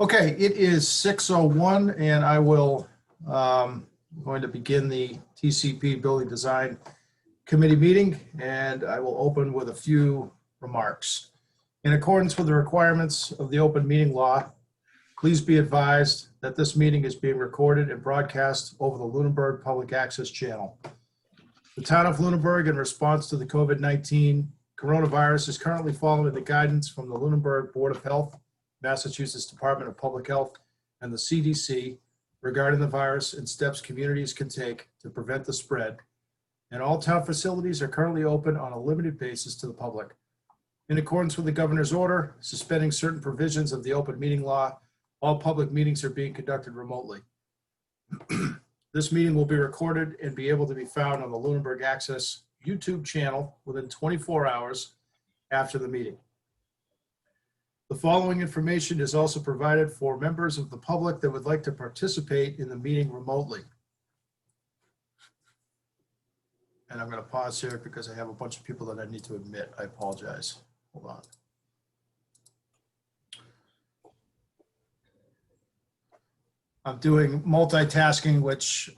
Okay, it is 6:01 and I will going to begin the TCP Building Design Committee meeting, and I will open with a few remarks. In accordance with the requirements of the open meeting law, please be advised that this meeting is being recorded and broadcast over the Lunenburg Public Access Channel. The town of Lunenburg, in response to the COVID-19 coronavirus, is currently following the guidance from the Lunenburg Board of Health, Massachusetts Department of Public Health, and the CDC regarding the virus and steps communities can take to prevent the spread. And all town facilities are currently open on a limited basis to the public. In accordance with the governor's order suspending certain provisions of the open meeting law, all public meetings are being conducted remotely. This meeting will be recorded and be able to be found on the Lunenburg Access YouTube channel within 24 hours after the meeting. The following information is also provided for members of the public that would like to participate in the meeting remotely. And I'm going to pause here because I have a bunch of people that I need to admit. I apologize. Hold on. I'm doing multitasking, which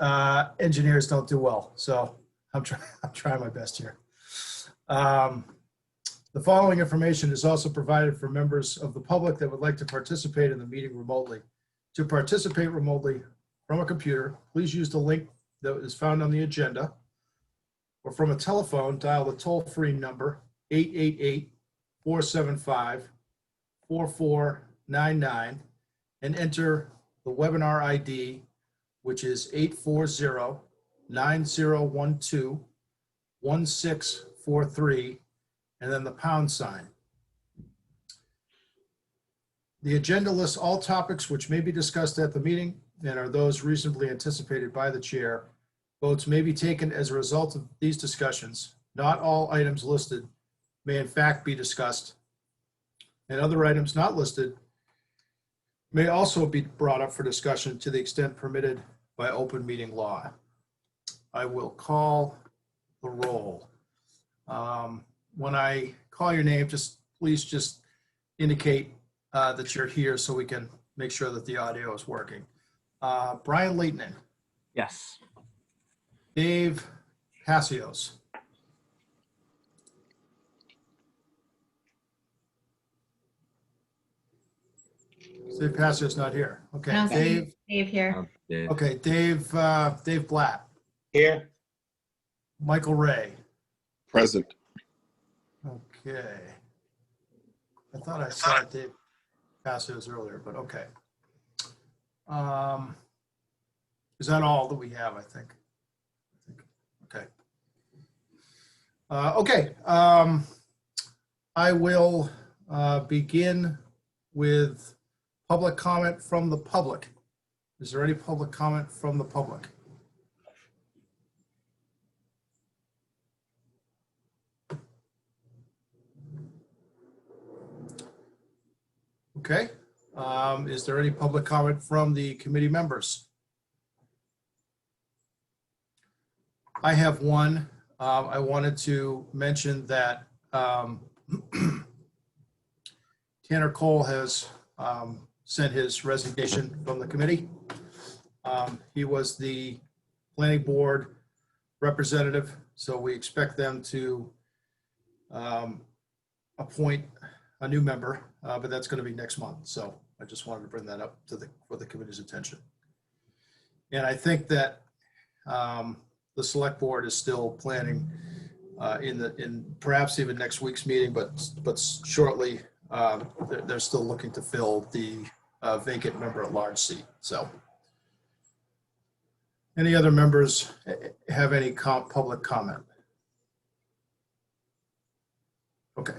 engineers don't do well. So I'm trying my best here. The following information is also provided for members of the public that would like to participate in the meeting remotely. To participate remotely from a computer, please use the link that is found on the agenda, or from a telephone, dial the toll-free number 888-475-4499 and enter the webinar ID, which is 840-9012-1643, and then the pound sign. The agenda lists all topics which may be discussed at the meeting and are those reasonably anticipated by the chair. Votes may be taken as a result of these discussions. Not all items listed may in fact be discussed, and other items not listed may also be brought up for discussion to the extent permitted by open meeting law. I will call the roll. When I call your name, please just indicate that you're here so we can make sure that the audio is working. Brian Leighton. Yes. Dave Passios. Dave Passios not here. Okay, No, Dave. Dave here. Okay, Dave Blatt. Here. Michael Ray. Present. Okay. I thought I saw Dave Passios earlier, but okay. Is that all that we have, I think? Okay. Okay. I will begin with public comment from the public. Is there any public comment from the public? Okay. Is there any public comment from the committee members? I have one. I wanted to mention that Tanner Cole has sent his resignation from the committee. He was the planning board representative, so we expect them to appoint a new member, but that's going to be next month. So I just wanted to bring that up to for the committee's attention. And I think that the select board is still planning in perhaps even next week's meeting, but shortly they're still looking to fill the vacant member at large seat. So any other members have any public comment? Okay.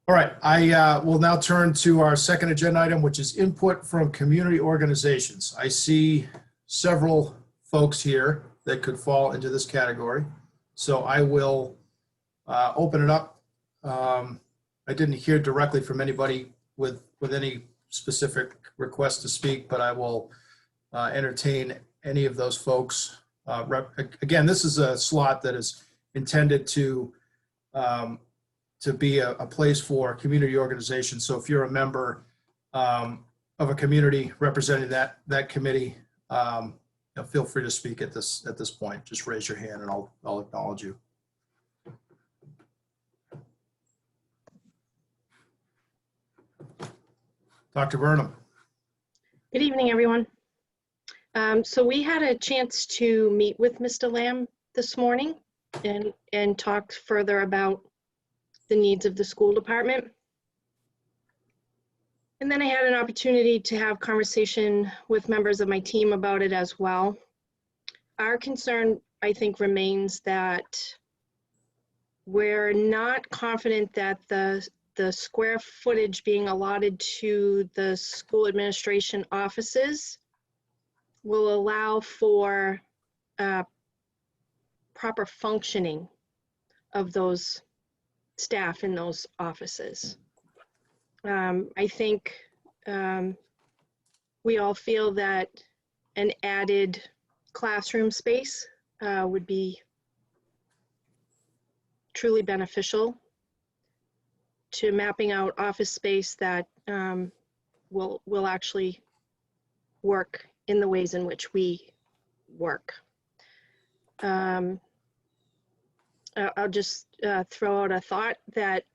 All right, I will now turn to our second agenda item, which is input from community organizations. I see several folks here that could fall into this category, so I will open it up. I didn't hear directly from anybody with any specific request to speak, but I will entertain any of those folks. Again, this is a slot that is intended to be a place for community organizations. So if you're a member of a community representing that committee, feel free to speak at this point. Just raise your hand and I'll acknowledge you. Dr. Burnham. Good evening, everyone. So we had a chance to meet with Mr. Lamb this morning and talk further about the needs of the school department. And then I had an opportunity to have conversation with members of my team about it as well. Our concern, I think, remains that we're not confident that the square footage being allotted to the school administration offices will allow for proper functioning of those staff in those offices. I think we all feel that an added classroom space would be truly beneficial to mapping out office space that will actually work in the ways in which we work. I'll just throw out a thought that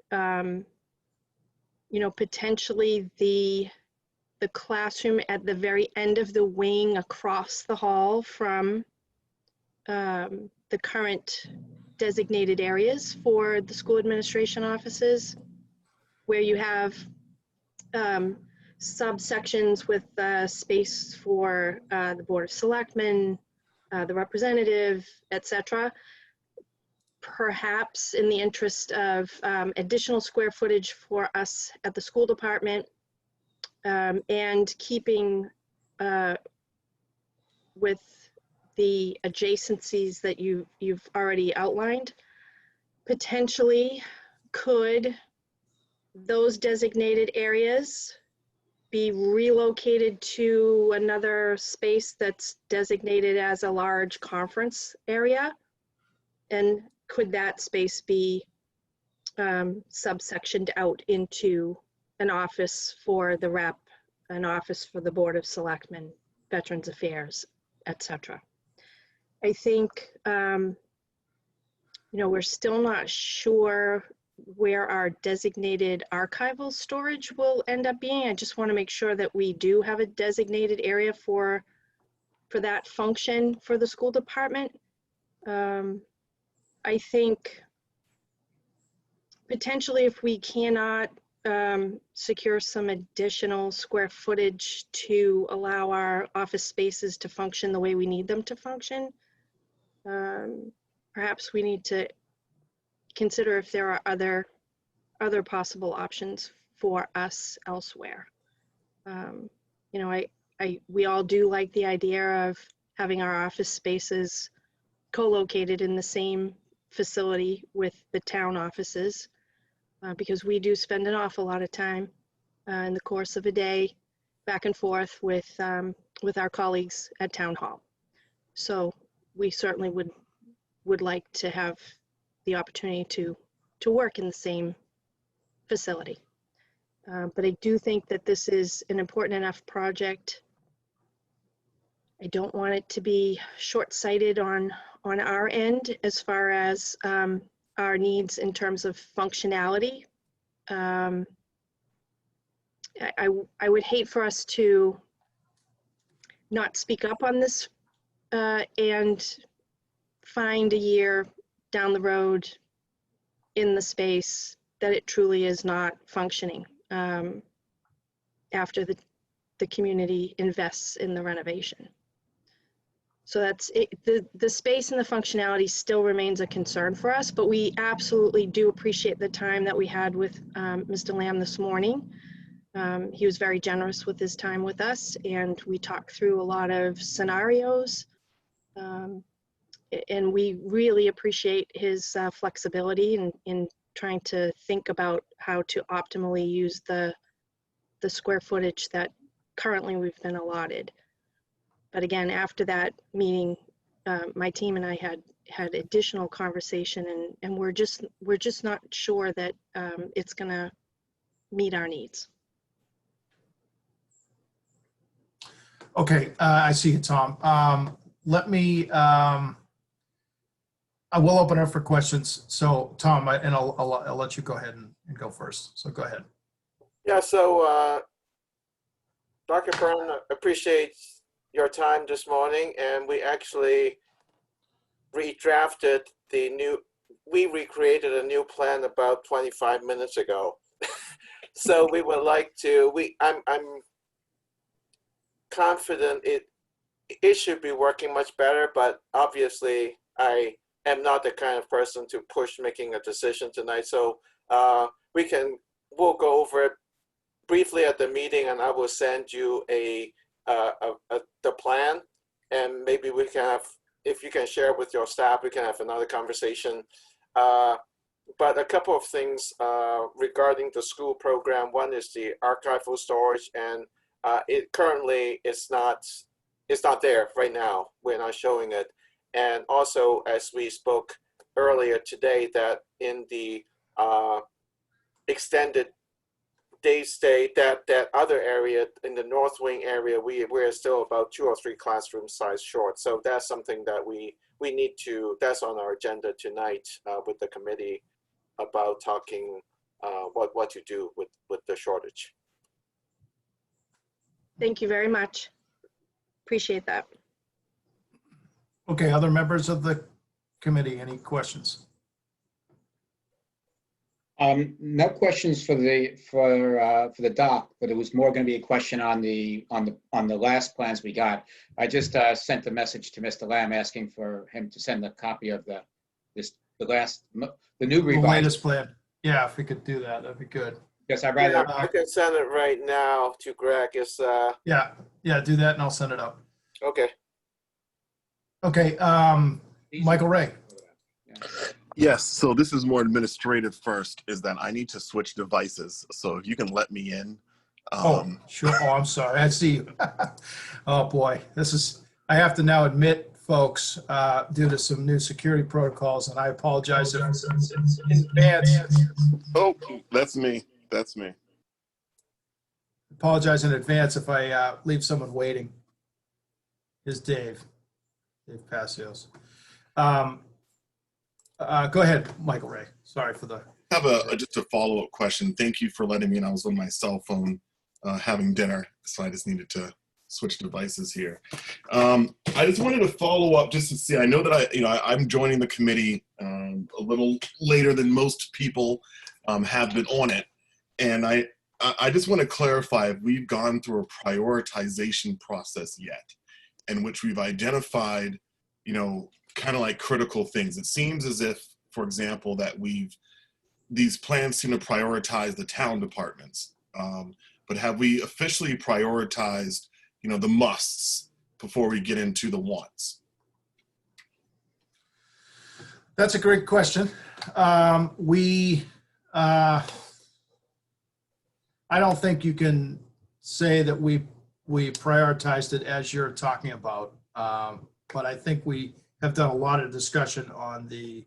potentially the classroom at the very end of the wing across the hall from the current designated areas for the school administration offices, where you have subsections with space for the Board of Selectmen, the representative, etc. Perhaps in the interest of additional square footage for us at the school department and keeping with the adjacencies that you've already outlined, potentially could those designated areas be relocated to another space that's designated as a large conference area? And could that space be subsectioned out into an office for the rep, an office for the Board of Selectmen, Veterans Affairs, etc.? I think, we're still not sure where our designated archival storage will end up being. I just want to make sure that we do have a designated area for that function for the school department. I think potentially if we cannot secure some additional square footage to allow our office spaces to function the way we need them to function, perhaps we need to consider if there are other possible options for us elsewhere. We all do like the idea of having our office spaces co-located in the same facility with the town offices, because we do spend an awful lot of time in the course of a day back and forth with our colleagues at Town Hall. So we certainly would like to have the opportunity to work in the same facility. But I do think that this is an important enough project. I don't want it to be short-sighted on our end as far as our needs in terms of functionality. I would hate for us to not speak up on this and find a year down the road in the space that it truly is not functioning after the community invests in the renovation. So that's it. The space and the functionality still remains a concern for us, but we absolutely do appreciate the time that we had with Mr. Lamb this morning. He was very generous with his time with us, and we talked through a lot of scenarios. And we really appreciate his flexibility in trying to think about how to optimally use the square footage that currently we've been allotted. But again, after that meeting, my team and I had additional conversation, and we're just not sure that it's going to meet our needs. Okay, I see it, Tom. Let me, I will open up for questions. So Tom, I'll let you go ahead and go first. So go ahead. Yeah, so Dr. Byrne, appreciates your time this morning, and we actually redrafted we recreated a new plan about 25 minutes ago. So we would like to, I'm confident it should be working much better, but obviously I am not the kind of person to push making a decision tonight. So we'll go over it briefly at the meeting, and I will send you the plan, and maybe we can have, if you can share with your staff, we can have another conversation. But a couple of things regarding the school program. One is the archival storage, and it currently it's not there right now. We're not showing it. And also, as we spoke earlier today, that in the extended day stay, that other area in the North Wing area, we're still about 2 or 3 classroom size short. So that's something that we need to, that's on our agenda tonight with the committee about talking what to do with the shortage. Thank you very much. Appreciate that. Okay, other members of the committee, any questions? No questions for the doc, but it was more going to be a question on the last plans we got. I just sent a message to Mr. Lamb asking for him to send a copy of the new The revised. latest plan. Yeah, if we could do that, that'd be good. Because I'd rather. Yeah, I can send it right now to Greg. It's Yeah, do that and I'll send it up. okay. Okay, Michael Ray. Yes, so this is more administrative first, is that I need to switch devices. So if you can let me in. Sure. Oh, I'm sorry. I see you. Oh, boy. I have to now admit, folks, due to some new security protocols, and I apologize in advance. Oh, that's me. That's me. Apologize in advance if I leave someone waiting. Is Dave Passios. Go ahead, Michael Ray. Sorry for the. I have just a follow-up question. Thank you for letting me in. I was on my cell phone having dinner, so I just needed to switch devices here. I just wanted to follow up just to see. I know that I'm joining the committee a little later than most people have been on it, and I just want to clarify if we've gone through a prioritization process yet, in which we've identified, kind of like critical things. It seems as if, for example, that these plans seem to prioritize the town departments, but have we officially prioritized, the musts before we get into the wants? That's a great question. I don't think you can say that we prioritized it as you're talking about, but I think we have done a lot of discussion on the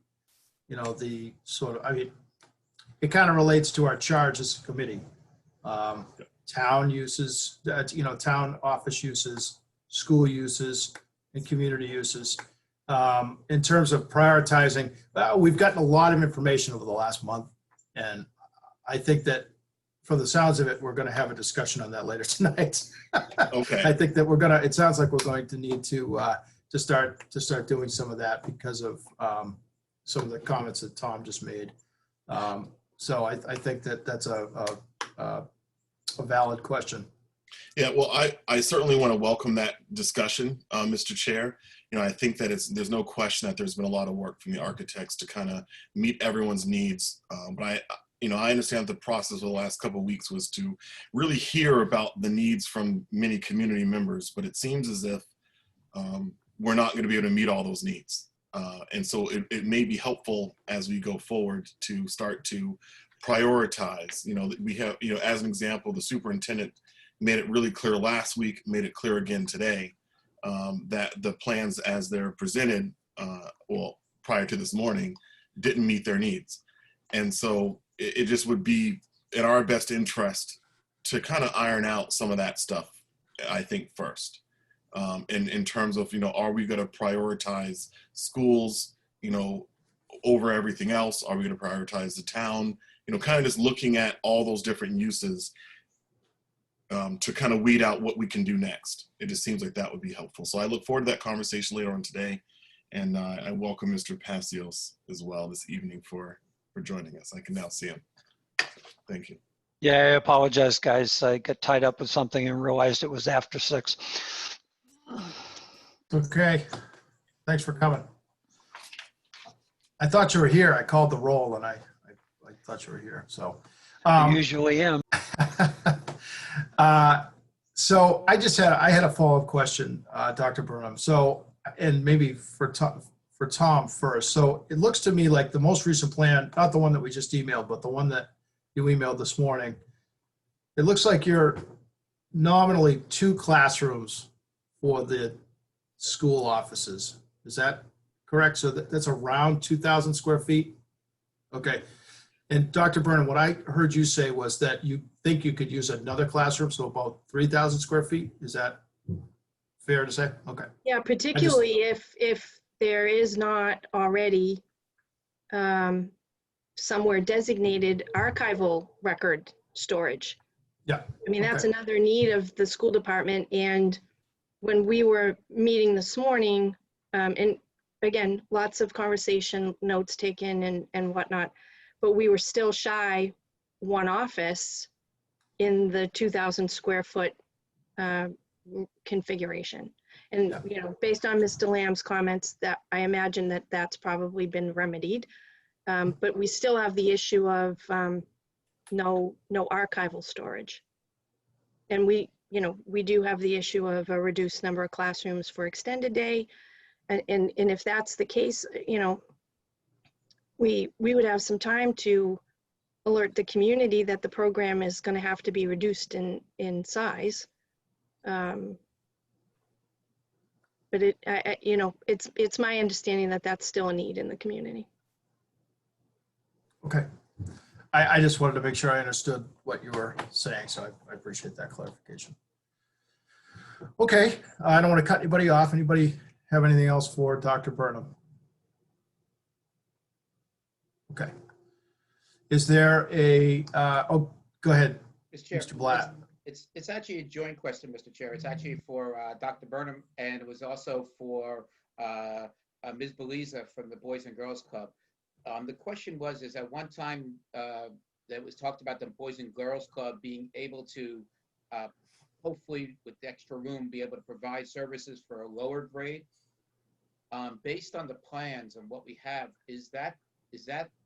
sort of, it kind of relates to our charge as a committee. Town uses, town office uses, school uses, and community uses. In terms of prioritizing, we've gotten a lot of information over the last month, and I think that from the sounds of it, we're going to have a discussion on that later tonight. Okay. I think that it sounds like we're going to need to start doing some of that because of some of the comments that Tom just made. So I think that's a valid question. Yeah, well, I certainly want to welcome that discussion, Mr. Chair. I think that there's no question that there's been a lot of work from the architects to kind of meet everyone's needs. But I understand the process of the last couple of weeks was to really hear about the needs from many community members, but it seems as if we're not going to be able to meet all those needs. And so it may be helpful as we go forward to start to prioritize. We have, as an example, the superintendent made it really clear last week, made it clear again today, that the plans as they're presented, prior to this morning, didn't meet their needs. And so it just would be in our best interest to kind of iron out some of that stuff, I think, first. in terms of, are we going to prioritize schools, over everything else? Are we going to prioritize the town? Kind of just looking at all those different uses to kind of weed out what we can do next. It just seems like that would be helpful. So I look forward to that conversation later on today. And I welcome Mr. Passios as well this evening for joining us. I can now see him. Thank you. Yeah, I apologize, guys. I got tied up with something and realized it was after 6. Okay, thanks for coming. I thought you were here. I called the roll and I thought you were here, so. I usually am. So I had a follow-up question, Dr. Burnham. So, and maybe for Tom first. So it looks to me like the most recent plan, not the one that we just emailed, but the one that you emailed this morning, it looks like you're nominally 2 classrooms for the school offices. Is that correct? So that's around 2,000 square feet? Okay. And Dr. Burnham, what I heard you say was that you think you could use another classroom, so about 3,000 square feet. Is that fair to say? Okay. Yeah, particularly if there is not already somewhere designated archival record storage. Yeah. I mean, that's Okay. another need of the school department. And when we were meeting this morning, and again, lots of conversation, notes taken and whatnot, but we were still shy one office in the 2,000 square foot configuration. And, Yeah. Based on Mr. Lamb's comments, that I imagine that that's probably been remedied. But we still have the issue of no archival storage. And we do have the issue of a reduced number of classrooms for extended day. And if that's the case, we would have some time to alert the community that the program is going to have to be reduced in size. But it's my understanding that that's still a need in the community. Okay. I just wanted to make sure I understood what you were saying, so I appreciate that clarification. Okay, I don't want to cut anybody off. Anybody have anything else for Dr. Burnham? Okay. Is there a, oh, go ahead, Mr. Chair, Mr. Blatt. It's actually a joint question, Mr. Chair. It's actually for Dr. Burnham, and it was also for Ms. Beliza from the Boys and Girls Club. The question is at one time that was talked about the Boys and Girls Club being able to, hopefully with the extra room, be able to provide services for a lower grade. Based on the plans and what we have, is that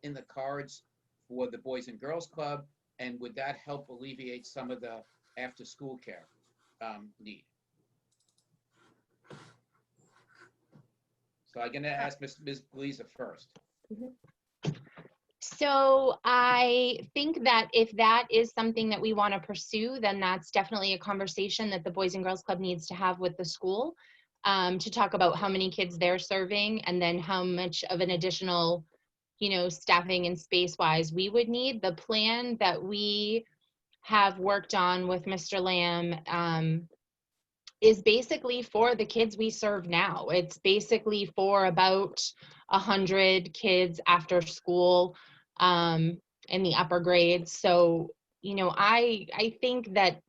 in the cards for the Boys and Girls Club? And would that help alleviate some of the after-school care need? So I'm going to ask Ms. Beliza first. So I think that if that is something that we want to pursue, then that's definitely a conversation that the Boys and Girls Club needs to have with the school to talk about how many kids they're serving and then how much of an additional, staffing and space-wise we would need. The plan that we have worked on with Mr. Lamb is basically for the kids we serve now. It's basically for about 100 kids after school in the upper grades. So, I think that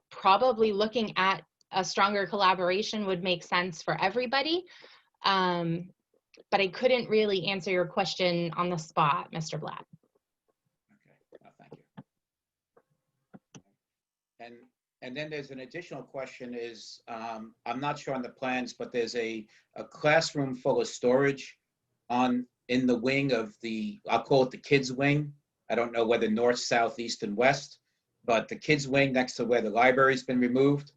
probably looking at a stronger collaboration would make sense for everybody. But I couldn't really answer your question on the spot, Mr. Blatt. Okay, thank you. And then there's an additional question is, I'm not sure on the plans, but there's a classroom full of storage in the wing of I'll call it the kids wing. I don't know whether north, south, east, and west, but the kids wing next to where the library's been removed.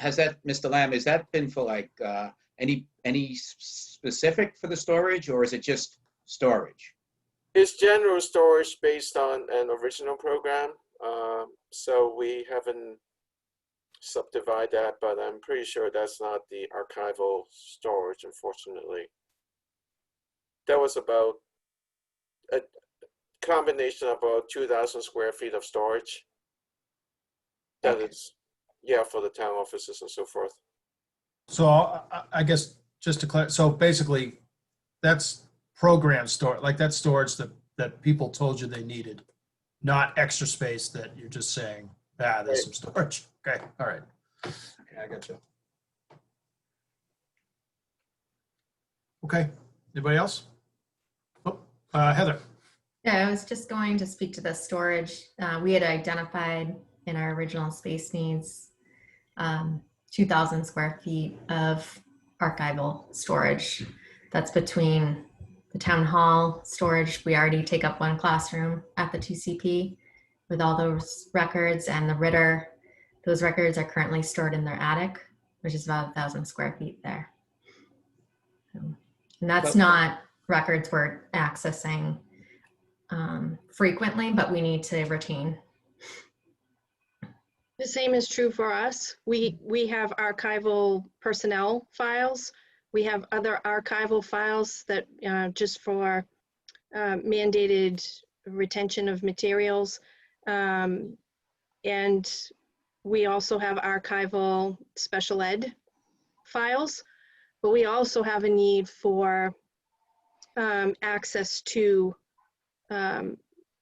Has that, Mr. Lamb, has that been for like any specific for the storage, or is it just storage? It's general storage based on an original program. So we haven't subdivided that, but I'm pretty sure that's not the archival storage, unfortunately. That was about a combination of about 2,000 square feet of storage. That Okay. is, yeah, for the town offices and so forth. So I guess just to clarify, so basically that's program store, like that's storage that people told you they needed, not extra space that you're just saying, there's some storage. Okay, all right. Okay, I got you. Okay, anybody else? Oh, Heather. Yeah, I was just going to speak to the storage. We had identified in our original space needs 2,000 square feet of archival storage. That's between the town hall storage. We already take up one classroom at the TCP with all those records, and the Ritter. Those records are currently stored in their attic, which is about 1,000 square feet there. And that's not records we're accessing frequently, but we need to retain. The same is true for us. We have archival personnel files. We have other archival files that just for mandated retention of materials. And we also have archival special ed files, but we also have a need for access to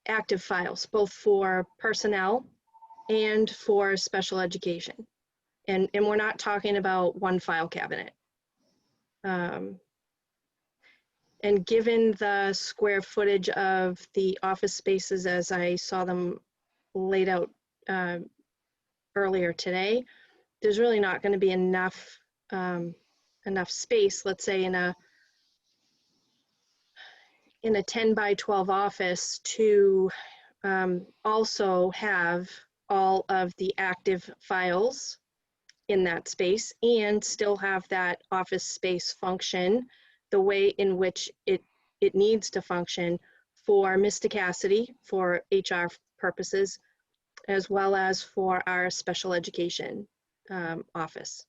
active files, both for personnel and for special education. And we're not talking about one file cabinet. And given the square footage of the office spaces as I saw them laid out earlier today, there's really not going to be enough space, let's say in a 10 by 12 office to also have all of the active files in that space and still have that office space function the way in which it needs to function for Mr. Cassidy for HR purposes, as well as for our special education office.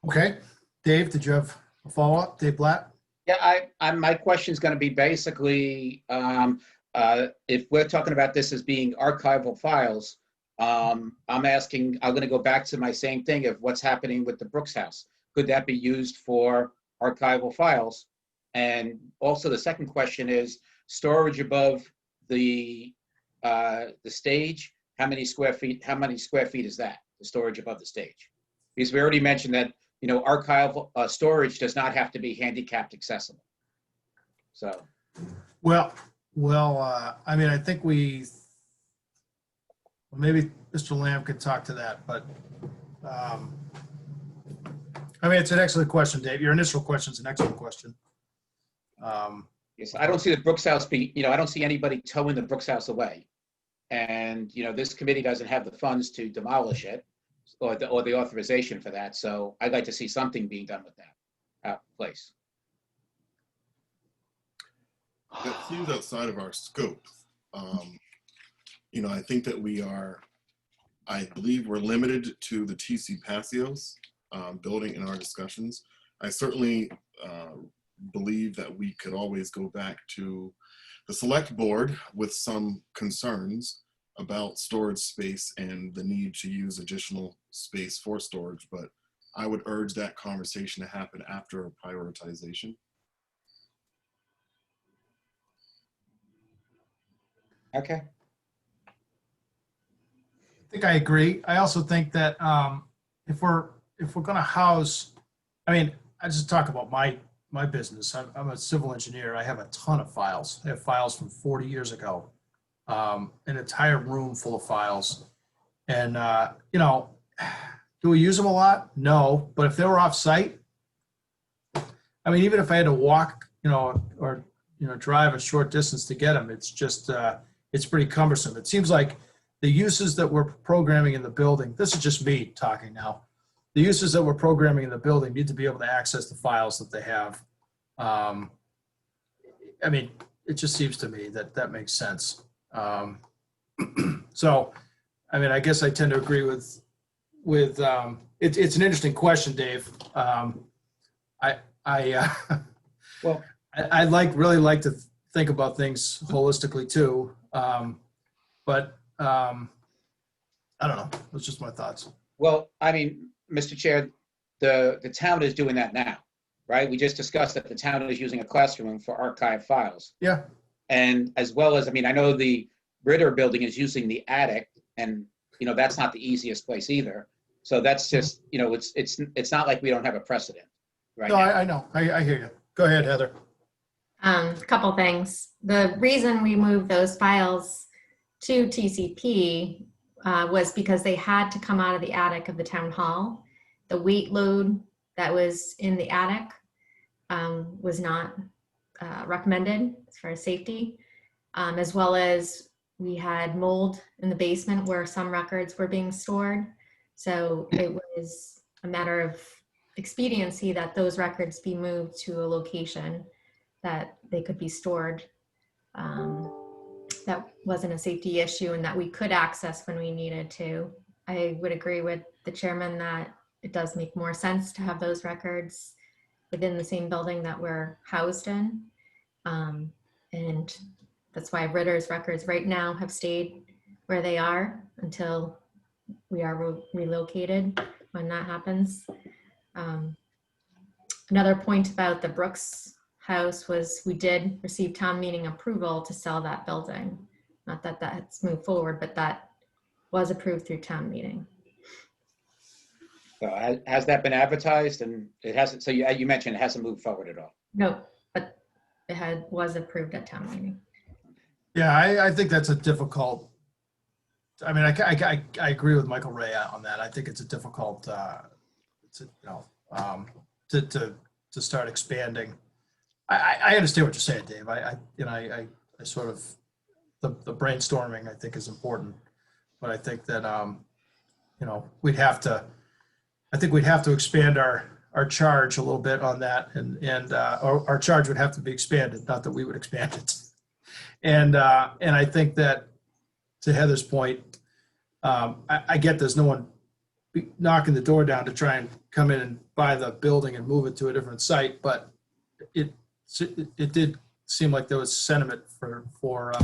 Okay, Dave, did you have a follow-up? Dave Blatt? Yeah, my question is going to be basically, if we're talking about this as being archival files, I'm going to go back to my same thing of what's happening with the Brooks House. Could that be used for archival files? And also the second question is storage above the stage. How many square feet is that? The storage above the stage? Because we already mentioned that, archival storage does not have to be handicapped accessible. So. Well, I mean, I think maybe Mr. Lamb could talk to that, but I mean, it's an excellent question, Dave. Your initial question is an excellent question. Yes, I don't see the Brooks House I don't see anybody towing the Brooks House away. And, this committee doesn't have the funds to demolish it or the authorization for that. So I'd like to see something being done with that place. That seems outside of our scope. I think that I believe we're limited to the TC Passios building in our discussions. I certainly believe that we could always go back to the select board with some concerns about storage space and the need to use additional space for storage, but I would urge that conversation to happen after a prioritization. Okay. I think I agree. I also think that if we're going to house, I mean, I just talk about my business. I'm a civil engineer. I have a ton of files. I have files from 40 years ago, an entire room full of files. And, do we use them a lot? No, but if they were off site, I mean, even if I had to walk, or drive a short distance to get them, it's just, it's pretty cumbersome. It seems like the uses that we're programming in the building, this is just me talking now, the uses that we're programming in the building need to be able to access the files that they have. I mean, it just seems to me that makes sense. So, I mean, I guess I tend to agree with it's an interesting question, Dave. I really like to think about things holistically too. But I don't know. It's just my thoughts. Well, I mean, Mr. Chair, the town is doing that now, right? We just discussed that the town is using a classroom for archive files. Yeah. And as well as, I mean, I know the Ritter building is using the attic, and, you know, that's not the easiest place either. So that's just, you know, it's not like we don't have a precedent right No, now. I know. I hear you. Go ahead, Heather. A couple things. The reason we moved those files to TCP was because they had to come out of the attic of the town hall. The weight load that was in the attic was not recommended as far as safety, as well as we had mold in the basement where some records were being stored. So it was a matter of expediency that those records be moved to a location that they could be stored. That wasn't a safety issue and that we could access when we needed to. I would agree with the chairman that it does make more sense to have those records within the same building that we're housed in. And that's why Ritter's records right now have stayed where they are until we are relocated when that happens. Another point about the Brooks house was we did receive town meeting approval to sell that building. Not that that's moved forward, but that was approved through town meeting. So has that been advertised? And it hasn't, so you mentioned it hasn't moved forward at all. No, but it was approved at town meeting. Yeah, I think that's a difficult. I mean, I agree with Michael Ray on that. I think it's a difficult, to start expanding. I understand what you're saying, Dave. I sort of the brainstorming I think is important, but I think that we'd have to expand our charge a little bit on that, and our charge would have to be expanded, not that we would expand it. And I think that, to Heather's point, I get there's no one knocking the door down to try and come in and buy the building and move it to a different site, but it did seem like there was sentiment for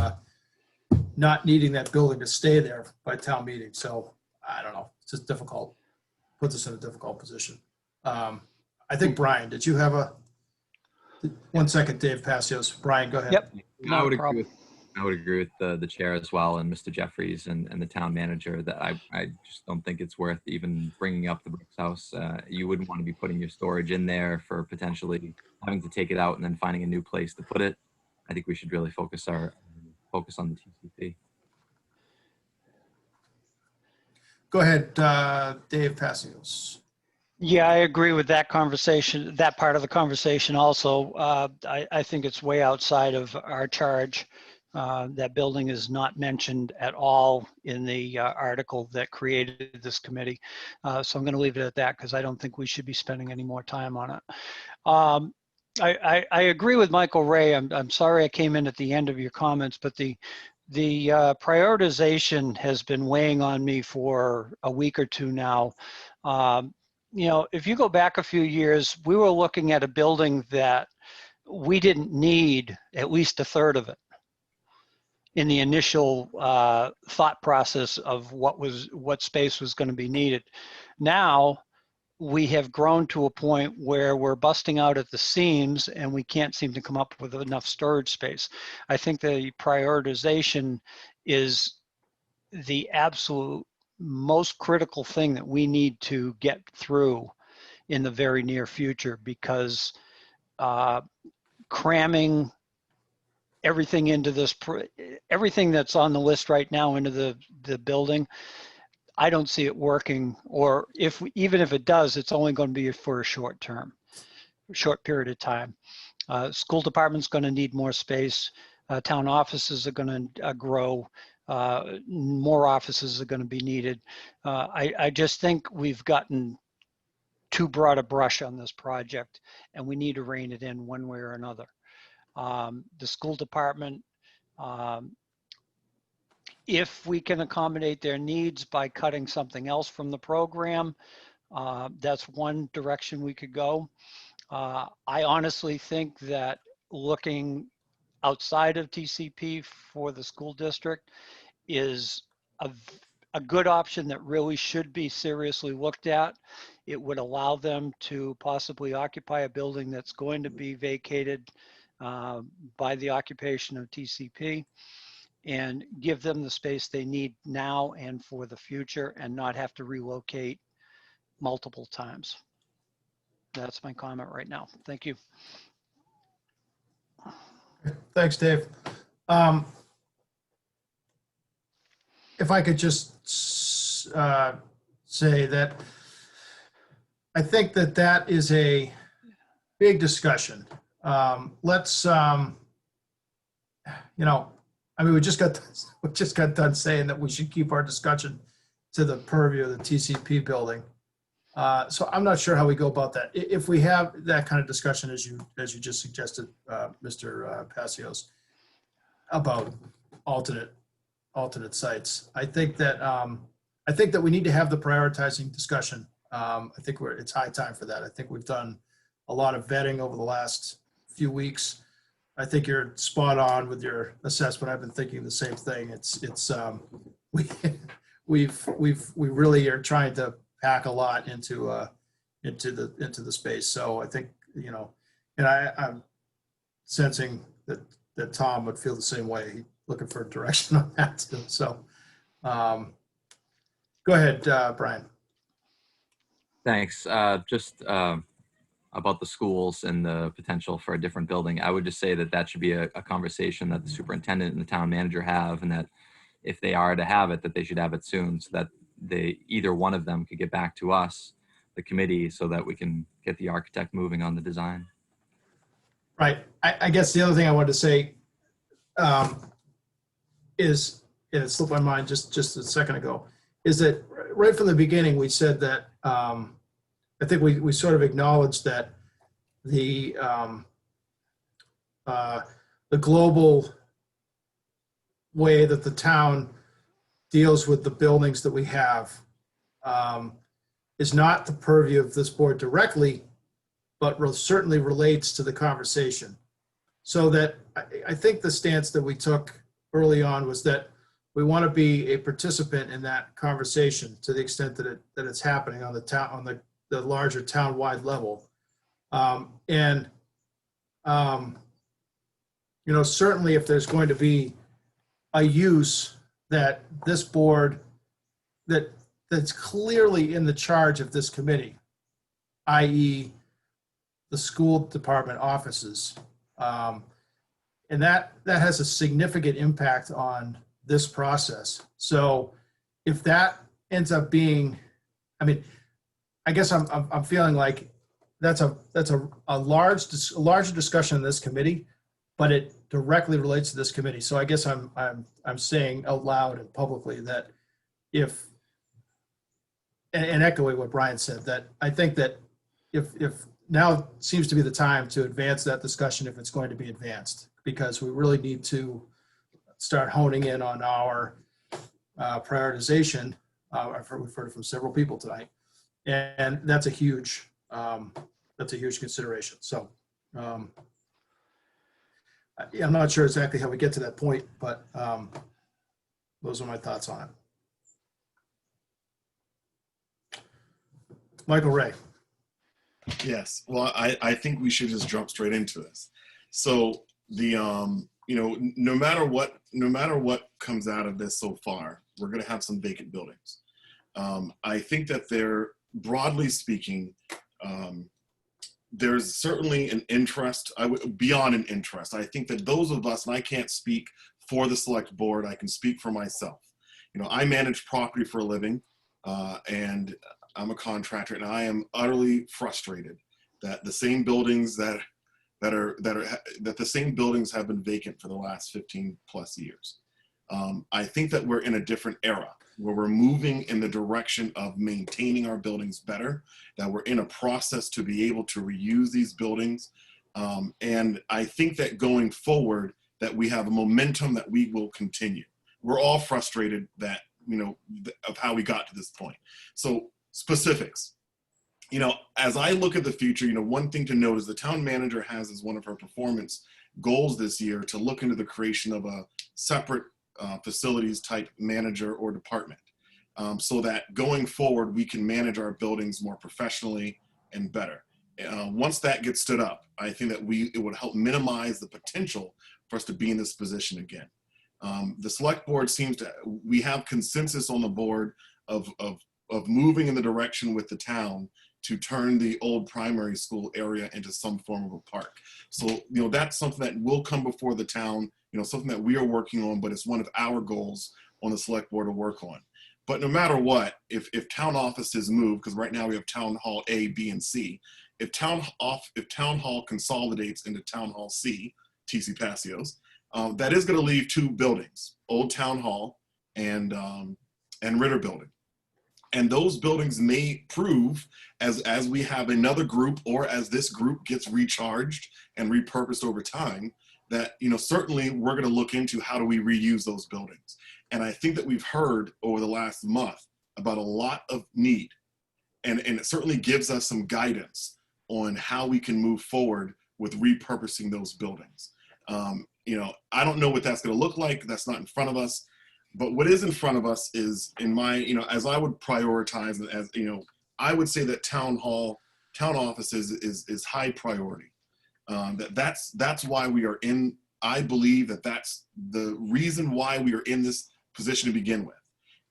not needing that building to stay there by town meeting. So I don't know. It's just difficult. Puts us in a difficult position. I think, Brian, did you have 1 second, Dave Passios. Brian, go ahead. Yep. I would agree with the chair as well, and Mr. Jeffries and the town manager, that I just don't think it's worth even bringing up the Brooks house. You wouldn't want to be putting your storage in there for potentially having to take it out and then finding a new place to put it. I think we should really focus on the TCP. Go ahead, Dave Passios. Yeah, I agree with that conversation, that part of the conversation also. I think it's way outside of our charge. That building is not mentioned at all in the article that created this committee. So I'm going to leave it at that because I don't think we should be spending any more time on it. I agree with Michael Ray. I'm sorry I came in at the end of your comments, but the prioritization has been weighing on me for a week or two now. If you go back a few years, we were looking at a building that we didn't need at least a third of it in the initial thought process of what space was going to be needed. Now we have grown to a point where we're busting out at the seams and we can't seem to come up with enough storage space. I think the prioritization is the absolute most critical thing that we need to get through in the very near future, because cramming everything into this, everything that's on the list right now into the building, I don't see it working, or even if it does, it's only going to be for a short period of time. School department's going to need more space. Town offices are going to grow. More offices are going to be needed. I just think we've gotten too broad a brush on this project, and we need to rein it in one way or another. The school department, if we can accommodate their needs by cutting something else from the program, that's one direction we could go. I honestly think that looking outside of TCP for the school district is a good option that really should be seriously looked at. It would allow them to possibly occupy a building that's going to be vacated by the occupation of TCP, and give them the space they need now and for the future, and not have to relocate multiple times. That's my comment right now. Thank you. Thanks, Dave. If I could just say that I think that that is a big discussion. Let's, you know, I mean, we just got done saying that we should keep our discussion to the purview of the TCP building. So I'm not sure how we go about that. If we have that kind of discussion, as you just suggested, Mr. Passios, about alternate sites, I think that we need to have the prioritizing discussion. I think it's high time for that. I think we've done a lot of vetting over the last few weeks. I think you're spot on with your assessment. I've been thinking the same thing. We really are trying to pack a lot into the space. So I think, you know, and I'm sensing that Tom would feel the same way. He's looking for direction on that too. So go ahead, Brian. Thanks. Just about the schools and the potential for a different building. I would just say that that should be a conversation that the superintendent and the town manager have, and that if they are to have it, that they should have it soon, so that either one of them could get back to us, the committee, so that we can get the architect moving on the design. Right. I guess the other thing I wanted to say is, and it slipped my mind just a second ago, is that right from the beginning we said that I think we sort of acknowledged that the global way that the town deals with the buildings that we have is not the purview of this board directly, but certainly relates to the conversation. So that I think the stance that we took early on was that we want to be a participant in that conversation to the extent that it's happening on the larger town-wide level. You know, certainly if there's going to be a use that this board that's clearly in the charge of this committee, i.e. the school department offices, and that has a significant impact on this process. So if that ends up being, I mean, I guess I'm feeling like that's a larger discussion in this committee, but it directly relates to this committee. So I guess I'm saying out loud and publicly that if, and echoing what Brian said, that I think that if now seems to be the time to advance that discussion if it's going to be advanced, because we really need to start honing in on our prioritization. We've heard it from several people tonight, and that's a huge consideration. So I'm not sure exactly how we get to that point, but those are my thoughts on it. Michael Ray. Yes, well, I think we should just jump straight into this. So the you know, no matter what comes out of this so far, we're going to have some vacant buildings. I think that they're, broadly speaking, there's certainly an interest, beyond an interest. I think that those of us, and I can't speak for the select board, I can speak for myself. You know, I manage property for a living, and I'm a contractor, and I am utterly frustrated that the same buildings that the same buildings have been vacant for the last 15 plus years. I think that we're in a different era where we're moving in the direction of maintaining our buildings better, that we're in a process to be able to reuse these buildings. And I think that going forward, that we have a momentum that we will continue. We're all frustrated that, you know, of how we got to this point. So specifics, you know, as I look at the future, you know, one thing to note is the town manager has as one of her performance goals this year to look into the creation of a separate facilities type manager or department, so that going forward we can manage our buildings more professionally and better. Once that gets stood up, I think that it would help minimize the potential for us to be in this position again. The select board we have consensus on the board of moving in the direction with the town to turn the old primary school area into some form of a park. So, that's something that will come before the town, something that we are working on, but it's one of our goals on the select board to work on. But no matter what, if town offices move, because right now we have Town Hall A, B, and C, if Town Hall consolidates into Town Hall C, TC Passios, that is going to leave 2 buildings, Old Town Hall and Ritter Building. And those buildings may prove, as we have another group, or as this group gets recharged and repurposed over time, that certainly we're going to look into how do we reuse those buildings. And I think that we've heard over the last month about a lot of need, and it certainly gives us some guidance on how we can move forward with repurposing those buildings. I don't know what that's going to look like. That's not in front of us. But what is in front of us is, as I would prioritize, I would say that town offices is high priority. That's why we are in. I believe that's the reason why we are in this position to begin with,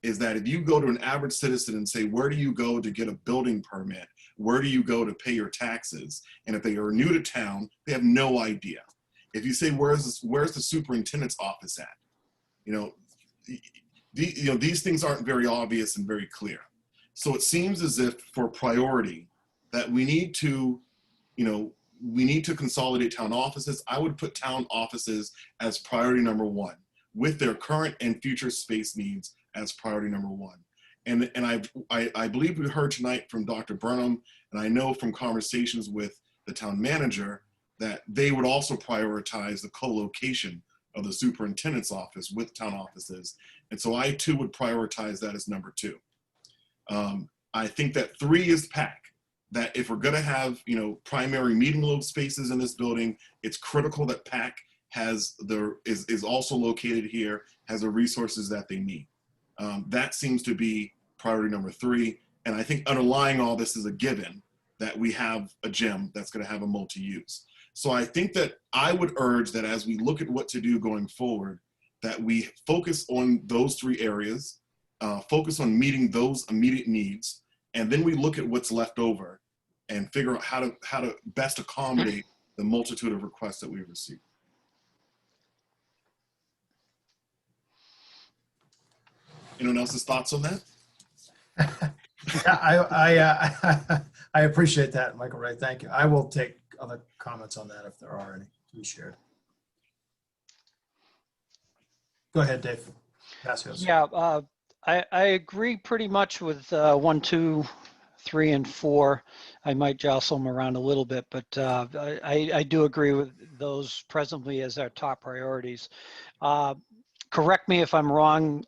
is that if you go to an average citizen and say, where do you go to get a building permit? Where do you go to pay your taxes? And if they are new to town, they have no idea. If you say, where's the superintendent's office at? These things aren't very obvious and very clear. So it seems as if for priority that we need to consolidate town offices. I would put town offices as priority number 1, with their current and future space needs as priority number 1. And I believe we heard tonight from Dr. Burnham, and I know from conversations with the town manager that they would also prioritize the co-location of the superintendent's office with town offices. And so I too would prioritize that as number 2. I think that 3 is PAC, that if we're gonna have, primary meeting load spaces in this building, it's critical that PAC is also located here, has the resources that they need. That seems to be priority number 3. And I think underlying all this is a given that we have a gym that's gonna have a multi-use. So I think that I would urge that as we look at what to do going forward, that we focus on those 3 areas, focus on meeting those immediate needs, and then we look at what's left over and figure out how to best accommodate the multitude of requests that we've received. Anyone else's thoughts on that? Yeah, I appreciate that, Michael Ray. Thank you. I will take other comments on that if there are any to be shared. Go ahead, Dave. Passios. Yeah, I agree pretty much with 1, 2, 3, and 4. I might jostle them around a little bit, but I do agree with those presently as our top priorities. Correct me if I'm wrong.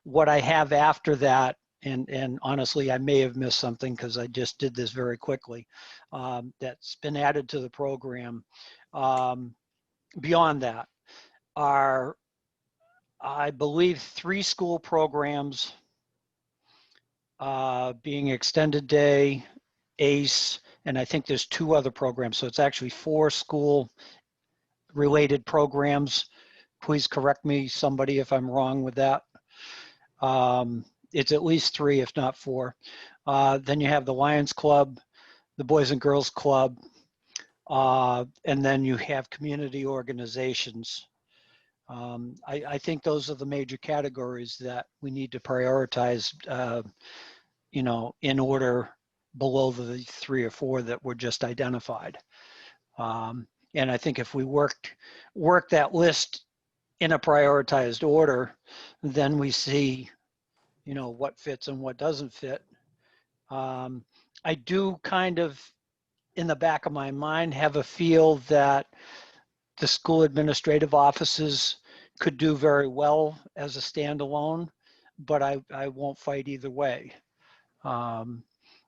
What I have after that, and honestly, I may have missed something because I just did this very quickly, that's been added to the program. Beyond that are, I believe, 3 school programs, being extended day, ACE, and I think there's 2 other programs. So it's actually 4 school related programs. Please correct me, somebody, if I'm wrong with that. It's at least 3, if not 4. Then you have the Lions Club, the Boys and Girls Club, and then you have community organizations. I think those are the major categories that we need to prioritize, in order below the 3 or 4 that were just identified. And I think if we work that list in a prioritized order, then we see, what fits and what doesn't fit. I do kind of, in the back of my mind, have a feel that the school administrative offices could do very well as a standalone, but I won't fight either way.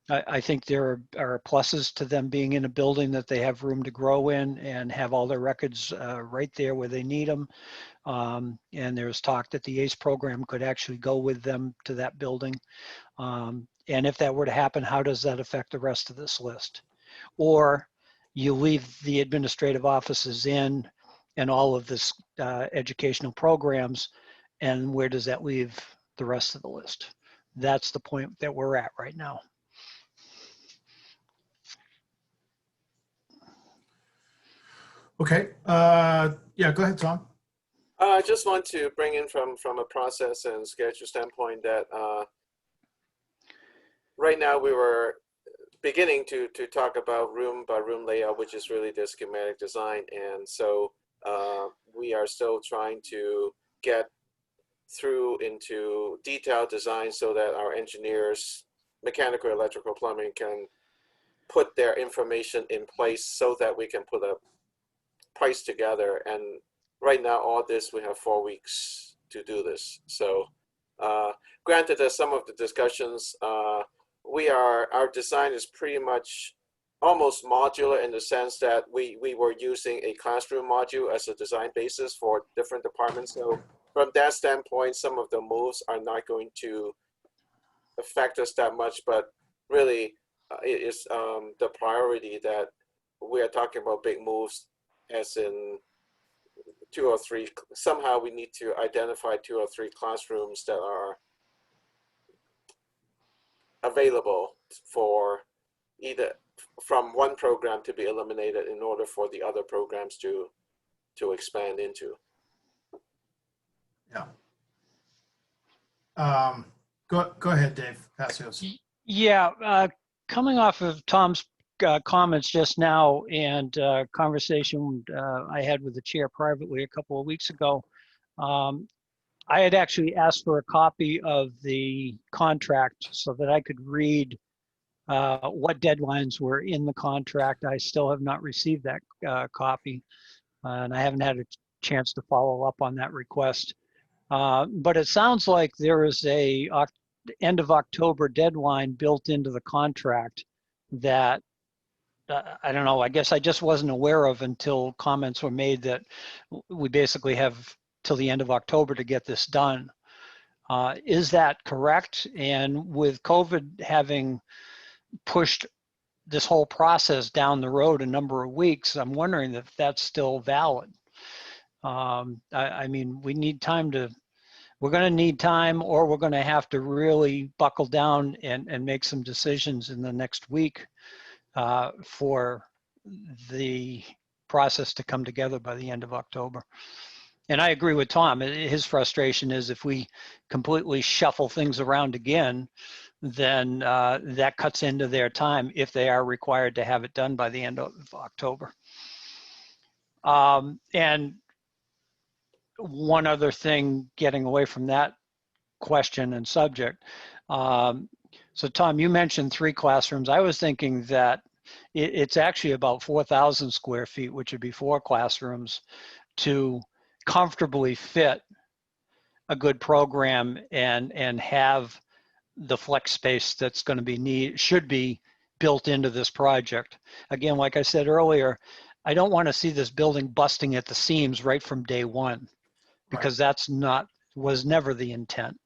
I think there are pluses to them being in a building that they have room to grow in and have all their records right there where they need them. And there's talk that the ACE program could actually go with them to that building. And if that were to happen, how does that affect the rest of this list? Or you leave the administrative offices in and all of this educational programs, and where does that leave the rest of the list? That's the point that we're at right now. Okay, yeah, go ahead, Tom. I just want to bring in from a process and schedule standpoint that right now we were beginning to talk about room by room layout, which is really the schematic design. And so we are still trying to get through into detailed design so that our engineers, mechanical, electrical, plumbing, can put their information in place so that we can put a price together. And right now, all this, we have 4 weeks to do this. So granted that some of the discussions, our design is pretty much almost modular in the sense that we were using a classroom module as a design basis for different departments. So from that standpoint, some of the moves are not going to affect us that much, but really it is the priority that we are talking about big moves, as in 2 or 3. Somehow we need to identify 2 or 3 classrooms that are available for either from one program to be eliminated in order for the other programs to expand into. Yeah. Go ahead, Dave Passios. Yeah, coming off of Tom's comments just now and conversation I had with the chair privately a couple of weeks ago, I had actually asked for a copy of the contract so that I could read what deadlines were in the contract. I still have not received that copy, and I haven't had a chance to follow up on that request. But it sounds like there is a end of October deadline built into the contract that I don't know, I guess I just wasn't aware of until comments were made that we basically have till the end of October to get this done. Is that correct? And with COVID having pushed this whole process down the road a number of weeks, I'm wondering if that's still valid. I mean, we need time to, we're going to need time, or we're going to have to really buckle down and make some decisions in the next week for the process to come together by the end of October. And I agree with Tom. His frustration is if we completely shuffle things around again, then that cuts into their time if they are required to have it done by the end of October. And one other thing, getting away from that question and subject. So Tom, you mentioned 3 classrooms. I was thinking that it's actually about 4,000 square feet, which would be 4 classrooms to comfortably fit a good program and have the flex space that's going to be should be built into this project. Again, like I said earlier, I don't want to see this building busting at the seams right from day one, because that's was never the intent.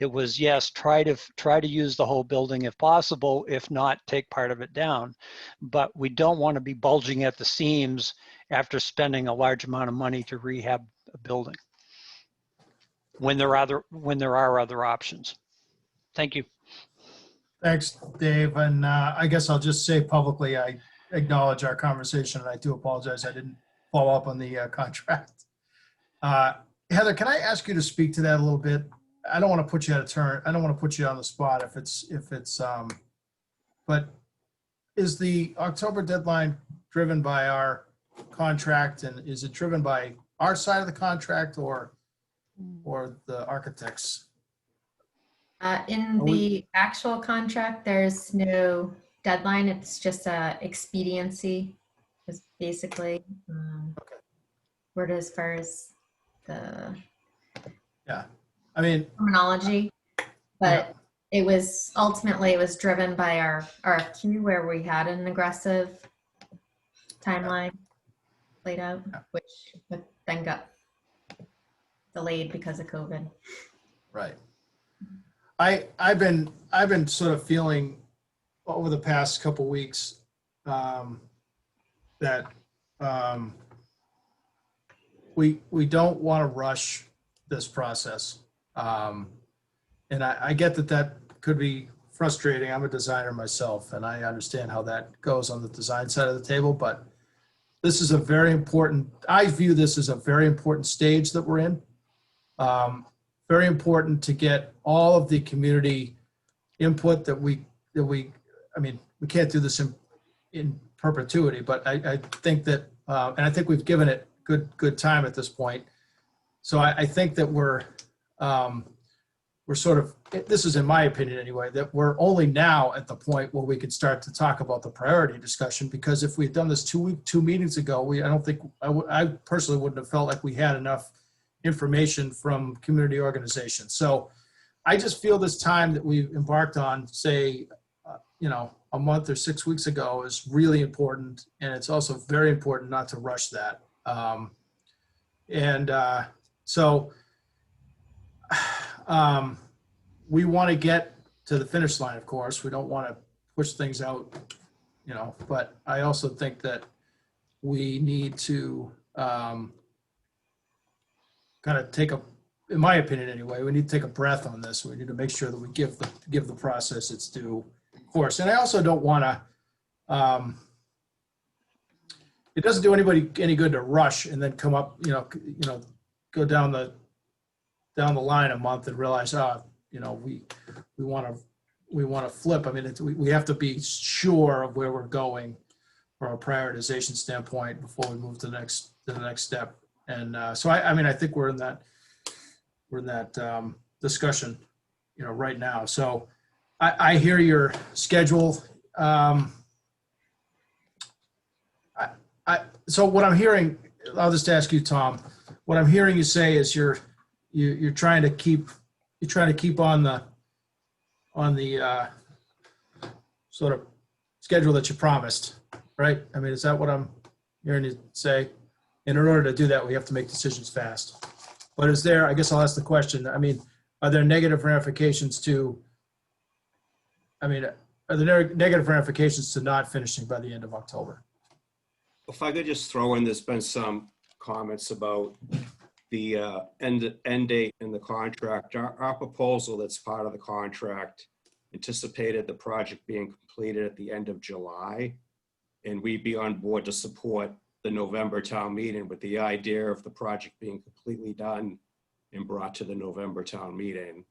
It was, yes, try to use the whole building if possible. If not, take part of it down. But we don't want to be bulging at the seams after spending a large amount of money to rehab a building when there are other options. Thank you. Thanks, Dave. And I guess I'll just say publicly, I acknowledge our conversation, and I do apologize I didn't follow up on the contract. Heather, can I ask you to speak to that a little bit? I don't want to put you out of turn. I don't want to put you on the spot if it's but is the October deadline driven by our contract, and is it driven by our side of the contract or the architects? In the actual contract, there's no deadline. It's just a expediency, just basically. Okay. Word as far as the Yeah, I mean, terminology, but It was driven by our RFQ where we had an aggressive timeline laid out, which then got delayed because of COVID. Right. I've been sort of feeling over the past couple weeks that we don't want to rush this process. And I get that could be frustrating. I'm a designer myself, and I understand how that goes on the design side of the table, but this is a very important, I view this as a very important stage that we're in. Very important to get all of the community input that we, I mean, we can't do this in perpetuity, but I think that, and I think we've given it good time at this point. So I think that we're sort of, this is in my opinion anyway, that we're only now at the point where we can start to talk about the priority discussion, because if we'd done this two meetings ago, I don't think, I personally wouldn't have felt like we had enough information from community organizations. So I just feel this time that we've embarked on, say, a month or 6 weeks ago is really important. And it's also very important not to rush that. So we want to get to the finish line, of course. We don't want to push things out, but I also think that we need to kind of take in my opinion anyway, we need to take a breath on this. We need to make sure that we give the process its due course. And I also don't want to, it doesn't do anybody any good to rush and then come up, go down the line a month and realize, we want to flip. I mean, we have to be sure of where we're going from a prioritization standpoint before we move to the next step. And so I think we're in that discussion, right now. So I hear your schedule. So what I'm hearing, I'll just ask you, Tom. What I'm hearing you say is you're trying to keep on the sort of schedule that you promised, right? I mean, is that what I'm hearing you say? And in order to do that, we have to make decisions fast. But I guess I'll ask the question, I mean, are there negative ramifications to not finishing by the end of October? If I could just throw in, there's been some comments about the end date in the contract. Our proposal that's part of the contract anticipated the project being completed at the end of July, and we'd be on board to support the November town meeting with the idea of the project being completely done and brought to the November town meeting.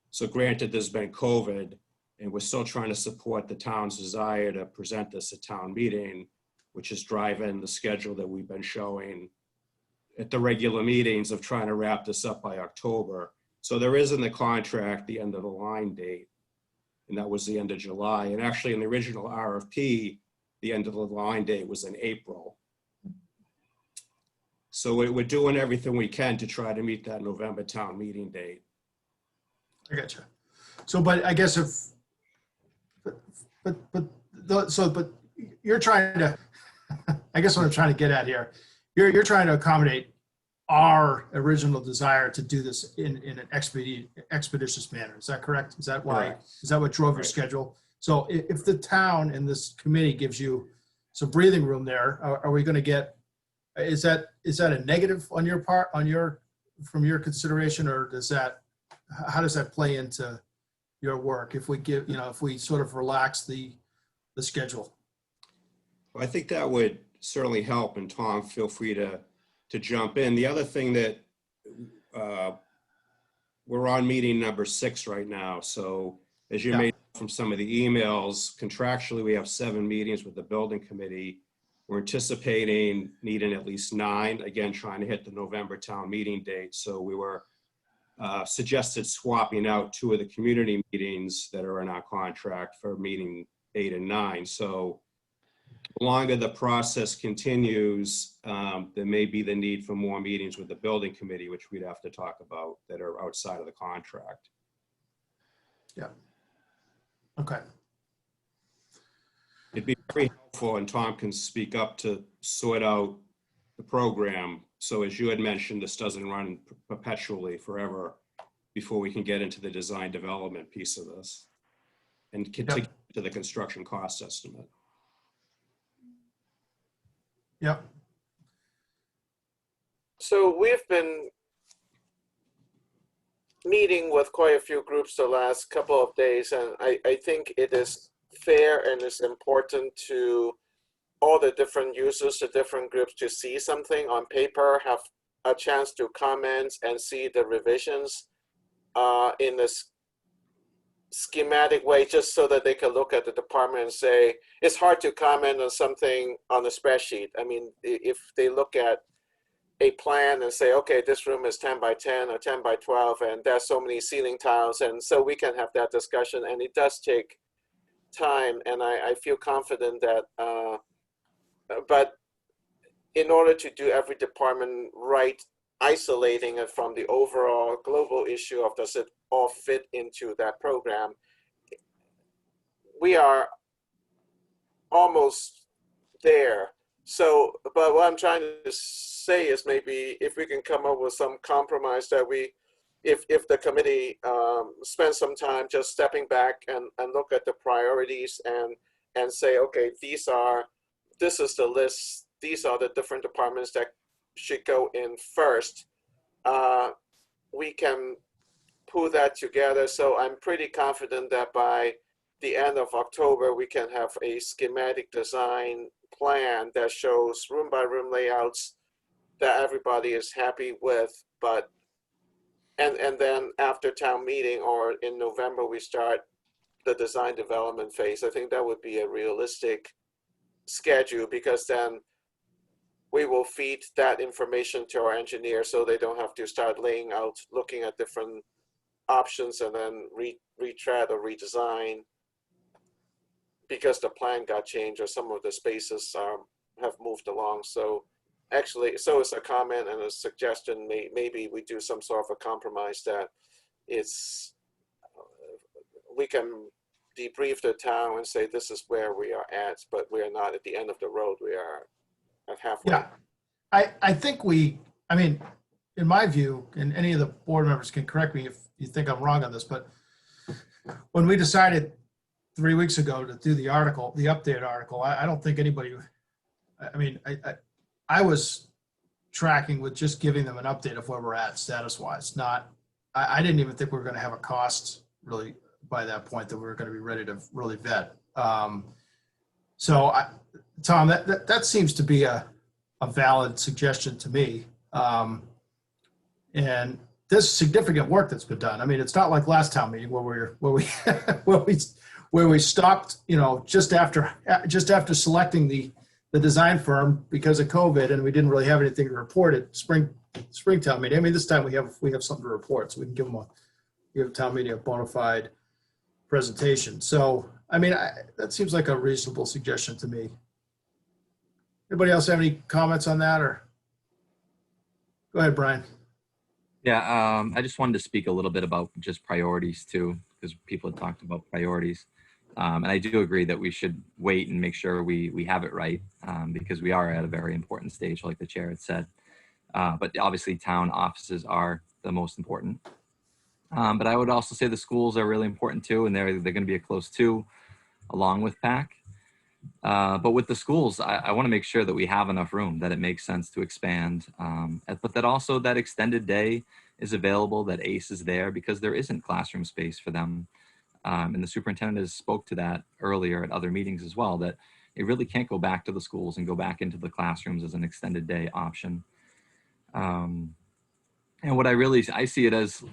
So granted, there's been COVID, and we're still trying to support the town's desire to present this at town meeting, which is driving the schedule that we've been showing at the regular meetings of trying to wrap this up by October. So there is in the contract the end of the line date, and that was the end of July. And actually in the original RFP, the end of the line date was in April. So we're doing everything we can to try to meet that November town meeting date. I got you. So, but I guess but you're trying to, I guess what I'm trying to get at here, you're trying to accommodate our original desire to do this in an expeditious manner. Is that correct? Is that why? Correct. Is that what drove your schedule? So if the town and this committee gives you some breathing room there, are we going to get? Is that a negative on your part, from your consideration, or how does that play into your work if we if we sort of relax the schedule? Well, I think that would certainly help, and Tom, feel free to jump in. The other thing that we're on meeting number 6 right now. So as you may know from some of the emails, contractually, we have 7 meetings with the building committee. We're anticipating needing at least 9, again, trying to hit the November town meeting date. So we were suggested swapping out 2 of the community meetings that are in our contract for meeting 8 and 9. So the longer the process continues, there may be the need for more meetings with the building committee, which we'd have to talk about, that are outside of the contract. Yeah. Okay. It'd be very helpful, and Tom can speak up to sort out the program. So as you had mentioned, this doesn't run perpetually forever before we can get into the design development piece of this and get to the construction cost estimate. Yep. So we've been meeting with quite a few groups the last couple of days, and I think it is fair and it's important to all the different users, the different groups, to see something on paper, have a chance to comment and see the revisions in this schematic way, just so that they can look at the department and say, it's hard to comment on something on a spreadsheet. I mean, if they look at a plan and say, okay, this room is 10 by 10 or 10 by 12, and there's so many ceiling tiles, and so we can have that discussion, and it does take time, and I feel confident that, but in order to do every department right, isolating it from the overall global issue of does it all fit into that program, we are almost there. So, but what I'm trying to say is maybe if we can come up with some compromise that if the committee spends some time just stepping back and look at the priorities and say, okay, this is the list, these are the different departments that should go in first, we can pull that together. So I'm pretty confident that by the end of October, we can have a schematic design plan that shows room by room layouts that everybody is happy with, but and then after town meeting or in November, we start the design development phase. I think that would be a realistic schedule, because then we will feed that information to our engineers so they don't have to start laying out, looking at different options and then retread or redesign because the plan got changed or some of the spaces have moved along. So actually, so it's a comment and a suggestion, maybe we do some sort of a compromise that we can debrief the town and say this is where we are at, but we are not at the end of the road, we are at halfway. Yeah, I think I mean, in my view, and any of the board members can correct me if you think I'm wrong on this, but when we decided 3 weeks ago to do the article, the updated article, I don't think anybody, I mean, I was tracking with just giving them an update of where we're at status-wise. Not, I didn't even think we were going to have a cost really by that point that we were going to be ready to really vet. So, Tom, that seems to be a valid suggestion to me. And there's significant work that's been done. I mean, it's not like last town meeting where we stopped, you know, just after selecting the design firm because of COVID, and we didn't really have anything to report at Springtown meeting. I mean, this time we have something to report, so we can give town meeting a bona fide presentation. So, I mean, that seems like a reasonable suggestion to me. Anybody else have any comments on that, or go ahead, Brian? Yeah, I just wanted to speak a little bit about just priorities too, because people had talked about priorities. And I do agree that we should wait and make sure we have it right, because we are at a very important stage, like the chair had said. But obviously town offices are the most important. But I would also say the schools are really important too, and they're going to be a close two along with PAC. But with the schools, I want to make sure that we have enough room, that it makes sense to expand, but that also that extended day is available, that ACE is there, because there isn't classroom space for them. And the superintendent has spoke to that earlier at other meetings as well, that it really can't go back to the schools and go back into the classrooms as an extended day option. And what I see it as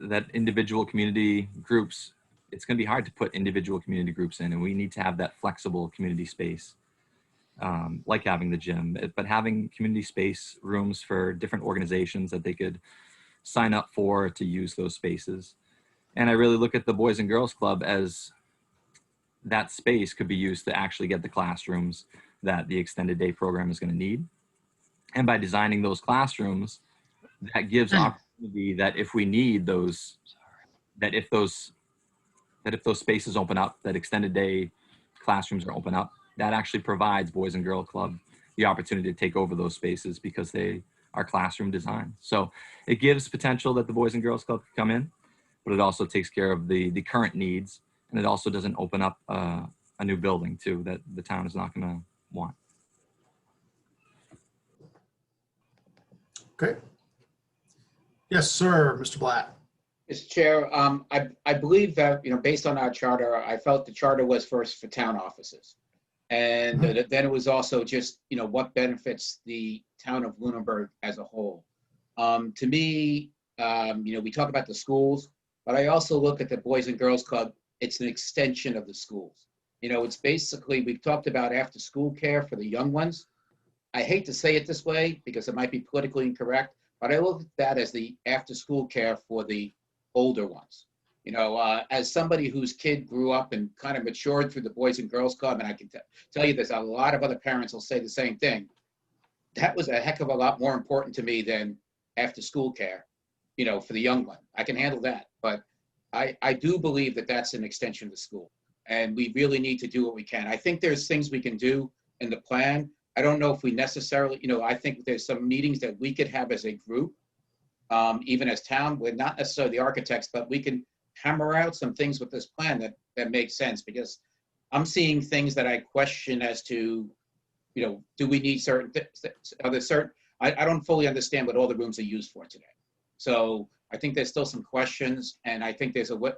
that individual community groups, it's going to be hard to put individual community groups in, and we need to have that flexible community space, like having the gym, but having community space rooms for different organizations that they could sign up for to use those spaces. And I really look at the Boys and Girls Club as that space could be used to actually get the classrooms that the extended day program is going to need. And by designing those classrooms, that gives opportunity that if we need those, that if those that if those spaces open up, that extended day classrooms are open up, that actually provides Boys and Girl Club the opportunity to take over those spaces because they are classroom designed. So it gives potential that the Boys and Girls Club can come in, but it also takes care of the current needs, and it also doesn't open up a new building too that the town is not going to want. Okay. Yes, sir, Mr. Blatt. Mr. Chair, I believe that, based on our charter, I felt the charter was first for town offices. And then it was also just, what benefits the town of Lunenburg as a whole. To me, we talk about the schools, but I also look at the Boys and Girls Club. It's an extension of the schools. It's basically, we've talked about after school care for the young ones. I hate to say it this way because it might be politically incorrect, but I look at that as the after school care for the older ones. As somebody whose kid grew up and kind of matured through the Boys and Girls Club, and I can tell you there's a lot of other parents will say the same thing. That was a heck of a lot more important to me than after school care, for the young one. I can handle that, but I do believe that that's an extension of the school, and we really need to do what we can. I think there's things we can do in the plan. I don't know if we necessarily, I think there's some meetings that we could have as a group, even as town. We're not necessarily the architects, but we can hammer out some things with this plan that make sense, because I'm seeing things that I question as to, do we need certain, are there certain, I don't fully understand what all the rooms are used for today. So I think there's still some questions, and I think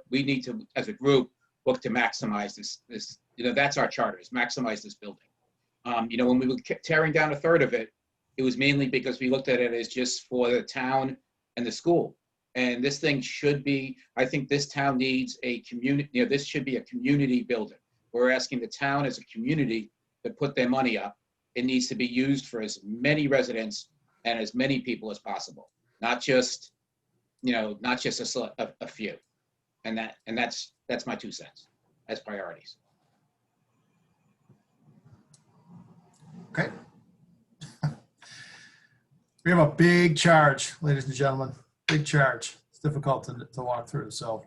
we need to, as a group, look to maximize this, that's our charter, is maximize this building. When we were tearing down a third of it, it was mainly because we looked at it as just for the town and the school. And this thing should be, I think this town needs a community, this should be a community building. We're asking the town as a community to put their money up. It needs to be used for as many residents and as many people as possible, not just a few. And that's my 2 cents as priorities. Okay. We have a big charge, ladies and gentlemen, big charge. It's difficult to walk through, so.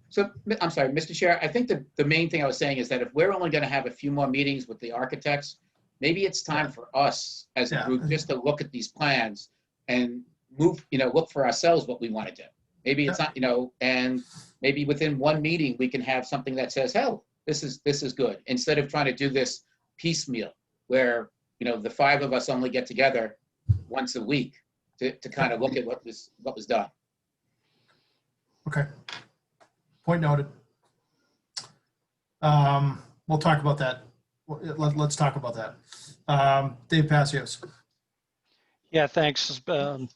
So I'm sorry, Mr. Chair, I think the main thing I was saying is that if we're only going to have a few more meetings with the architects, maybe it's time for us as a group just to look at these plans and look for ourselves what we want to do. Maybe it's not, and maybe within one meeting, we can have something that says, hell, this is good, instead of trying to do this piecemeal where, the 5 of us only get together once a week to kind of look at what was done. Okay. Point noted. We'll talk about that. Let's talk about that. Dave Passios. Yeah, thanks. The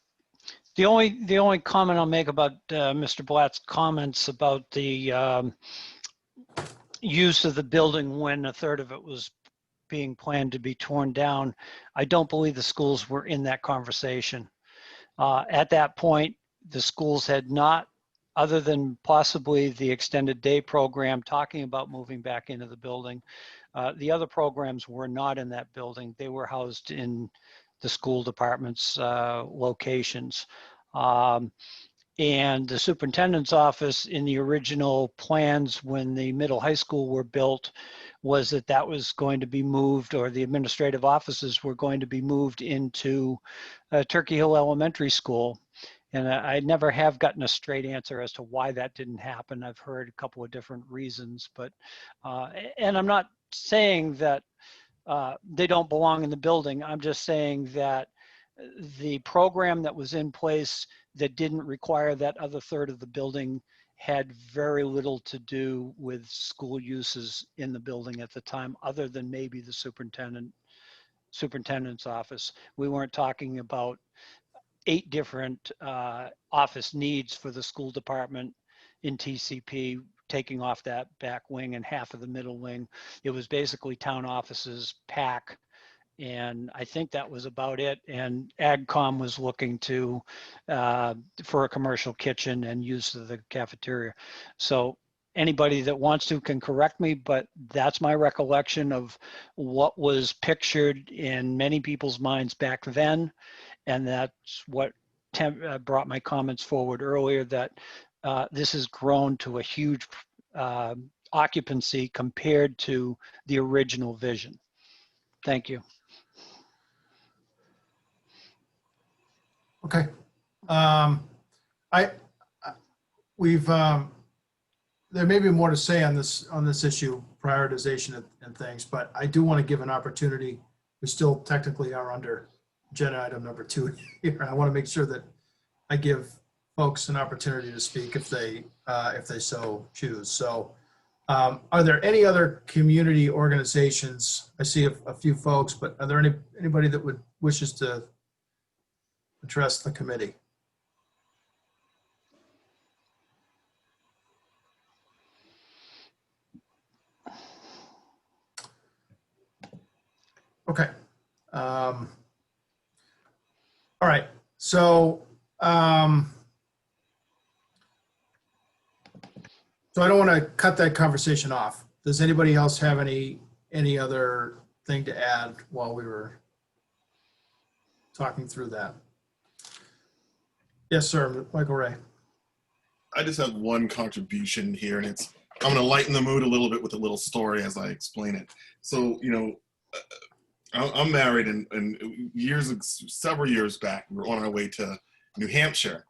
only comment I'll make about Mr. Blatt's comments about the use of the building when a third of it was being planned to be torn down, I don't believe the schools were in that conversation. At that point, the schools had not, other than possibly the extended day program, talking about moving back into the building. The other programs were not in that building. They were housed in the school department's locations. And the superintendent's office in the original plans when the middle high school were built was that was going to be moved, or the administrative offices were going to be moved into Turkey Hill Elementary School. And I never have gotten a straight answer as to why that didn't happen. I've heard a couple of different reasons, but, and I'm not saying that they don't belong in the building. I'm just saying that the program that was in place that didn't require that other third of the building had very little to do with school uses in the building at the time, other than maybe the superintendent's office. We weren't talking about 8 different office needs for the school department in TCP, taking off that back wing and half of the middle wing. It was basically town offices, PAC, and I think that was about it. And AgCom was looking to for a commercial kitchen and use of the cafeteria. So anybody that wants to can correct me, but that's my recollection of what was pictured in many people's minds back then. And that's what brought my comments forward earlier, that this has grown to a huge occupancy compared to the original vision. Thank you. Okay. We've, there may be more to say on this issue, prioritization and things, but I do want to give an opportunity. We still technically are under agenda item number 2 here. I want to make sure that I give folks an opportunity to speak if they so choose. So are there any other community organizations? I see a few folks, but are there anybody that wishes to address the committee? Okay. All right. So, so I don't want to cut that conversation off. Does anybody else have any other thing to add while we were talking through that? Yes, sir. Michael Ray. I just have one contribution here, and I'm going to lighten the mood a little bit with a little story as I explain it. So, you know, I'm married, and several years back, we were on our way to New Hampshire,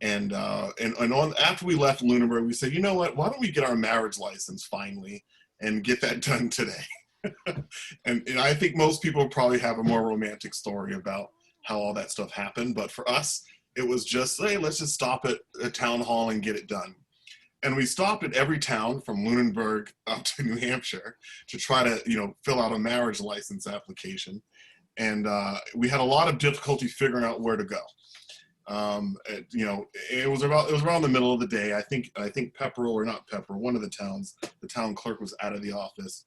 and after we left Lunenburg, we said, you know what? Why don't we get our marriage license finally and get that done today? and I think most people probably have a more romantic story about how all that stuff happened, but for us, it was just, hey, let's just stop at a town hall and get it done. And we stopped at every town from Lunenburg up to New Hampshire to try to, you know, fill out a marriage license application. And we had a lot of difficulty figuring out where to go. You know, it was around the middle of the day. I think Pepperell, or not Pepperell, one of the towns, the town clerk was out of the office.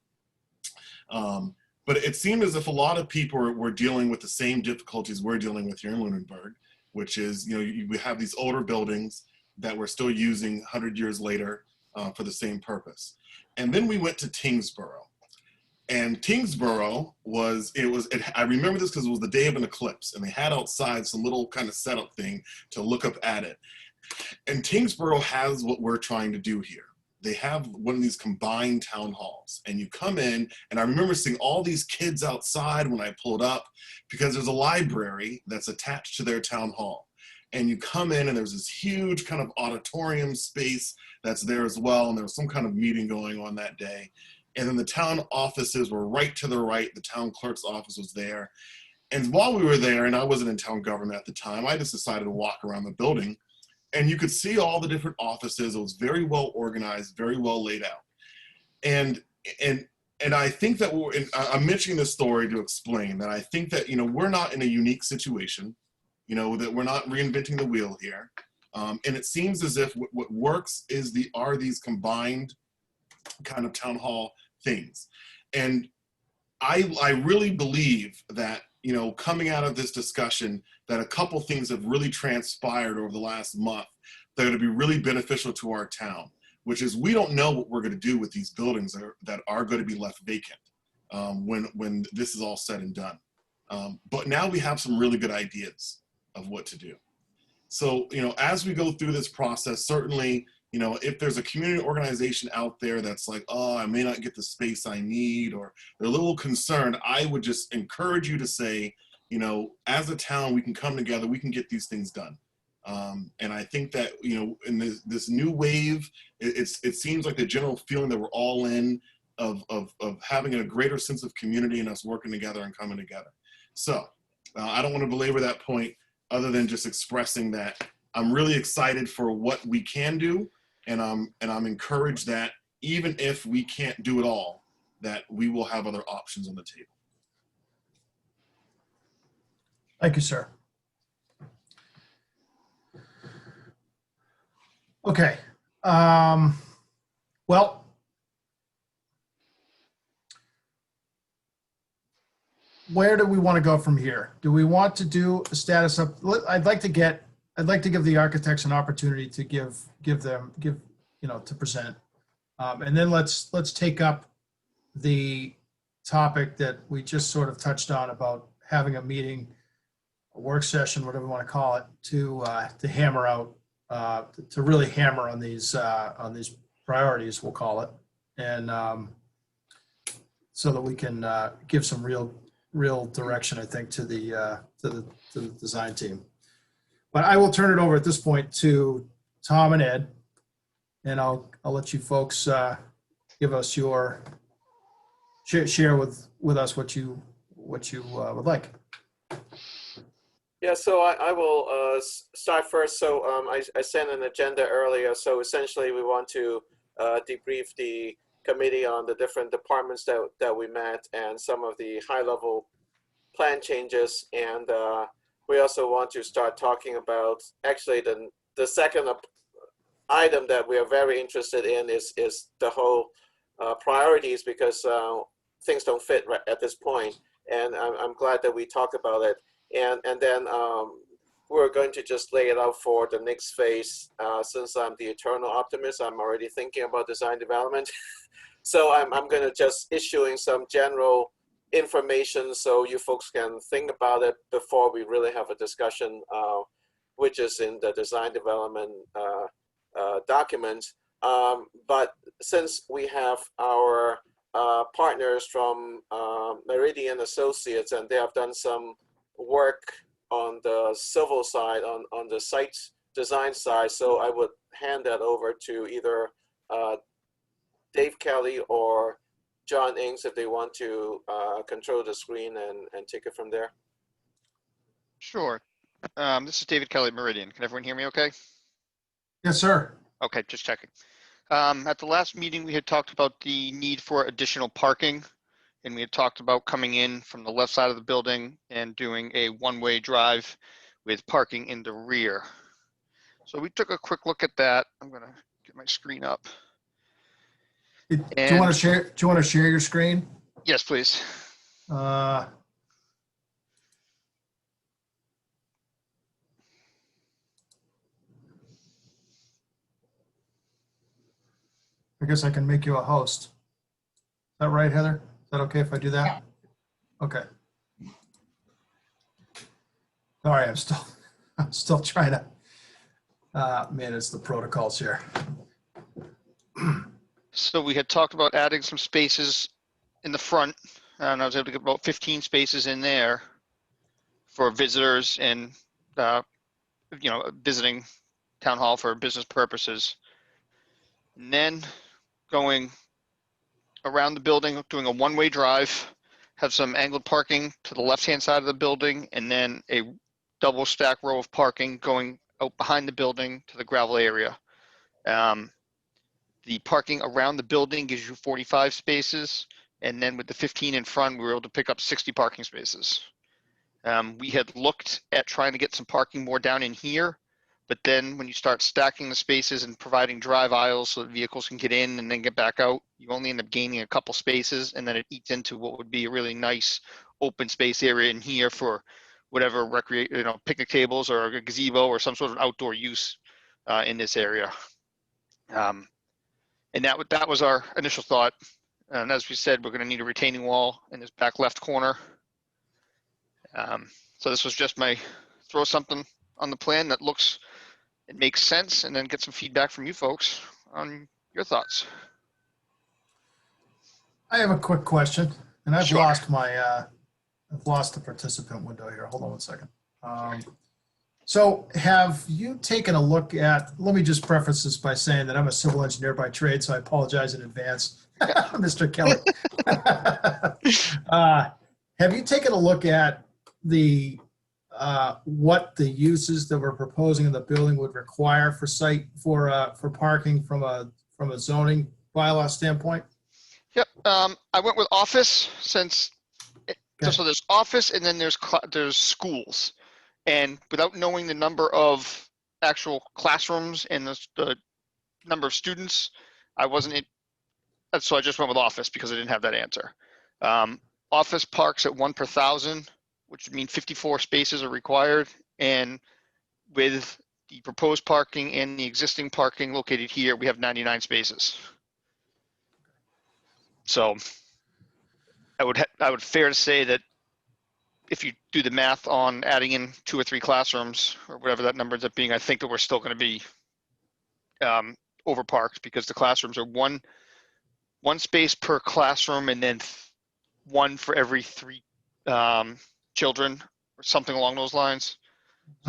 But it seemed as if a lot of people were dealing with the same difficulties we're dealing with here in Lunenburg, which is, you know, we have these older buildings that we're still using 100 years later for the same purpose. And then we went to Kingsborough. And Kingsborough I remember this because it was the day of an eclipse, and they had outside some little kind of setup thing to look up at it. And Kingsborough has what we're trying to do here. They have one of these combined town halls, and you come in, and I remember seeing all these kids outside when I pulled up, because there's a library that's attached to their town hall. And you come in, and there's this huge kind of auditorium space that's there as well, and there was some kind of meeting going on that day. And then the town offices were right to the right. The town clerk's office was there. And while we were there, and I wasn't in town government at the time, I just decided to walk around the building, and you could see all the different offices. It was very well organized, very well laid out. And I think that I'm mentioning this story to explain that I think that, you know, we're not in a unique situation, you know, that we're not reinventing the wheel here. And it seems as if what works are these combined kind of town hall things. And I really believe that, you know, coming out of this discussion, that a couple things have really transpired over the last month that are going to be really beneficial to our town, which is we don't know what we're going to do with these buildings that are going to be left vacant when this is all said and done. But now we have some really good ideas of what to do. So, you know, as we go through this process, certainly, you know, if there's a community organization out there that's like, oh, I may not get the space I need, or they're a little concerned, I would just encourage you to say, you know, as a town, we can come together, we can get these things done. And I think that, you know, in this new wave, it seems like the general feeling that we're all in of having a greater sense of community and us working together and coming together. So I don't want to belabor that point other than just expressing that I'm really excited for what we can do. And I'm encouraged that even if we can't do it all, that we will have other options on the table. Thank you, sir. Okay. Well, where do we want to go from here? Do we want to do a status up? I'd like to give the architects an opportunity to give you know, to present. And then let's take up the topic that we just sort of touched on about having a meeting, a work session, whatever you want to call it, to hammer out, to really hammer on these priorities, we'll call it, and so that we can give some real direction, I think, to the design team. But I will turn it over at this point to Tom and Ed, and I'll let you folks give us your share with us what you would like. Yeah, so I will start first. So I sent an agenda earlier. So essentially, we want to debrief the committee on the different departments that we met and some of the high-level plan changes. And we also want to start talking about, actually, the second item that we are very interested in is the whole priorities, because things don't fit right at this point. And I'm glad that we talked about it. And then we're going to just lay it out for the next phase. Since I'm the eternal optimist, I'm already thinking about design development. So I'm going to just issuing some general information so you folks can think about it before we really have a discussion, which is in the design development document. But since we have our partners from Meridian Associates, and they have done some work on the civil side, on the site design side, so I would hand that over to either Dave Kelly or John Ings if they want to control the screen and take it from there. Sure. This is David Kelly, Meridian. Can everyone hear me okay? Yes, sir. Okay, just checking. At the last meeting, we had talked about the need for additional parking, and we had talked about coming in from the left side of the building and doing a one-way drive with parking in the rear. So we took a quick look at that. I'm gonna get my screen up. Do you want to share your screen? Yes, please. I guess I can make you a host. Is that right, Heather? Is that okay if I do that? Yeah. Okay. Sorry, I'm still trying to manage the protocols here. So we had talked about adding some spaces in the front, and I was able to get about 15 spaces in there for visitors and, visiting town hall for business purposes. And then going around the building, doing a one-way drive, have some angled parking to the left-hand side of the building, and then a double stack row of parking going out behind the building to the gravel area. The parking around the building gives you 45 spaces, and then with the 15 in front, we were able to pick up 60 parking spaces. We had looked at trying to get some parking more down in here, but then when you start stacking the spaces and providing drive aisles so that vehicles can get in and then get back out, you only end up gaining a couple spaces, and then it eats into what would be a really nice open space area in here for whatever picnic tables or a gazebo or some sort of outdoor use in this area. And that was our initial thought. And as we said, we're going to need a retaining wall in this back left corner. So this was just my throw something on the plan that it makes sense, and then get some feedback from you folks on your thoughts. I have a quick question, and I've Sure. lost the participant window here. Hold on one second. So have you taken a look at, let me just preface this by saying that I'm a civil engineer by trade, so I apologize in advance, Mr. Kelly. Have you taken a look at what the uses that we're proposing in the building would require for parking from a zoning bylaw standpoint? Yep. I went with office since, Okay. so there's office and then there's schools. And without knowing the number of actual classrooms and the number of students, so I just went with office because I didn't have that answer. Office parks at 1 per 1,000, which would mean 54 spaces are required. And with the proposed parking and the existing parking located here, we have 99 spaces. So I would fair to say that if you do the math on adding in 2 or 3 classrooms or whatever that number ends up being, I think that we're still going to be overparked because the classrooms are one space per classroom and then one for every 3 children or something along those lines.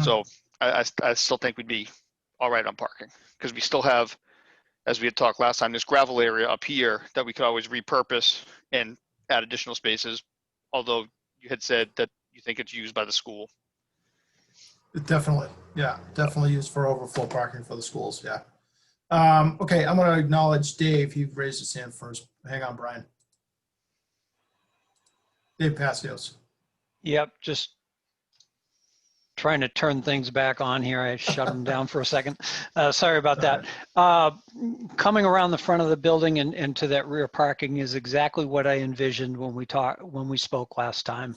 So I still think we'd be all right on parking because we still have, as we had talked last time, this gravel area up here that we could always repurpose and add additional spaces. Although you had said that you think it's used by the school. Definitely, yeah, definitely used for overflow parking for the schools, yeah. Okay, I'm gonna acknowledge Dave. He raised his hand first. Hang on, Brian. Dave Passios. Yep, just trying to turn things back on here. I shut them down for a second. Sorry about that. Coming around the front of the building and to that rear parking is exactly what I envisioned when we spoke last time.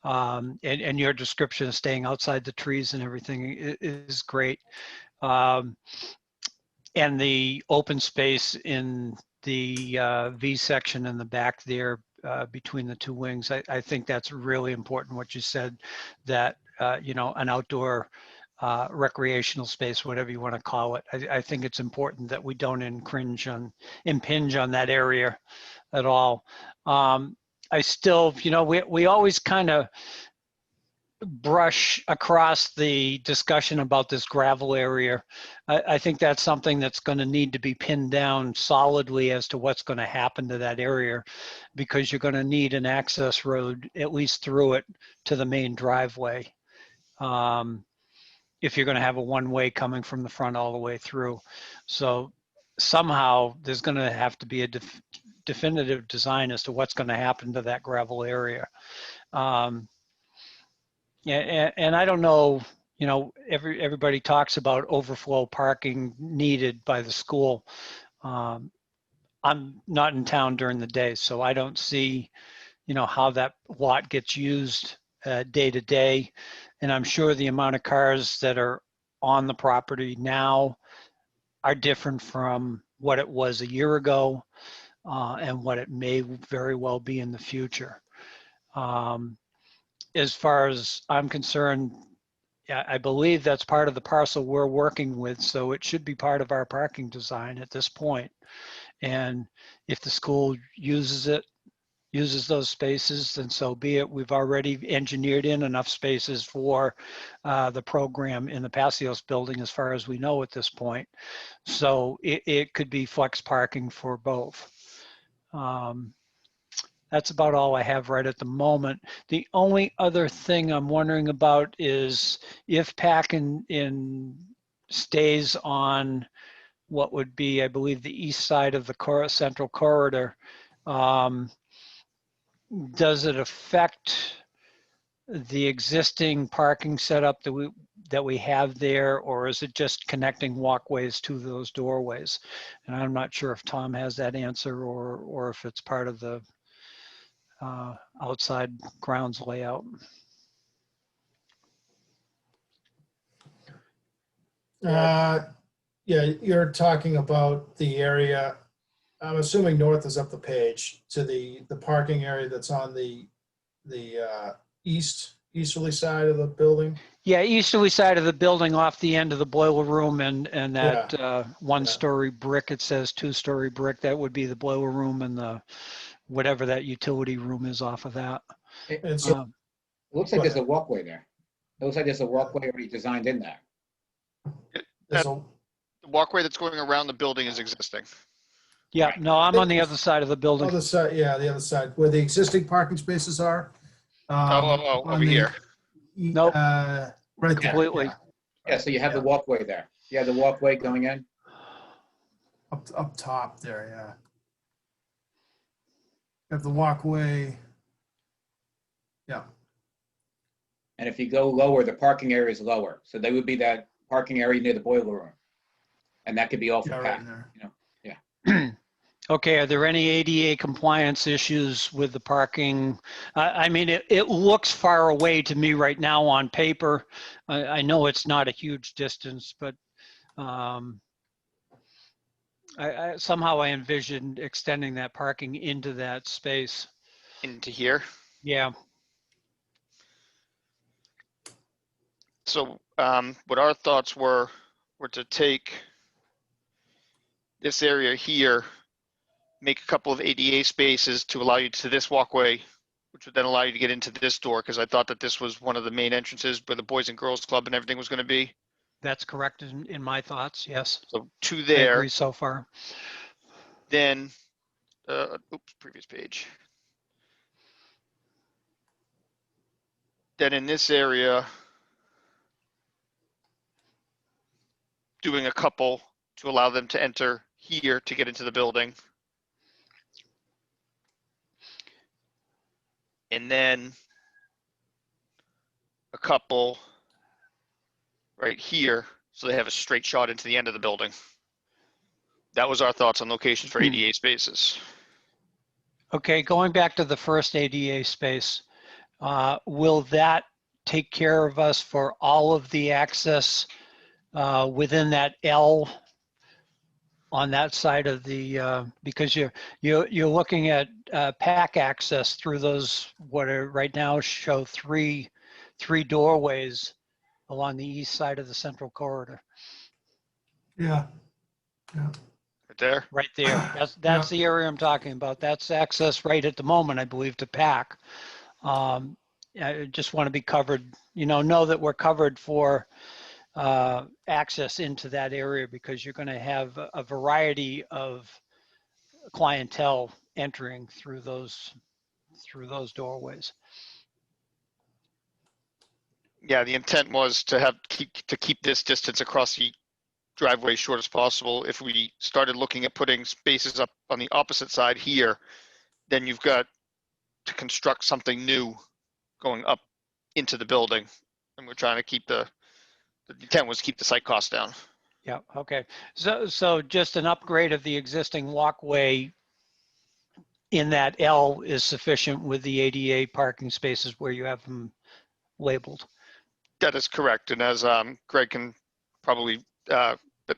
And your description of staying outside the trees and everything is great. And the open space in the V section in the back there between the two wings, I think that's really important what you said, that you know, an outdoor recreational space, whatever you want to call it. I think it's important that we don't impinge on that area at all. I still, you know, we always kind of brush across the discussion about this gravel area. I think that's something that's going to need to be pinned down solidly as to what's going to happen to that area, because you're going to need an access road at least through it to the main driveway. If you're going to have a one-way coming from the front all the way through. So somehow there's going to have to be a definitive design as to what's going to happen to that gravel area. And I don't know, you know, everybody talks about overflow parking needed by the school. I'm not in town during the day, so I don't see, you know, how that lot gets used day to day. And I'm sure the amount of cars that are on the property now are different from what it was a year ago and what it may very well be in the future. As far as I'm concerned, I believe that's part of the parcel we're working with, so it should be part of our parking design at this point. And if the school uses those spaces, then so be it. We've already engineered in enough spaces for the program in the Passios building, as far as we know at this point. So it could be flex parking for both. That's about all I have right at the moment. The only other thing I'm wondering about is if PAC stays on what would be, I believe, the east side of the central corridor, does it affect the existing parking setup that we have there, or is it just connecting walkways to those doorways? And I'm not sure if Tom has that answer, or if it's part of the outside grounds layout. Yeah, you're talking about the area, I'm assuming north is up the page, to the parking area that's on the easterly side of the building. Yeah, easterly side of the building, off the end of the boiler room, and that one-story brick, it says two-story brick, that would be the boiler room, and the whatever that utility room is off of that. And so, It looks like there's a walkway there. It looks like there's a walkway already designed in there. The walkway that's going around the building is existing. Yeah, no, I'm on the other side of the building. other side, yeah, the other side, where the existing parking spaces are. Over here. Nope. Right there. Completely. Yeah, so you have the walkway there. You have the walkway going in. Up top there, yeah. You have the walkway. Yeah. And if you go lower, the parking area is lower. So there would be that parking area near the boiler room. And that could be all for Yeah, right PAC. in there. You know? Yeah. Okay, are there any ADA compliance issues with the parking? I mean, it looks far away to me right now on paper. I know it's not a huge distance, but somehow I envisioned extending that parking into that space. Into here. Yeah. So what our thoughts were to take this area here, make a couple of ADA spaces to allow you to this walkway, which would then allow you to get into this door, because I thought that this was one of the main entrances where the Boys and Girls Club and everything was going to be. That's correct in my thoughts, yes. So to I there, agree so far. then, oops, previous page. Then in this area, doing a couple to allow them to enter here to get into the building. And then a couple right here, so they have a straight shot into the end of the building. That was our thoughts on locations for ADA spaces. Okay, going back to the first ADA space, will that take care of us for all of the access within that L on that side of the, because you're looking at pack access through those, what are right now show three doorways along the east side of the central corridor. Yeah. Right there. Right there. That's the area I'm talking about. That's access right at the moment, I believe, to pack. I just want to be covered, know that we're covered for access into that area, because you're going to have a variety of clientele entering through those doorways. Yeah, the intent was to keep this distance across the driveway as short as possible. If we started looking at putting spaces up on the opposite side here, then you've got to construct something new going up into the building. And we're trying to keep the intent was to keep the site cost down. Yeah, okay. So just an upgrade of the existing walkway in that L is sufficient with the ADA parking spaces where you have them labeled. That is correct. And as Greg can probably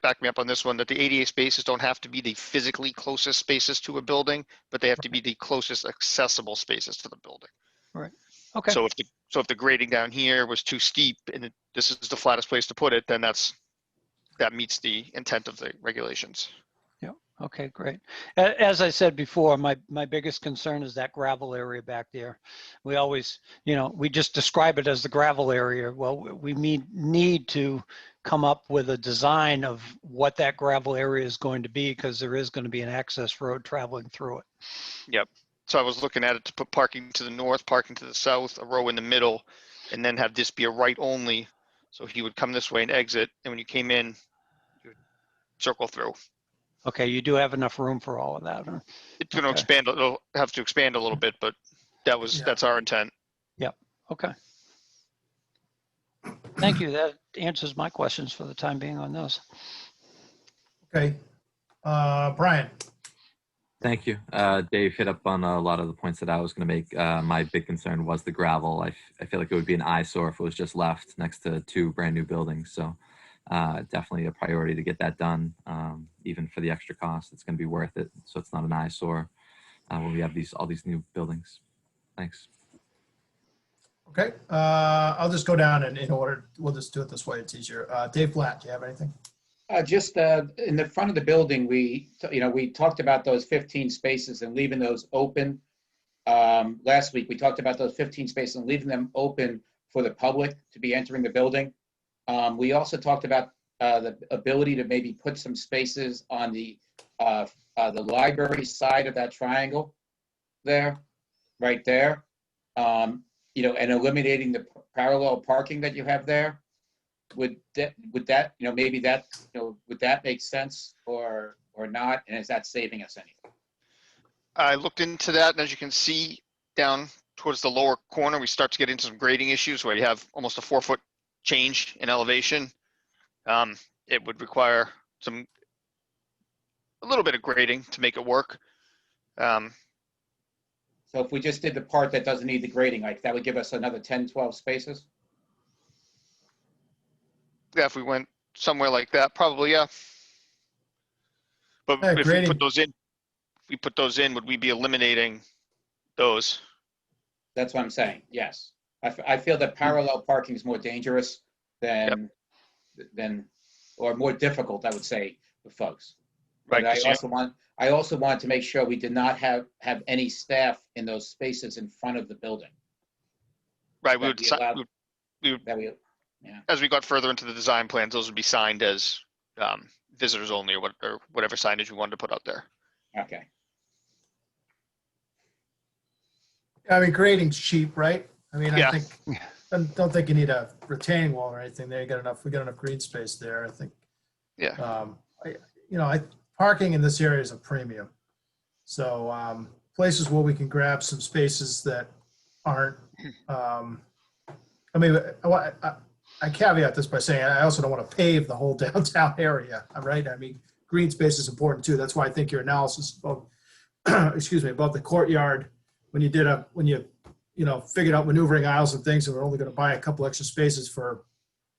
back me up on this one, that the ADA spaces don't have to be the physically closest spaces to a building, but they have to be the closest accessible spaces to the building. Right. Okay. So if the grading down here was too steep and this is the flattest place to put it, then that meets the intent of the regulations. Yeah. Okay, great. As I said before, my biggest concern is that gravel area back there. We always, we just describe it as the gravel area. Well, we need to come up with a design of what that gravel area is going to be, because there is going to be an access road traveling through it. Yep. So I was looking at it to put parking to the north, parking to the south, a row in the middle, and then have this be a right only. So he would come this way and exit. And when you came in, you would circle through. Okay, you do have enough room for all of that, huh? It's going to expand. It'll have to expand a little bit, but that's our intent. Yep. Okay. Thank you. That answers my questions for the time being on those. Okay. Brian. Thank you. Dave hit up on a lot of the points that I was going to make. My big concern was the gravel. I feel like it would be an eyesore if it was just left next to two brand new buildings. So definitely a priority to get that done. Even for the extra cost, it's going to be worth it. So it's not an eyesore when we have all these new buildings. Thanks. Okay. I'll just go down and in order. We'll just do it this way. It's easier. Dave Blatt, do you have anything? Just in the front of the building, we talked about those 15 spaces and leaving those open. Last week, we talked about those 15 spaces and leaving them open for the public to be entering the building. We also talked about the ability to maybe put some spaces on the library side of that triangle there, right there, and eliminating the parallel parking that you have there. Would that make sense or not? And is that saving us anything? I looked into that, and as you can see down towards the lower corner, we start to get into some grading issues where you have almost a 4-foot change in elevation. It would require a little bit of grading to make it work. So if we just did the part that doesn't need the grading, like that would give us another 10, 12 spaces? Yeah, if we went somewhere like that, probably, yeah. But if grading. we put those in, would we be eliminating those? That's what I'm saying, yes. I feel that parallel parking is more dangerous than or more difficult, I would say, for folks. But Right, 'cause you- I also want to make sure we did not have any staff in those spaces in front of the building. right, we that would, we si- allowed- we would, That we, as we got further into the design plans, those would be signed as visitors only or whatever signage we wanted to put out there. okay. I mean, grading's cheap, right? I mean, Yeah. I think, I don't think you need a retaining wall or anything there. We got enough green space there, I think. Yeah. Parking in this area is a premium. So places where we can grab some spaces that aren't, I mean, I caveat this by saying I also don't want to pave the whole downtown area, right? I mean, green space is important too. That's why I think your analysis of, excuse me, about the courtyard, when you figured out maneuvering aisles and things, and we're only going to buy a couple extra spaces for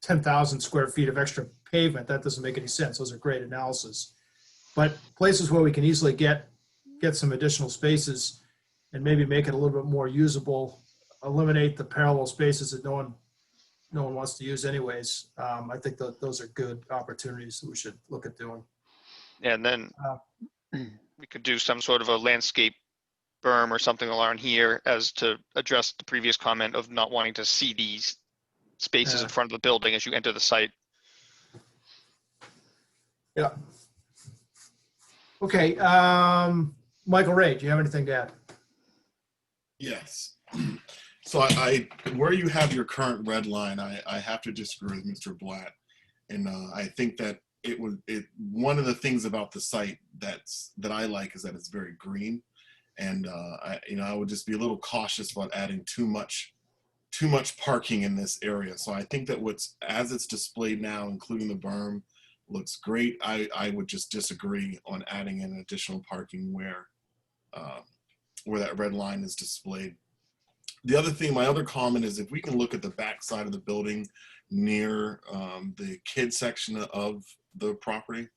10,000 square feet of extra pavement, that doesn't make any sense. Those are great analysis. But places where we can easily get some additional spaces and maybe make it a little bit more usable, eliminate the parallel spaces that no one wants to use anyways. I think those are good opportunities that we should look at doing. And then we could do some sort of a landscape berm or something along here as to address the previous comment of not wanting to see these spaces in front of the building as you enter the site. Yeah. Okay. Michael Ray, do you have anything to add? Yes. So I where you have your current red line, I have to disagree with Mr. Blatt. And I think that one of the things about the site that I like is that it's very green. And I would just be a little cautious about adding too much parking in this area. So I think that as it's displayed now, including the berm, looks great. I would just disagree on adding in additional parking where that red line is displayed. The other thing, my other comment is if we can look at the back side of the building near the kids section of the property.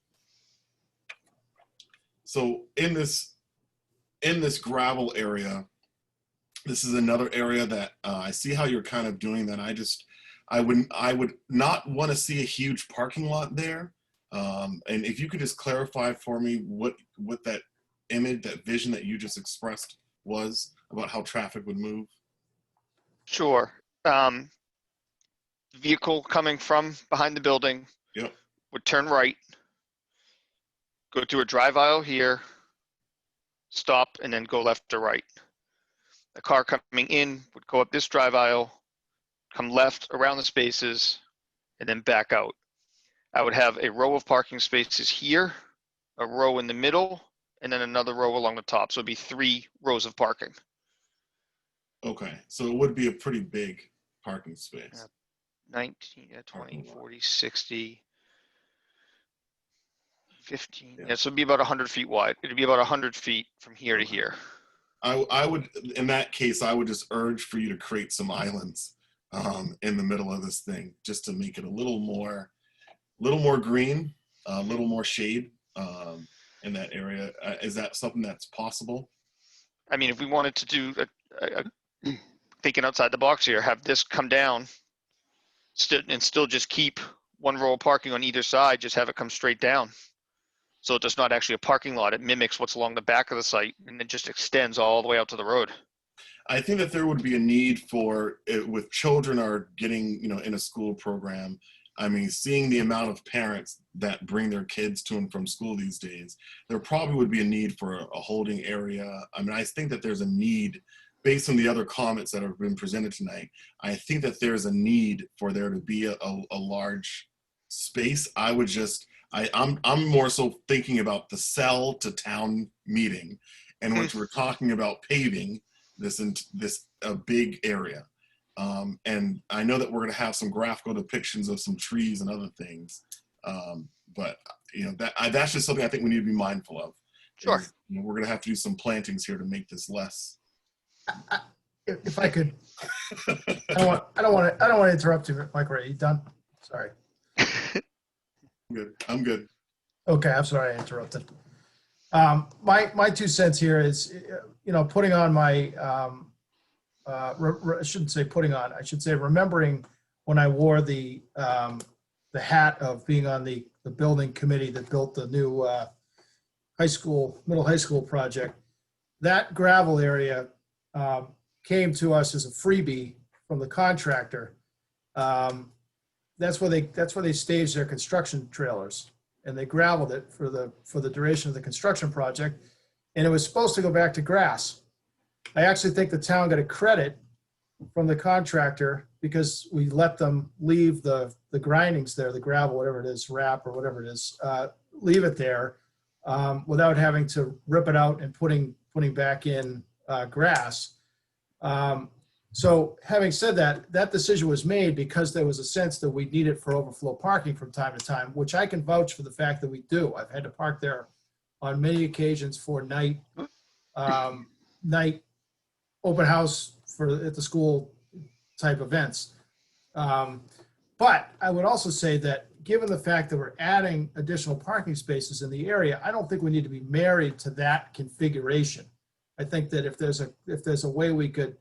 So in this gravel area, this is another area that I see how you're kind of doing that. I would not want to see a huge parking lot there. And if you could just clarify for me what that image, that vision that you just expressed was about how traffic would move. Sure. Vehicle coming from behind the building would turn right, go through a drive aisle here, stop, and then go left or right. A car coming in would go up this drive aisle, come left around the spaces, and then back out. I would have a row of parking spaces here, a row in the middle, and then another row along the top. So it'd be 3 rows of parking. Okay, so it would be a pretty big parking space. 19, 20, 40, 60, 15. Yeah, so it'd be about 100 feet wide. It'd be about 100 feet from here to here. I would, in that case, I would just urge for you to create some islands in the middle of this thing, just to make it a little more green, a little more shade in that area. Is that something that's possible? I mean, if we wanted to do thinking outside the box here, have this come down and still just keep 1 row of parking on either side, just have it come straight down. So it's not actually a parking lot. It mimics what's along the back of the site and it just extends all the way out to the road. I think that there would be a need for it with children are getting, in a school program. I mean, seeing the amount of parents that bring their kids to and from school these days, there probably would be a need for a holding area. I mean, I think that there's a need based on the other comments that have been presented tonight. I think that there's a need for there to be a large space. I'm more so thinking about the cell to town meeting, and once we're talking about paving this big area. And I know that we're going to have some graphical depictions of some trees and other things, but that's just something I think we need to be mindful of. Sure. We're going to have to do some plantings here to make this less. If I could, I don't want to interrupt you, Michael. Are you done? Sorry. Good. I'm good. Okay, I'm sorry I interrupted. My 2 cents here is, putting on my, I shouldn't say putting on, I should say remembering when I wore the hat of being on the building committee that built the new middle high school project, that gravel area came to us as a freebie from the contractor. That's where they staged their construction trailers, and they gravelled it for the duration of the construction project, and it was supposed to go back to grass. I actually think the town got a credit from the contractor because we let them leave the grindings there, the gravel, whatever it is, wrap or whatever it is, leave it there without having to rip it out and putting back in grass. So having said that, that decision was made because there was a sense that we need it for overflow parking from time to time, which I can vouch for the fact that we do. I've had to park there on many occasions for night open house at the school type events. But I would also say that given the fact that we're adding additional parking spaces in the area, I don't think we need to be married to that configuration. I think that if there's a way we could,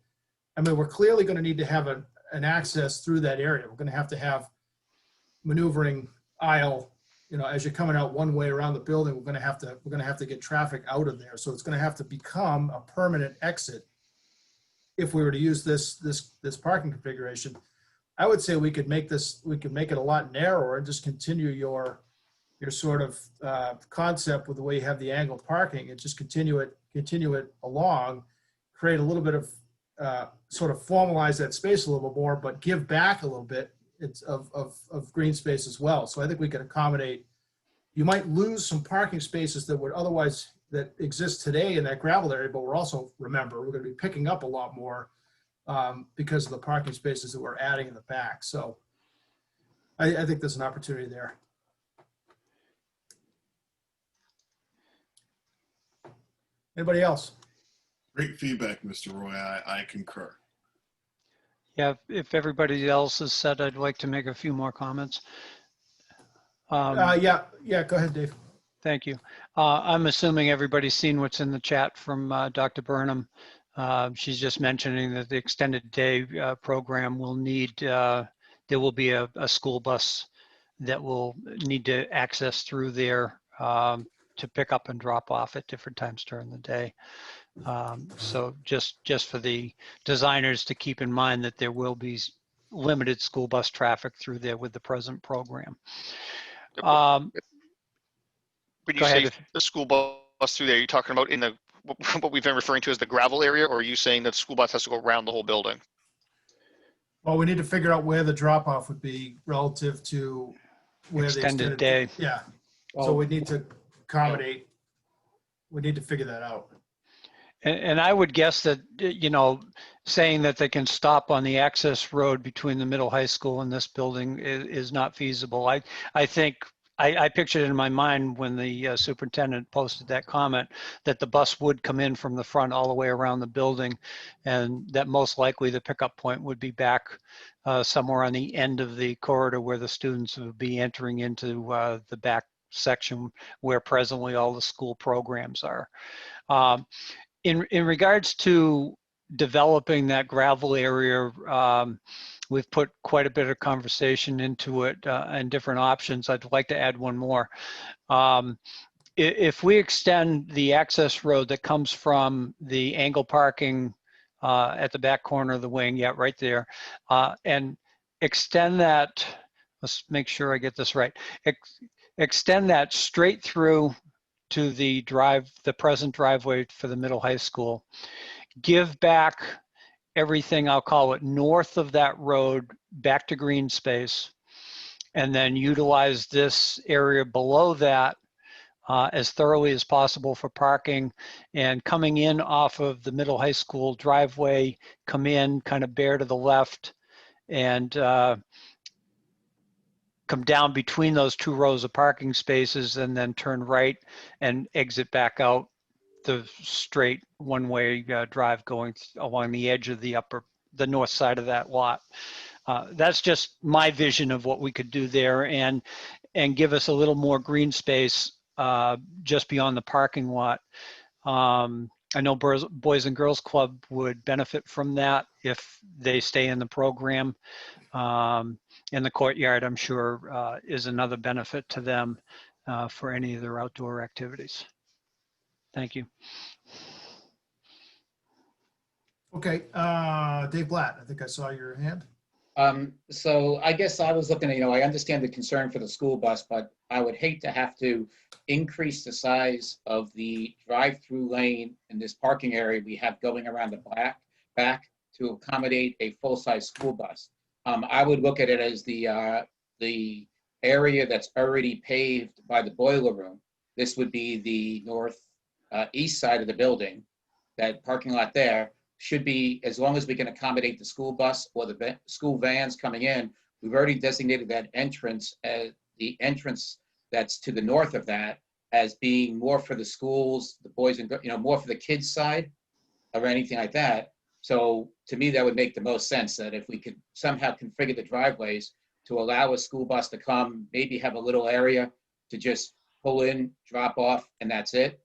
I mean, we're clearly going to need to have an access through that area. We're going to have maneuvering aisle, as you're coming out one way around the building, we're going to have to get traffic out of there. So it's going to have to become a permanent exit if we were to use this parking configuration. I would say we could make it a lot narrower and just continue your sort of concept with the way you have the angled parking and just continue it along, create a little bit of sort of formalize that space a little bit more, but give back a little bit of green space as well. So I think we can accommodate, you might lose some parking spaces that would otherwise that exist today in that gravel area, but we're also, remember, we're going to be picking up a lot more because of the parking spaces that we're adding in the back. So I think there's an opportunity there. Anybody else? Great feedback, Mr. Roy. I concur. Yeah, if everybody else is said, I'd like to make a few more comments. Yeah, go ahead, Dave. Thank you. I'm assuming everybody's seen what's in the chat from Dr. Burnham. She's just mentioning that the extended day program will need, there will be a school bus that will need to access through there to pick up and drop off at different times during the day. So just for the designers to keep in mind that there will be limited school bus traffic through there with the present program. When you Go say ahead. the school bus through there, are you talking about in the what we've been referring to as the gravel area, or are you saying that the school bus has to go around the whole building? Well, we need to figure out where the drop off would be relative to where Extended day. Yeah. So we need to accommodate. We need to figure that out. And I would guess that, saying that they can stop on the access road between the middle high school and this building is not feasible. I think I pictured it in my mind when the superintendent posted that comment that the bus would come in from the front all the way around the building, and that most likely the pickup point would be back somewhere on the end of the corridor where the students would be entering into the back section where presently all the school programs are. In regards to developing that gravel area, we've put quite a bit of conversation into it and different options. I'd like to add one more. If we extend the access road that comes from the angle parking at the back corner of the wing, yeah, right there, and extend that, let's make sure I get this right, extend that straight through to the present driveway for the middle high school, give back everything, I'll call it north of that road back to green space, and then utilize this area below that as thoroughly as possible for parking, and coming in off of the middle high school driveway, come in, kind of bear to the left, and come down between those two rows of parking spaces, and then turn right and exit back out the straight one-way drive going along the edge of the north side of that lot. That's just my vision of what we could do there, and give us a little more green space just beyond the parking lot. I know Boys and Girls Club would benefit from that if they stay in the program. And the courtyard, I'm sure, is another benefit to them for any of their outdoor activities. Thank you. Okay, Dave Blatt, I think I saw your hand. So I guess I was looking at, I understand the concern for the school bus, but I would hate to have to increase the size of the drive-through lane in this parking area we have going around the back to accommodate a full-size school bus. I would look at it as the area that's already paved by the boiler room. This would be the east side of the building. That parking lot there should be, as long as we can accommodate the school bus or the school vans coming in, we've already designated that entrance as the entrance that's to the north of that as being more for the schools, the boys and, more for the kids side or anything like that. So to me, that would make the most sense, that if we could somehow configure the driveways to allow a school bus to come, maybe have a little area to just pull in, drop off, and that's it.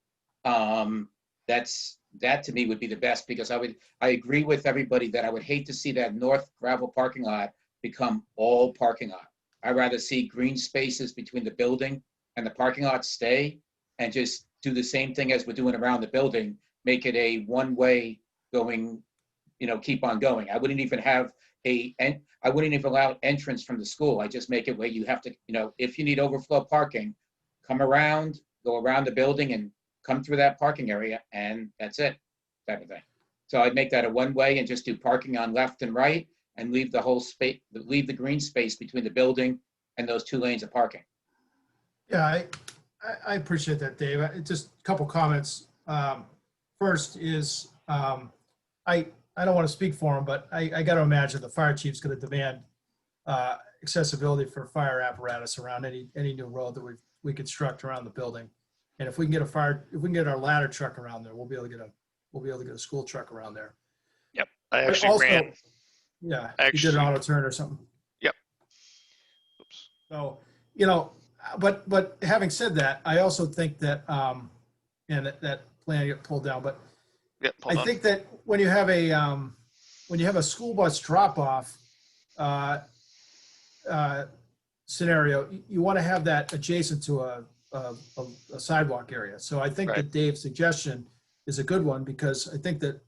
That to me would be the best, because I agree with everybody that I would hate to see that north gravel parking lot become all parking lot. I'd rather see green spaces between the building and the parking lot stay, and just do the same thing as we're doing around the building, make it a one-way going, keep on going. I wouldn't even allow entrance from the school. I just make it where you have to, if you need overflow parking, come around, go around the building and come through that parking area, and that's it, type of thing. So I'd make that a one-way and just do parking on left and right, and leave the whole space, leave the green space between the building and those 2 lanes of parking. Yeah, I appreciate that, Dave. Just a couple comments. First is, I don't want to speak for him, but I got to imagine the fire chief's going to demand accessibility for fire apparatus around any new road that we construct around the building. And if we can get our ladder truck around there, we'll be able to get a school truck around there. Yep. I But actually also, ran. Yeah, you Actually, did an auto turn or something. Yep. Oops. So, but having said that, I also think that, and that plan get pulled down, but Yep. Hold I on. think that when you have a school bus drop off scenario, you want to have that adjacent to a sidewalk area. So I think Right. that Dave's suggestion is a good one, because I think that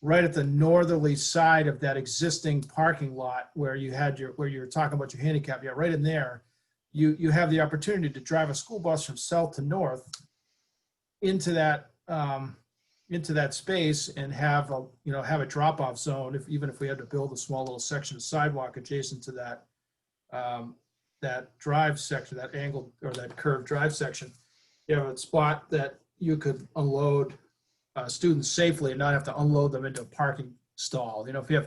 right at the northerly side of that existing parking lot where you were talking about your handicap, yeah, right in there, you have the opportunity to drive a school bus from south to north into that space and have a drop-off zone. Even if we had to build a small little section of sidewalk adjacent to that drive section, that angled or that curved drive section, you have a spot that you could unload students safely and not have to unload them into a parking stall. If you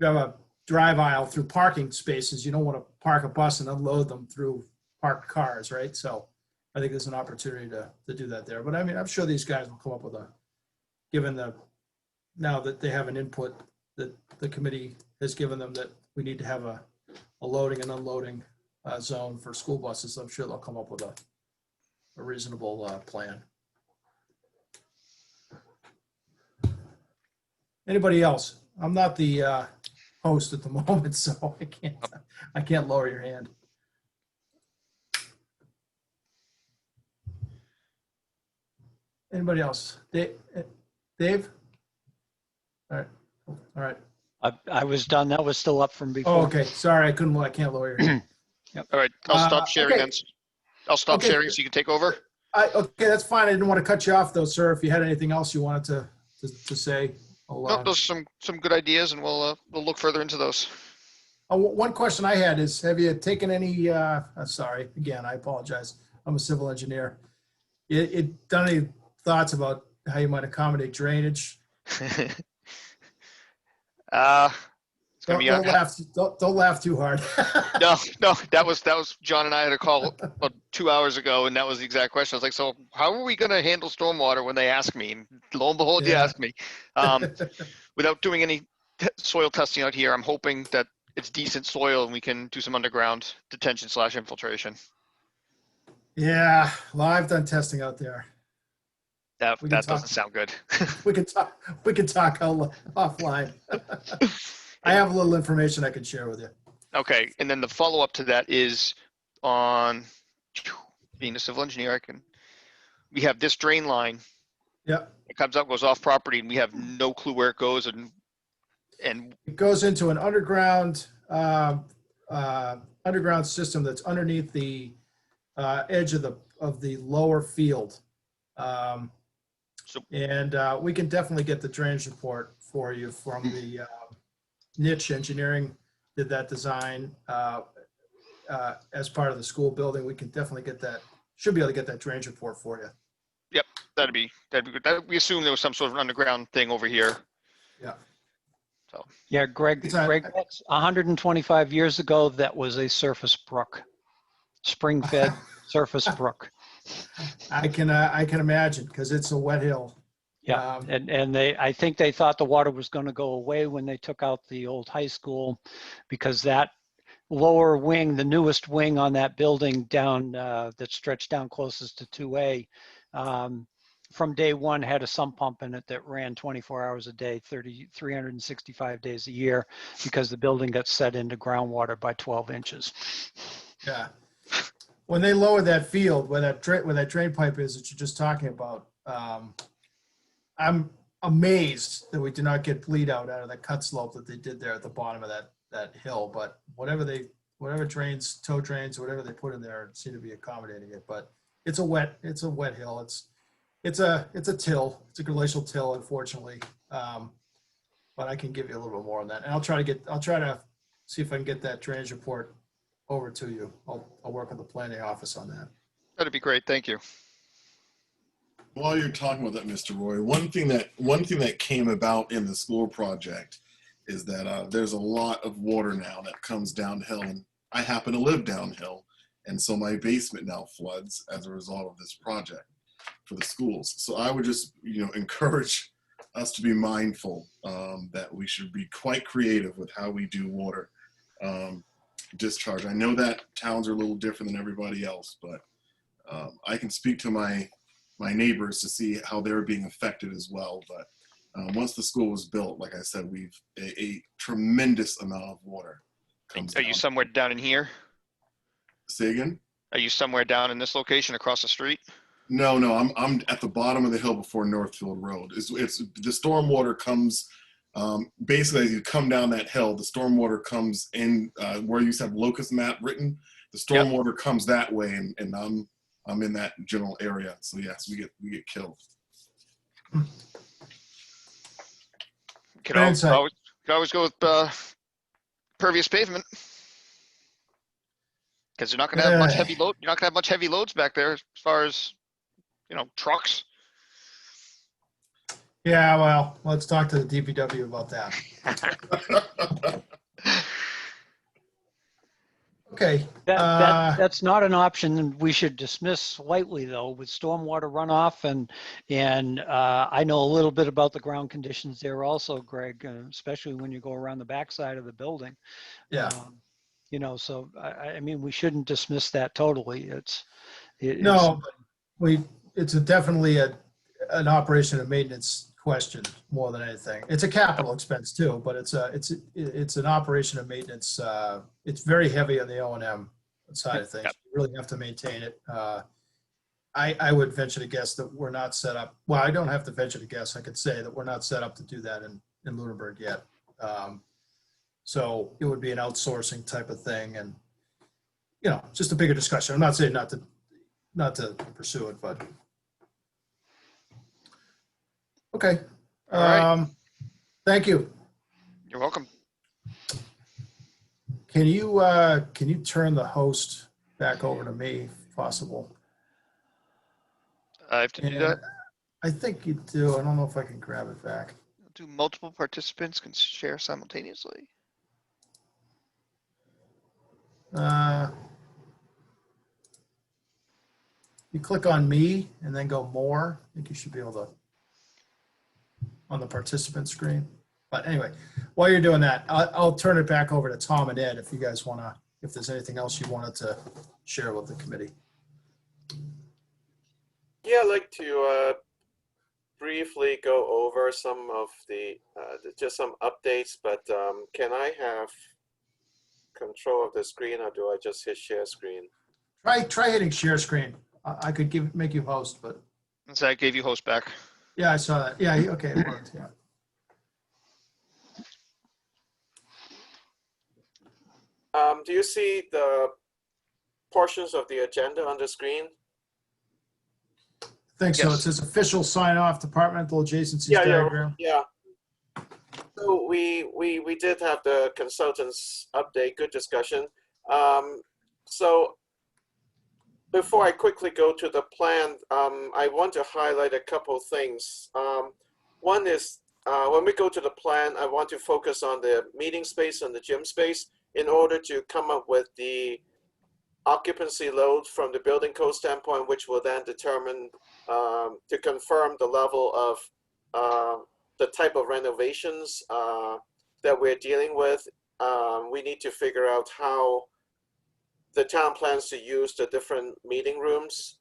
have a drive aisle through parking spaces, you don't want to park a bus and unload them through parked cars, right? So I think there's an opportunity to do that there. But I mean, I'm sure these guys will come up with now that they have an input that the committee has given them, that we need to have a loading and unloading zone for school buses. I'm sure they'll come up with a reasonable plan. Anybody else? I'm not the host at the moment, so I can't lower your hand. Anybody else? Dave? All right. I was done. That was still up from before. Oh, okay. Sorry, I can't lower your hand. All right. I'll stop sharing okay. then. I'll stop Okay. sharing so you can take over. Okay, that's fine. I didn't want to cut you off though, sir. If you had anything else you wanted to say. No, those are some good ideas, and we'll look further into those. One question I had is, have you taken any, sorry, again, I apologize. I'm a civil engineer. You done any thoughts about how you might accommodate drainage? It's gonna be Don't laugh too hard. no. That was John and I had a call about 2 hours ago, and that was the exact question. I was like, so how are we going to handle stormwater when they ask me? And lo and behold, you Yeah. asked me. Without doing any soil testing out here, I'm hoping that it's decent soil and we can do some underground detention / infiltration. Yeah, well, I've done testing out there. That We can doesn't talk. sound good. We can talk offline. I have a little information I can share with you. Okay, and then the follow-up to that is on being a civil engineer, I can we have this drain line. Yep. It comes up, goes off property, and we have no clue where it goes, and It goes into an underground system that's underneath the edge of the lower field. And we can definitely get the drainage report for you from the niche engineering did that design as part of the school building. We can definitely get that, should be able to get that drainage report for you. yep, that'd be good. We assume there was some sort of underground thing over here. Yeah. So Yeah, Greg, that's 125 years ago, that was a surface brook, spring-fed surface brook. I can imagine, because it's a wet hill. Yeah, and I think they thought the water was going to go away when they took out the old high school, because that lower wing, the newest wing on that building down that stretched down closest to 2A, from day one had a sump pump in it that ran 24 hours a day, 365 days a year, because the building got set into groundwater by 12 inches. Yeah. When they lowered that field, where that drain pipe is that you're just talking about, I'm amazed that we did not get bleed out of that cut slope that they did there at the bottom of that hill. But whatever drains, tow drains, whatever they put in there, seem to be accommodating it. But it's a wet hill. It's a till. It's a glacial till, unfortunately. But I can give you a little bit more on that, and I'll try to see if I can get that drainage report over to you. I'll work with the planning office on that. that'd be great. Thank you. While you're talking about that, Mr. Roy, one thing that came about in the school project is that there's a lot of water now that comes downhill, and I happen to live downhill, and so my basement now floods as a result of this project for the schools. So I would just encourage us to be mindful that we should be quite creative with how we do water discharge. I know that towns are a little different than everybody else, but I can speak to my neighbors to see how they're being affected as well. But once the school was built, like I said, we've a tremendous amount of water comes Are you down. somewhere down in here? Say again? Are you somewhere down in this location across the street? No, I'm at the bottom of the hill before Northfield Road. It's the stormwater comes basically as you come down that hill. The stormwater comes in where you used to have locust map written. The stormwater comes that way, and I'm in that general area. So yes, we get killed. Could always go with pervious pavement, because you're not going to have much heavy load. You're not going to have much heavy loads back there as far as trucks. Yeah, well, let's talk to the DPW about that. Okay. That's not an option we should dismiss lightly, though, with stormwater runoff, and I know a little bit about the ground conditions there also, Greg, especially when you go around the backside of the building. Yeah. So I mean, we shouldn't dismiss that totally. It's definitely an operation and maintenance question more than anything. It's a capital expense too, but it's an operation and maintenance. It's very heavy on the O&M side of things. Yep. You really have to maintain it. I would venture to guess that we're not set up. Well, I don't have to venture to guess. I could say that we're not set up to do that in Lunenburg yet. So it would be an outsourcing type of thing, and just a bigger discussion. I'm not saying not to pursue it, but okay. All right. Thank you. You're welcome. Can you turn the host back over to me if possible? I have to do that. I think you do. I don't know if I can grab it back. Do multiple participants can share simultaneously? You click on me and then go more. I think you should be able to on the participant screen. But anyway, while you're doing that, I'll turn it back over to Tom and Ed if you guys want to, if there's anything else you wanted to share with the committee. Yeah, I'd like to briefly go over some of just some updates, but can I have control of the screen, or do I just hit share screen? Try hitting share screen. I could make you host, but So I gave you host back. Yeah, I saw that. Yeah, okay, it worked, yeah. Do you see the portions of the agenda on the screen? Think so. It Yes. says official sign off, departmental adjacencies Yeah, diagram. yeah. So we did have the consultants update, good discussion. So before I quickly go to the plan, I want to highlight a couple things. One is when we go to the plan, I want to focus on the meeting space and the gym space in order to come up with the occupancy load from the building code standpoint, which will then determine to confirm the level of the type of renovations that we're dealing with. We need to figure out how the town plans to use the different meeting rooms.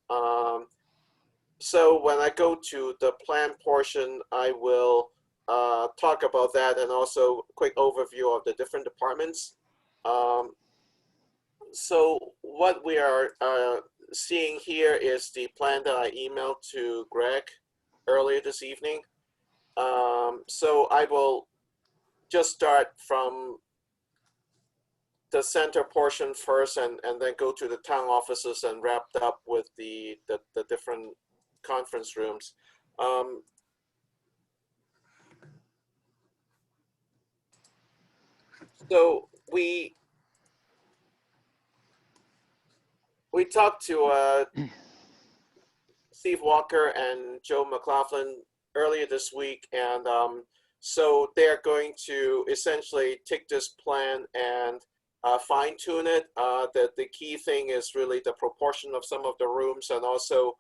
So when I go to the plan portion, I will talk about that and also a quick overview of the different departments. So what we are seeing here is the plan that I emailed to Greg earlier this evening. So I will just start from the center portion first and then go to the town offices and wrapped up with the different conference rooms. So we talked to Steve Walker and Joe McLaughlin earlier this week, and so they're going to essentially take this plan and fine tune it. The key thing is really the proportion of some of the rooms, and also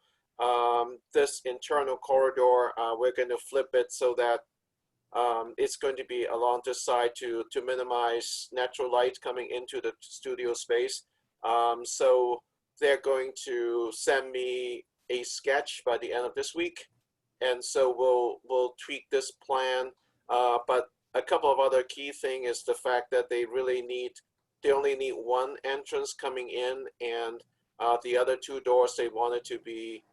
this internal corridor. We're going to flip it so that it's going to be along this side to minimize natural light coming into the studio space. So they're going to send me a sketch by the end of this week, and so we'll tweak this plan. But a couple of other key thing is the fact that they only need one entrance coming in, and the other two doors they wanted to be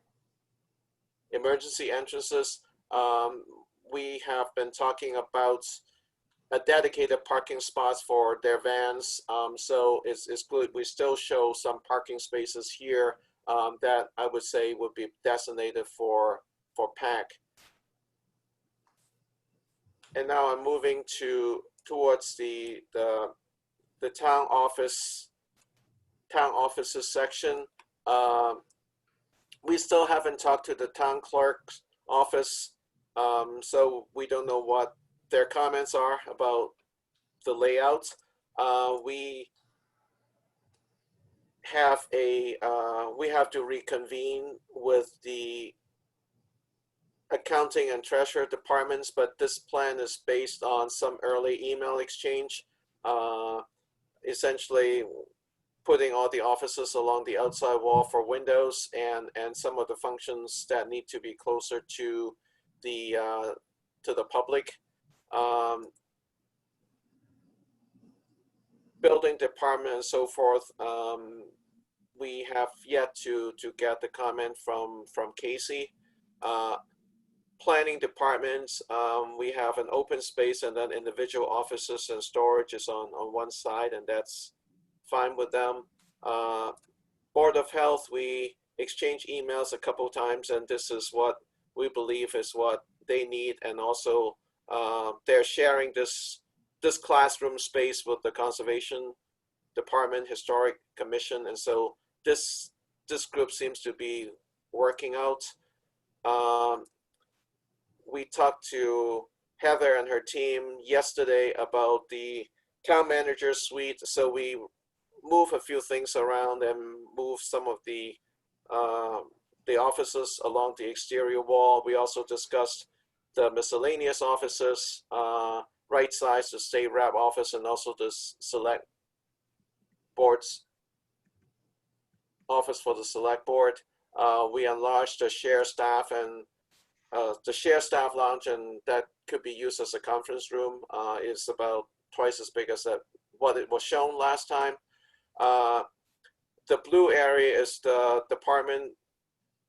emergency entrances. We have been talking about a dedicated parking spots for their vans. So it's good. We still show some parking spaces here that I would say would be designated for PAC. And now I'm moving towards the town offices section. We still haven't talked to the town clerk's office, so we don't know what their comments are about the layout. We have to reconvene with the accounting and treasurer departments, but this plan is based on some early email exchange, essentially putting all the offices along the outside wall for windows and some of the functions that need to be closer to the public. Building department and so forth. We have yet to get the comment from Casey. Planning departments, we have an open space and then individual offices and storage is on one side, and that's fine with them. Board of Health, we exchange emails a couple times, and this is what we believe is what they need, and also they're sharing this classroom space with the Conservation Department, Historic Commission, and so this group seems to be working out. We talked to Heather and her team yesterday about the town manager suite, so we move a few things around and move some of the offices along the exterior wall. We also discussed the miscellaneous offices, right size the state rep office, and also the select board's office for the select board. We enlarged the share staff and the share staff lounge, and that could be used as a conference room. Is about twice as big as what it was shown last time. The blue area is the department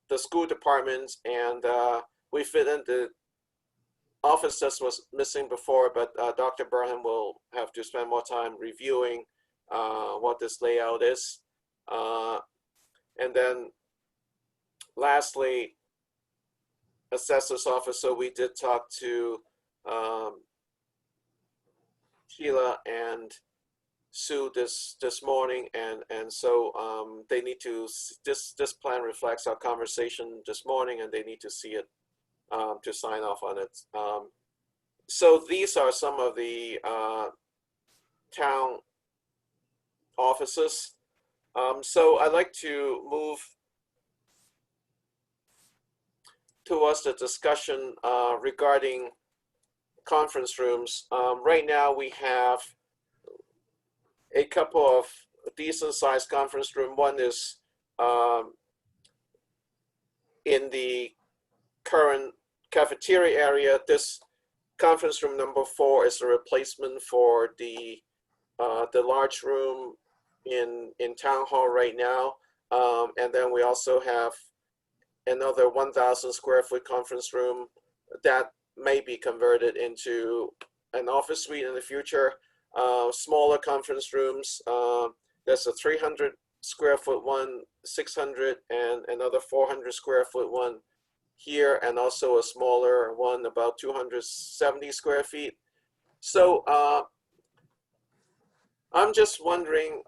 the school departments, and we fit in the office that was missing before, but Dr. Burnham will have to spend more time reviewing what this layout is. And then lastly, assessor's office. So we did talk to Sheila and Sue this morning, and so they need to, this plan reflects our conversation this morning, and they need to see it to sign off on it. So these are some of the town offices. So I'd like to move towards the discussion regarding conference rooms. Right now we have a couple of decent sized conference room. One is in the current cafeteria area. This conference room number 4 is a replacement for the large room in town hall right now. And then we also have another 1,000 square foot conference room that may be converted into an office suite in the future. Smaller conference rooms. There's a 300 square foot one, 600, and another 400 square foot one here, and also a smaller one, about 270 square feet. So I'm just wondering,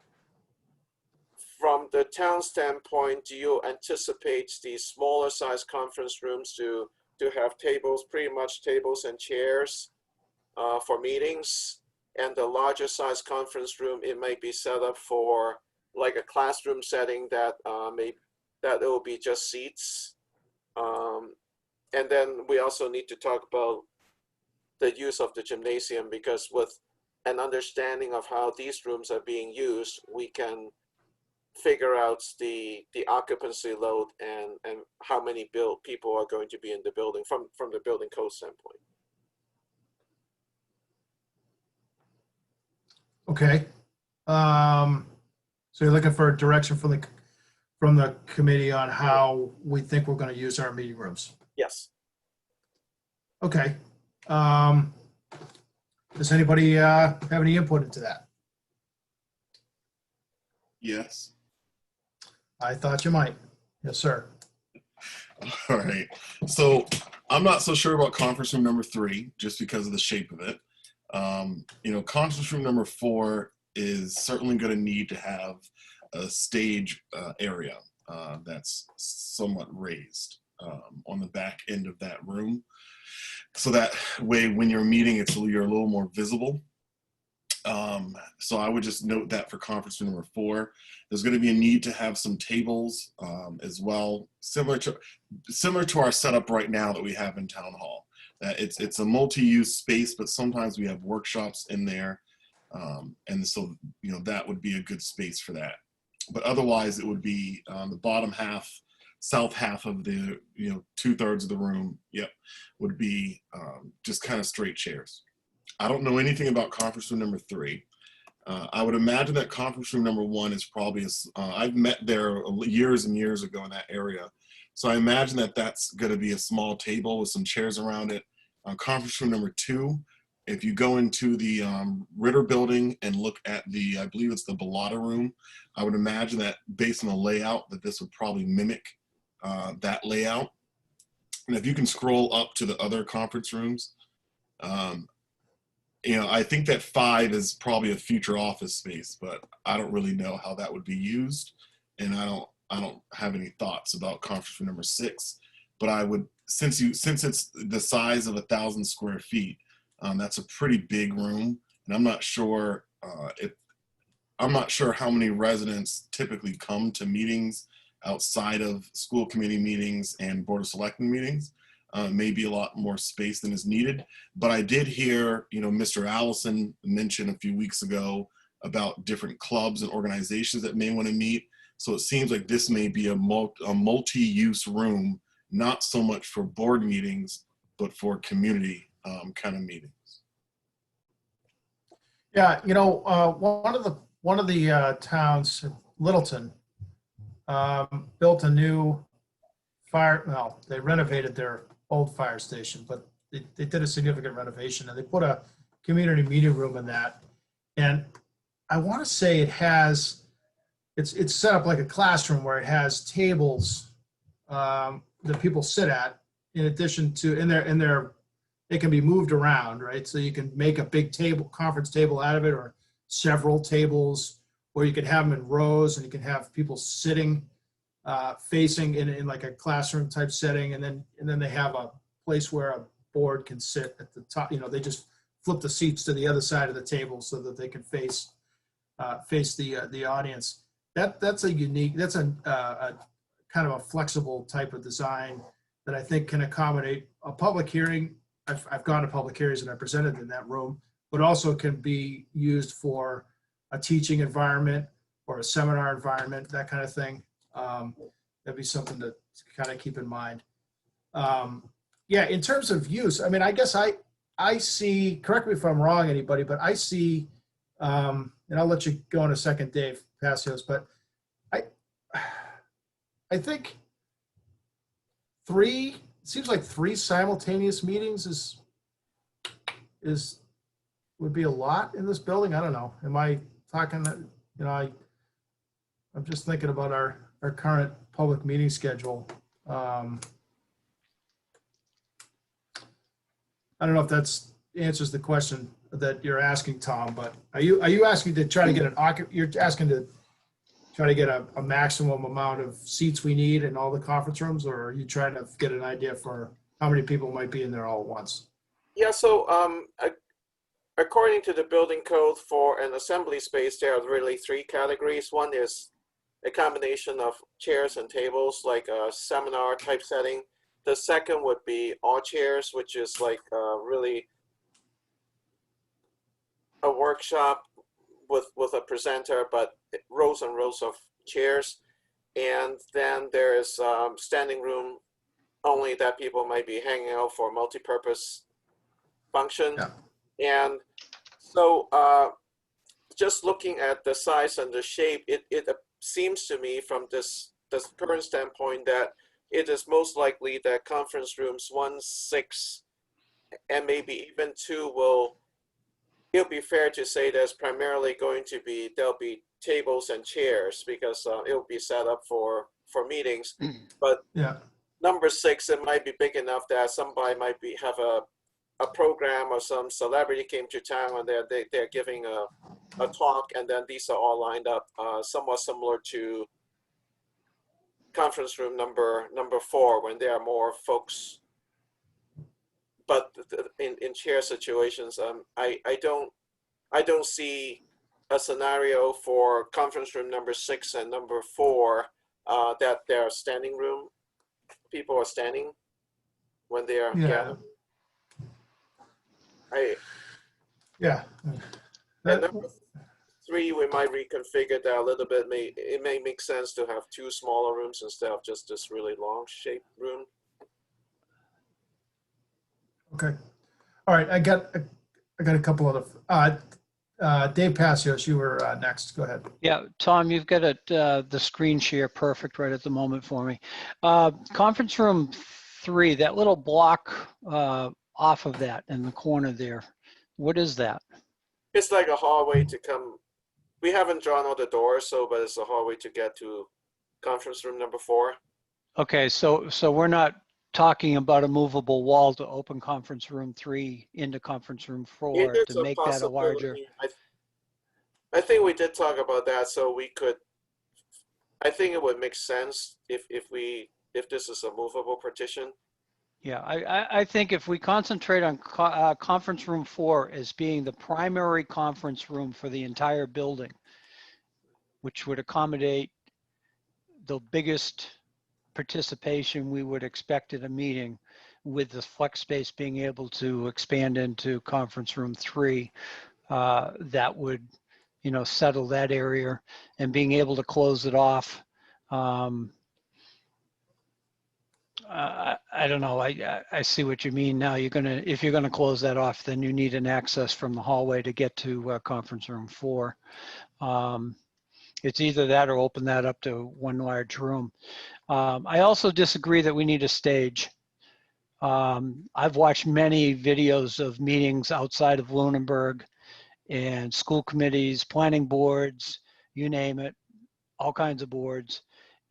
from the town standpoint, do you anticipate these smaller size conference rooms to have tables, pretty much tables and chairs for meetings? And the larger size conference room, it might be set up for like a classroom setting that it will be just seats. And then we also need to talk about the use of the gymnasium, because with an understanding of how these rooms are being used, we can figure out the occupancy load and how many people are going to be in the building from the building code standpoint. Okay. So you're looking for a direction from the committee on how we think we're going to use our meeting rooms. Yes. Okay. Does anybody have any input into that? Yes. I thought you might. Yes, sir. All right. So I'm not so sure about conference room number 3, just because of the shape of it. Conference room number 4 is certainly going to need to have a stage area that's somewhat raised on the back end of that room. So that way, when you're meeting, you're a little more visible. So I would just note that for conference room number 4, there's going to be a need to have some tables as well, similar to our setup right now that we have in town hall. It's a multi-use space, but sometimes we have workshops in there, and so that would be a good space for that. But otherwise, it would be on the bottom half, south half of the 2/3 of the room. Yep, would be just kind of straight chairs. I don't know anything about conference room number 3. I would imagine that conference room number 1 is probably, I've met there years and years ago in that area. So I imagine that that's going to be a small table with some chairs around it. Conference room number 2, if you go into the Ritter building and look at I believe it's the Bellotta room, I would imagine that based on the layout that this would probably mimic that layout. And if you can scroll up to the other conference rooms, I think that 5 is probably a future office space, but I don't really know how that would be used. And I don't have any thoughts about conference room number 6, but I would, since it's the size of 1,000 square feet, that's a pretty big room. And I'm not sure how many residents typically come to meetings outside of school committee meetings and board of selectmen meetings. Maybe a lot more space than is needed. But I did hear, Mr. Allison mention a few weeks ago about different clubs and organizations that may want to meet. So it seems like this may be a multi-use room, not so much for board meetings, but for community kind of meetings. Yeah, one of the towns, Littleton, built a new they renovated their old fire station, but they did a significant renovation and they put a community meeting room in that. And I want to say it's set up like a classroom where it has tables that people sit at, in addition to, they can be moved around, right? So you can make a big conference table out of it, or several tables, or you can have them in rows and you can have people sitting facing in like a classroom type setting, and then they have a place where a board can sit at the top. They just flip the seats to the other side of the table so that they can face the audience. That's a kind of a flexible type of design that I think can accommodate a public hearing. I've gone to public hearings and I presented in that room, but also can be used for a teaching environment or a seminar environment, that kind of thing. That'd be something to kind of keep in mind. Yeah, in terms of use, I mean, I guess I see, correct me if I'm wrong, anybody, but I see, and I'll let you go in a second, Dave Passios, but I think it seems like 3 simultaneous meetings would be a lot in this building. I don't know. Am I talking that, I'm just thinking about our current public meeting schedule. I don't know if that's answers the question that you're asking, Tom, but are you asking to try to get you're asking to try to get a maximum amount of seats we need in all the conference rooms, or are you trying to get an idea for how many people might be in there all at once? Yeah, so according to the building code, for an assembly space, there are really 3 categories. One is a combination of chairs and tables, like a seminar type setting. The second would be all chairs, which is like really a workshop with a presenter, but rows and rows of chairs. And then there's standing room only, that people might be hanging out for multi-purpose function. Yeah. And so just looking at the size and the shape, it seems to me from this current standpoint that it is most likely that conference rooms 1, 6, and maybe even 2 it'll be fair to say there's primarily there'll be tables and chairs, because it'll be set up for meetings. But yeah, number 6, it might be big enough that somebody might have a program, or some celebrity came to town and they're giving a talk, and then these are all lined up, somewhat similar to conference room number 4, when there are more folks. But in chair situations, I don't see a scenario for conference room number 6 and number 4 that there are standing room. People are standing when they are gathered. Yeah. And number 3, we might reconfigure that a little bit. It may make sense to have 2 smaller rooms instead of just this really long shaped room. Okay. All right. I got a couple other. Dave Passios, you were next. Go ahead. Yeah, Tom, you've got the screen share perfect right at the moment for me. Conference room 3, that little block off of that in the corner there, what is that? It's like a hallway to come. We haven't drawn all the doors, but it's a hallway to get to conference room number 4. Okay, so we're not talking about a movable wall to open conference room 3 into conference room 4 to make that a larger. I think we did talk about that, so we could. I think it would make sense if this is a movable partition. Yeah, I think if we concentrate on conference room 4 as being the primary conference room for the entire building, which would accommodate the biggest participation we would expect at a meeting, with the flex space being able to expand into conference room 3, that would, settle that area, and being able to close it off. I don't know. I see what you mean now. If you're gonna close that off, then you need an access from the hallway to get to conference room 4. It's either that or open that up to one large room. I also disagree that we need a stage. I've watched many videos of meetings outside of Lunenburg and school committees, planning boards, you name it, all kinds of boards,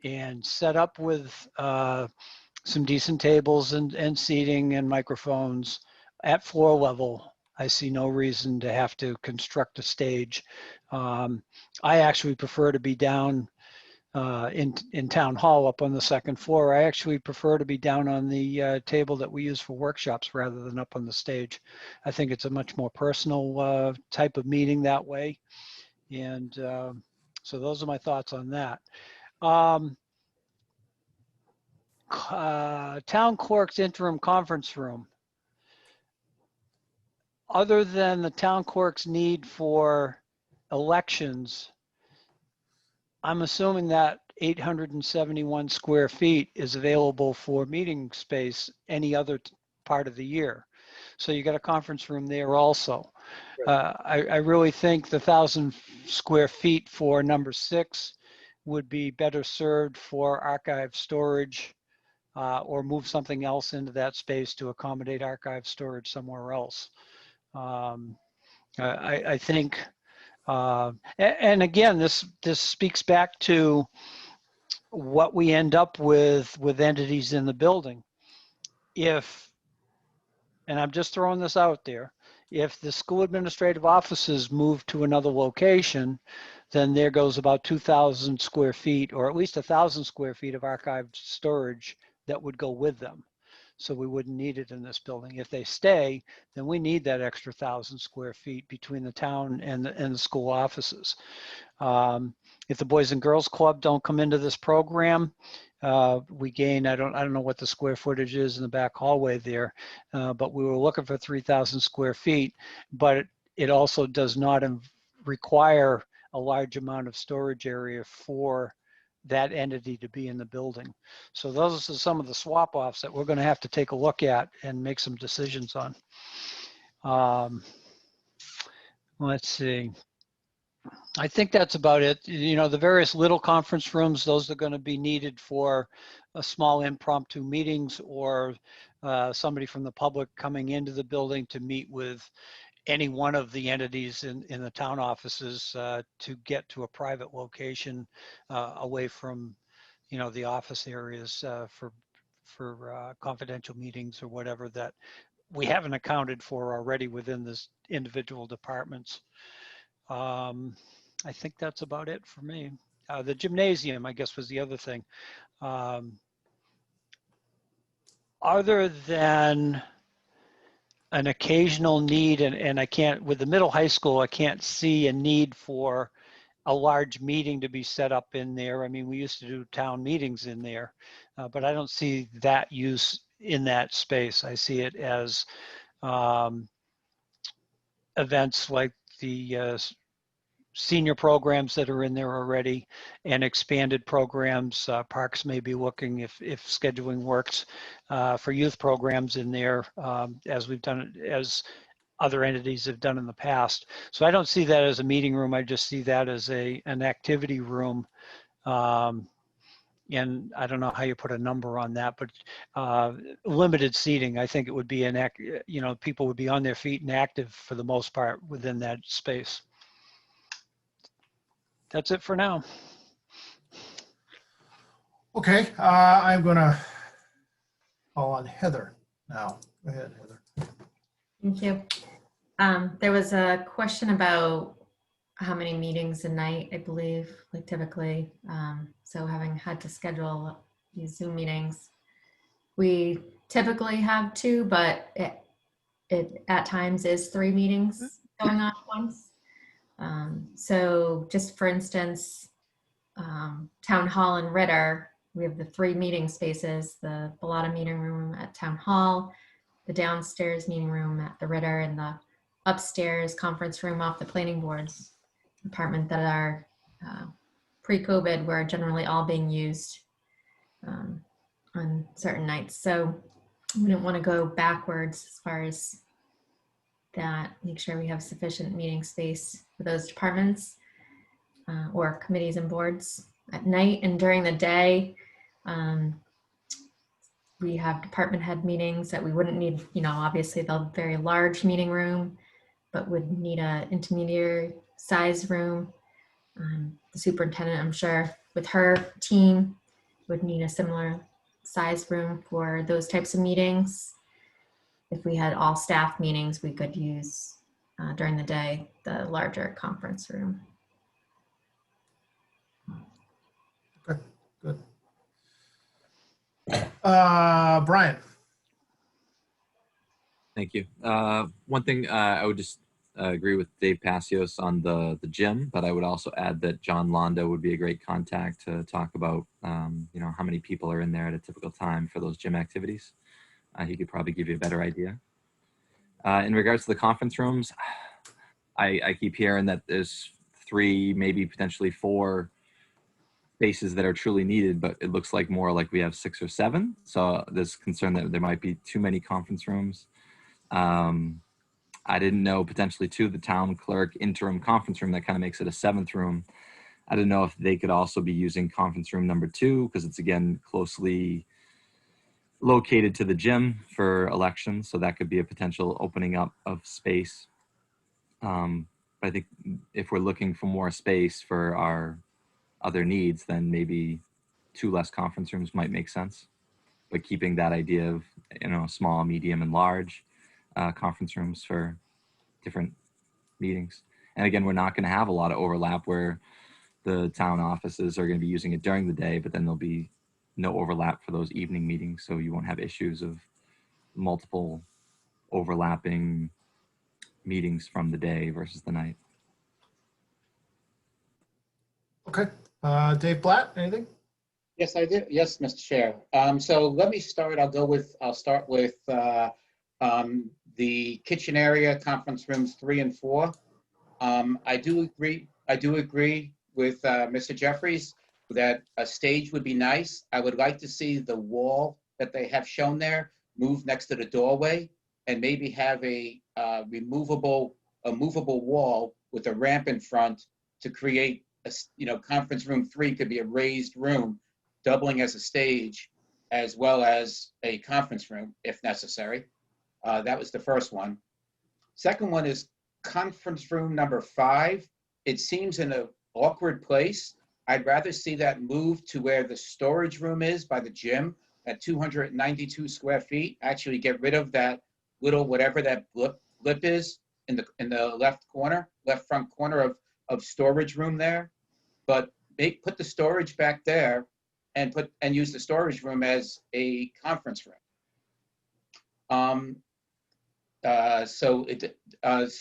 and set up with some decent tables and seating and microphones at floor level. I see no reason to have to construct a stage. I actually prefer to be down in town hall up on the second floor. I actually prefer to be down on the table that we use for workshops rather than up on the stage. I think it's a much more personal type of meeting that way. And so those are my thoughts on that. Town clerk's interim conference room. Other than the town clerk's need for elections, I'm assuming that 871 square feet is available for meeting space any other part of the year. So you got a conference room there also. I really think the 1,000 square feet for number 6 would be better served for archive storage or move something else into that space to accommodate archive storage somewhere else. I think, and again, this speaks back to what we end up with entities in the building. If, and I'm just throwing this out there, if the school administrative offices move to another location, then there goes about 2,000 square feet, or at least 1,000 square feet of archived storage that would go with them. So we wouldn't need it in this building. If they stay, then we need that extra 1,000 square feet between the town and the school offices. If the Boys and Girls Club don't come into this program, we gain, I don't know what the square footage is in the back hallway there, but we were looking for 3,000 square feet, but it also does not require a large amount of storage area for that entity to be in the building. So those are some of the swap offs that we're going to have to take a look at and make some decisions on. Let's see. I think that's about it. You know, the various little conference rooms, those are going to be needed for a small impromptu meetings or somebody from the public coming into the building to meet with any one of the entities in the town offices to get to a private location away from, you know, the office areas for confidential meetings or whatever that we haven't accounted for already within this individual departments. I think that's about it for me. The gymnasium, I guess, was the other thing. Other than an occasional need, and I can't, with the middle high school, I can't see a need for a large meeting to be set up in there. I mean, we used to do town meetings in there, but I don't see that use in that space. I see it as events like the senior programs that are in there already and expanded programs. Parks may be looking, if scheduling works, for youth programs in there, as we've done, as other entities have done in the past. So I don't see that as a meeting room. I just see that as an activity room. And I don't know how you put a number on that, but limited seating, I think it would be you know, people would be on their feet and active for the most part within that space. That's it for now. Okay, I'm gonna call on Heather now. Go ahead, Heather. Thank you. There was a question about how many meetings a night, I believe, like typically. So having had to schedule these Zoom meetings, we typically have 2, but it at times is 3 meetings going on at once. So just for instance, Town Hall and Ritter, we have the 3 meeting spaces, the Bellata meeting room at Town Hall, the downstairs meeting room at the Ritter, and the upstairs conference room off the planning board's department that are pre-COVID were generally all being used on certain nights. So we didn't want to go backwards as far as that, make sure we have sufficient meeting space for those departments. or committees and boards at night, and during the day, we have department head meetings that we wouldn't need, obviously the very large meeting room, but would need a intermediate size room. The superintendent, I'm sure, with her team would need a similar size room for those types of meetings. If we had all staff meetings, we could use during the day the larger conference room. Okay, good. Brian. Thank you. One thing I would just agree with Dave Passios on the gym, but I would also add that John Londa would be a great contact to talk about, how many people are in there at a typical time for those gym activities. He could probably give you a better idea. In regards to the conference rooms, I keep hearing that there's 3, maybe potentially 4 spaces that are truly needed, but it looks like more like we have 6 or 7. So there's concern that there might be too many conference rooms. I didn't know potentially too, the town clerk interim conference room, that kind of makes it a 7th room. I didn't know if they could also be using conference room number 2, because it's again closely located to the gym for elections. So that could be a potential opening up of space. But I think if we're looking for more space for our other needs, then maybe 2 less conference rooms might make sense. But keeping that idea of, small, medium, and large conference rooms for different meetings. And again, we're not going to have a lot of overlap where the town offices are going to be using it during the day, but then there'll be no overlap for those evening meetings. So you won't have issues of multiple overlapping meetings from the day versus the night. Okay. Dave Blatt, anything? Yes, I did. Yes, Mr. Chair. So let me start. I'll start with the kitchen area, conference rooms 3 and 4. I do agree with Mr. Jeffries that a stage would be nice. I would like to see the wall that they have shown there move next to the doorway, and maybe have a movable wall with a ramp in front to create conference room 3 could be a raised room, doubling as a stage, as well as a conference room if necessary. That was the first one. Second one is conference room number 5. It seems in an awkward place. I'd rather see that move to where the storage room is by the gym at 292 square feet. Actually get rid of that little, whatever that blip is in the left front corner of storage room there. But put the storage back there and use the storage room as a conference room. So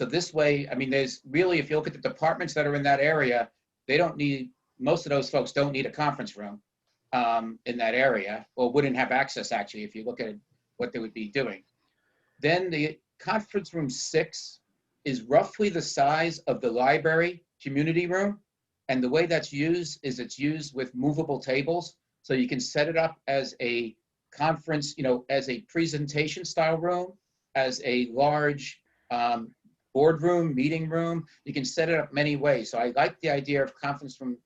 this way, I mean, there's really, if you look at the departments that are in that area, most of those folks don't need a conference room in that area, or wouldn't have access actually, if you look at what they would be doing. Then the conference room 6 is roughly the size of the library community room. And the way that's used is it's used with movable tables. So you can set it up as a conference, as a presentation style room, as a large boardroom, meeting room. You can set it up many ways. So I like the idea of conference room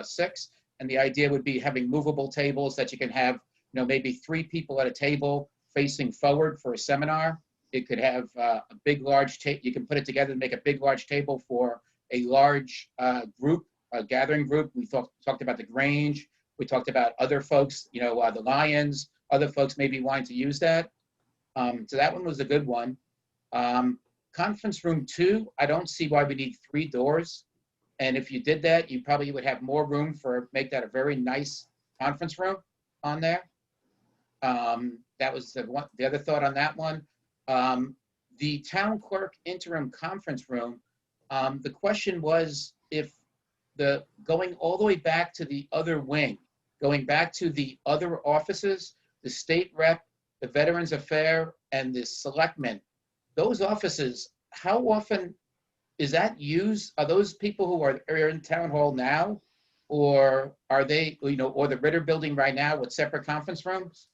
6. And the idea would be having movable tables that you can have, maybe 3 people at a table facing forward for a seminar. It could have a big, large table. You can put it together and make a big, large table for a large group, a gathering group. We talked about the Grange. We talked about other folks, the Lions, other folks maybe wanting to use that. So that one was a good one. Conference room 2, I don't see why we need 3 doors. And if you did that, you probably would have more room make that a very nice conference room on there. That was the other thought on that one. The town clerk interim conference room, the question was if going all the way back to the other wing, going back to the other offices, the state rep, the Veterans Affairs, and the selectmen, those offices, how often is that used? Are those people who are in town hall now, or are they, or the Ritter building right now with separate conference rooms?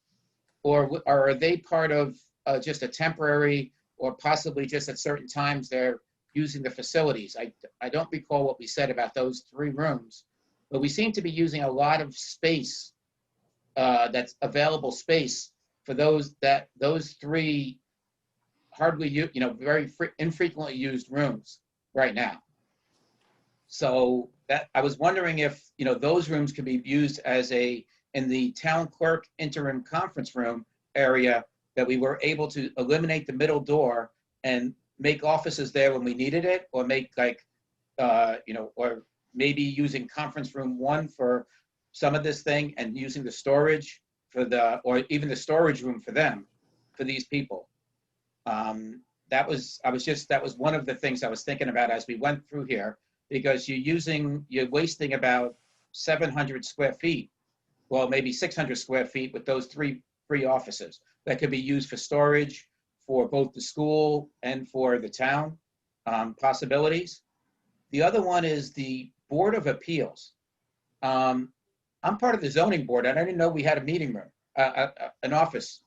Or are they part of just a temporary, or possibly just at certain times they're using the facilities. I don't recall what we said about those 3 rooms, but we seem to be using a lot of space, that's available space for those 3 hardly, very infrequently used rooms right now. So that I was wondering if, those rooms could be used as in the town clerk interim conference room area, that we were able to eliminate the middle door and make offices there when we needed it, or make or maybe using conference room 1 for some of this thing and using the storage or even the storage room for them, for these people. That was one of the things I was thinking about as we went through here, because you're wasting about 700 square feet, well, maybe 600 square feet with those 3 free offices that could be used for storage for both the school and for the town, possibilities. The other one is the Board of Appeals. I'm part of the zoning board, and I didn't know we had a meeting room, an office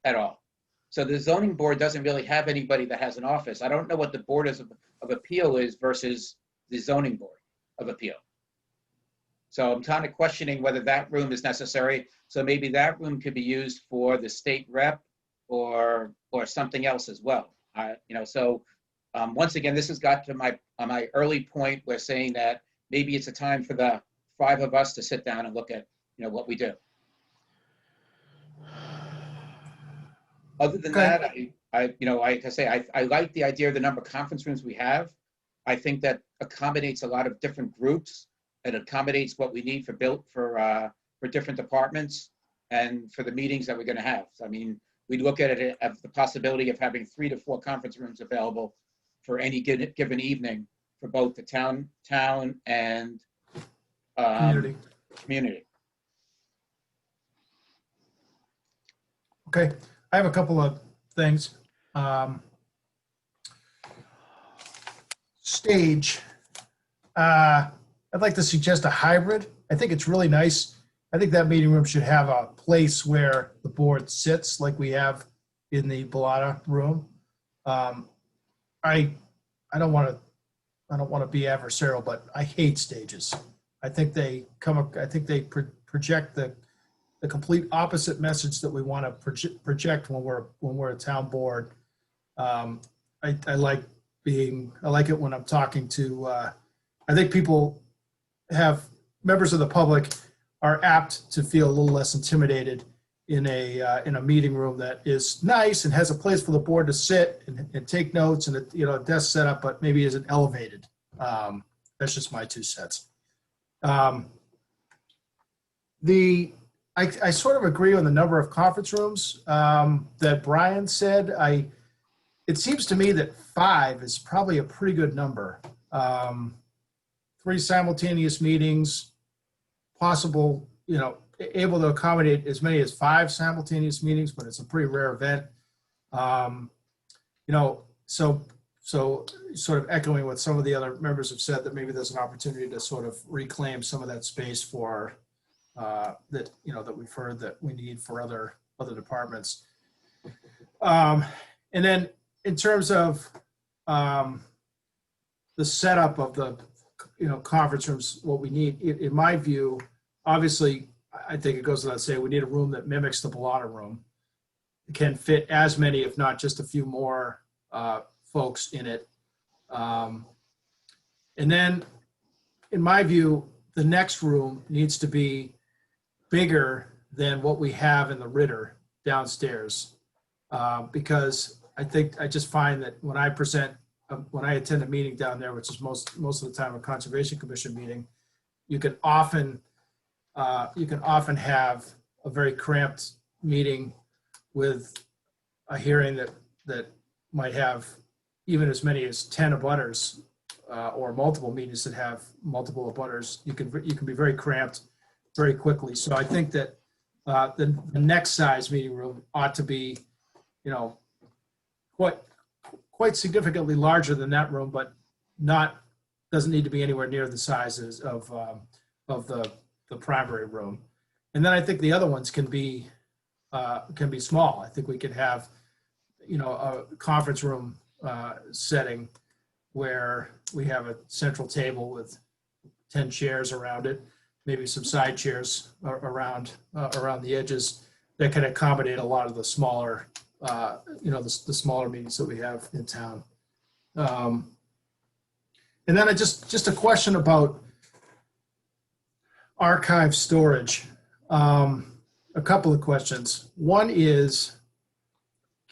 at all. So the zoning board doesn't really have anybody that has an office. I don't know what the Board of Appeal is versus the zoning board of appeal. So I'm kind of questioning whether that room is necessary. So maybe that room could be used for the state rep or something else as well. Once again, this has got to my early point where saying that maybe it's a time for the 5 of us to sit down and look at what we do. Other than that, like I say, I like the idea of the number of conference rooms we have. I think that accommodates a lot of different groups. It accommodates what we need for different departments and for the meetings that we're going to have. So, I mean, we look at it as the possibility of having 3 to 4 conference rooms available for any given evening for both the town and community. Okay, I have a couple of things. Stage. I'd like to suggest a hybrid. I think it's really nice. I think that meeting room should have a place where the board sits, like we have in the Bellata room. I don't want to be adversarial, but I hate stages. I think they project the complete opposite message that we want to project when we're a town board. I like it when I'm talking to. I think members of the public are apt to feel a little less intimidated in a meeting room that is nice and has a place for the board to sit and take notes and a desk setup, but maybe isn't elevated. That's just my 2 cents. I sort of agree on the number of conference rooms that Brian said. It seems to me that 5 is probably a pretty good number. 3 simultaneous meetings, possible, able to accommodate as many as 5 simultaneous meetings, but it's a pretty rare event. So sort of echoing what some of the other members have said, that maybe there's an opportunity to sort of reclaim some of that space for that we've heard that we need for other departments. And then in terms of the setup of the conference rooms, what we need, in my view, obviously, I think it goes without saying, we need a room that mimics the Bellata room. It can fit as many, if not just a few more folks in it. And then, in my view, the next room needs to be bigger than what we have in the Ritter downstairs. Because I just find that when I attend a meeting down there, which is most of the time a Conservation Commission meeting, you can often have a very cramped meeting with a hearing that might have even as many as 10 abutters, or multiple meetings that have multiple abutters. You can be very cramped very quickly. So I think that the next size meeting room ought to be, quite significantly larger than that room, but doesn't need to be anywhere near the sizes of the primary room. And then I think the other ones can be small. I think we could have, a conference room setting where we have a central table with 10 chairs around it, maybe some side chairs around the edges that can accommodate a lot of the smaller, the smaller meetings that we have in town. And then just a question about archive storage. A couple of questions. One is,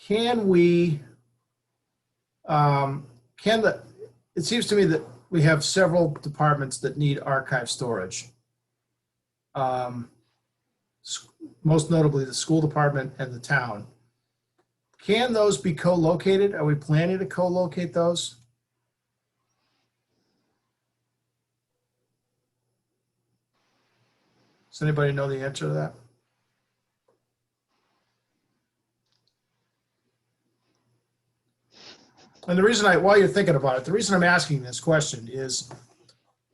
it seems to me that we have several departments that need archive storage. Most notably the school department and the town. Can those be co-located? Are we planning to co-locate those? Does anybody know the answer to that? And the reason while you're thinking about it, the reason I'm asking this question is,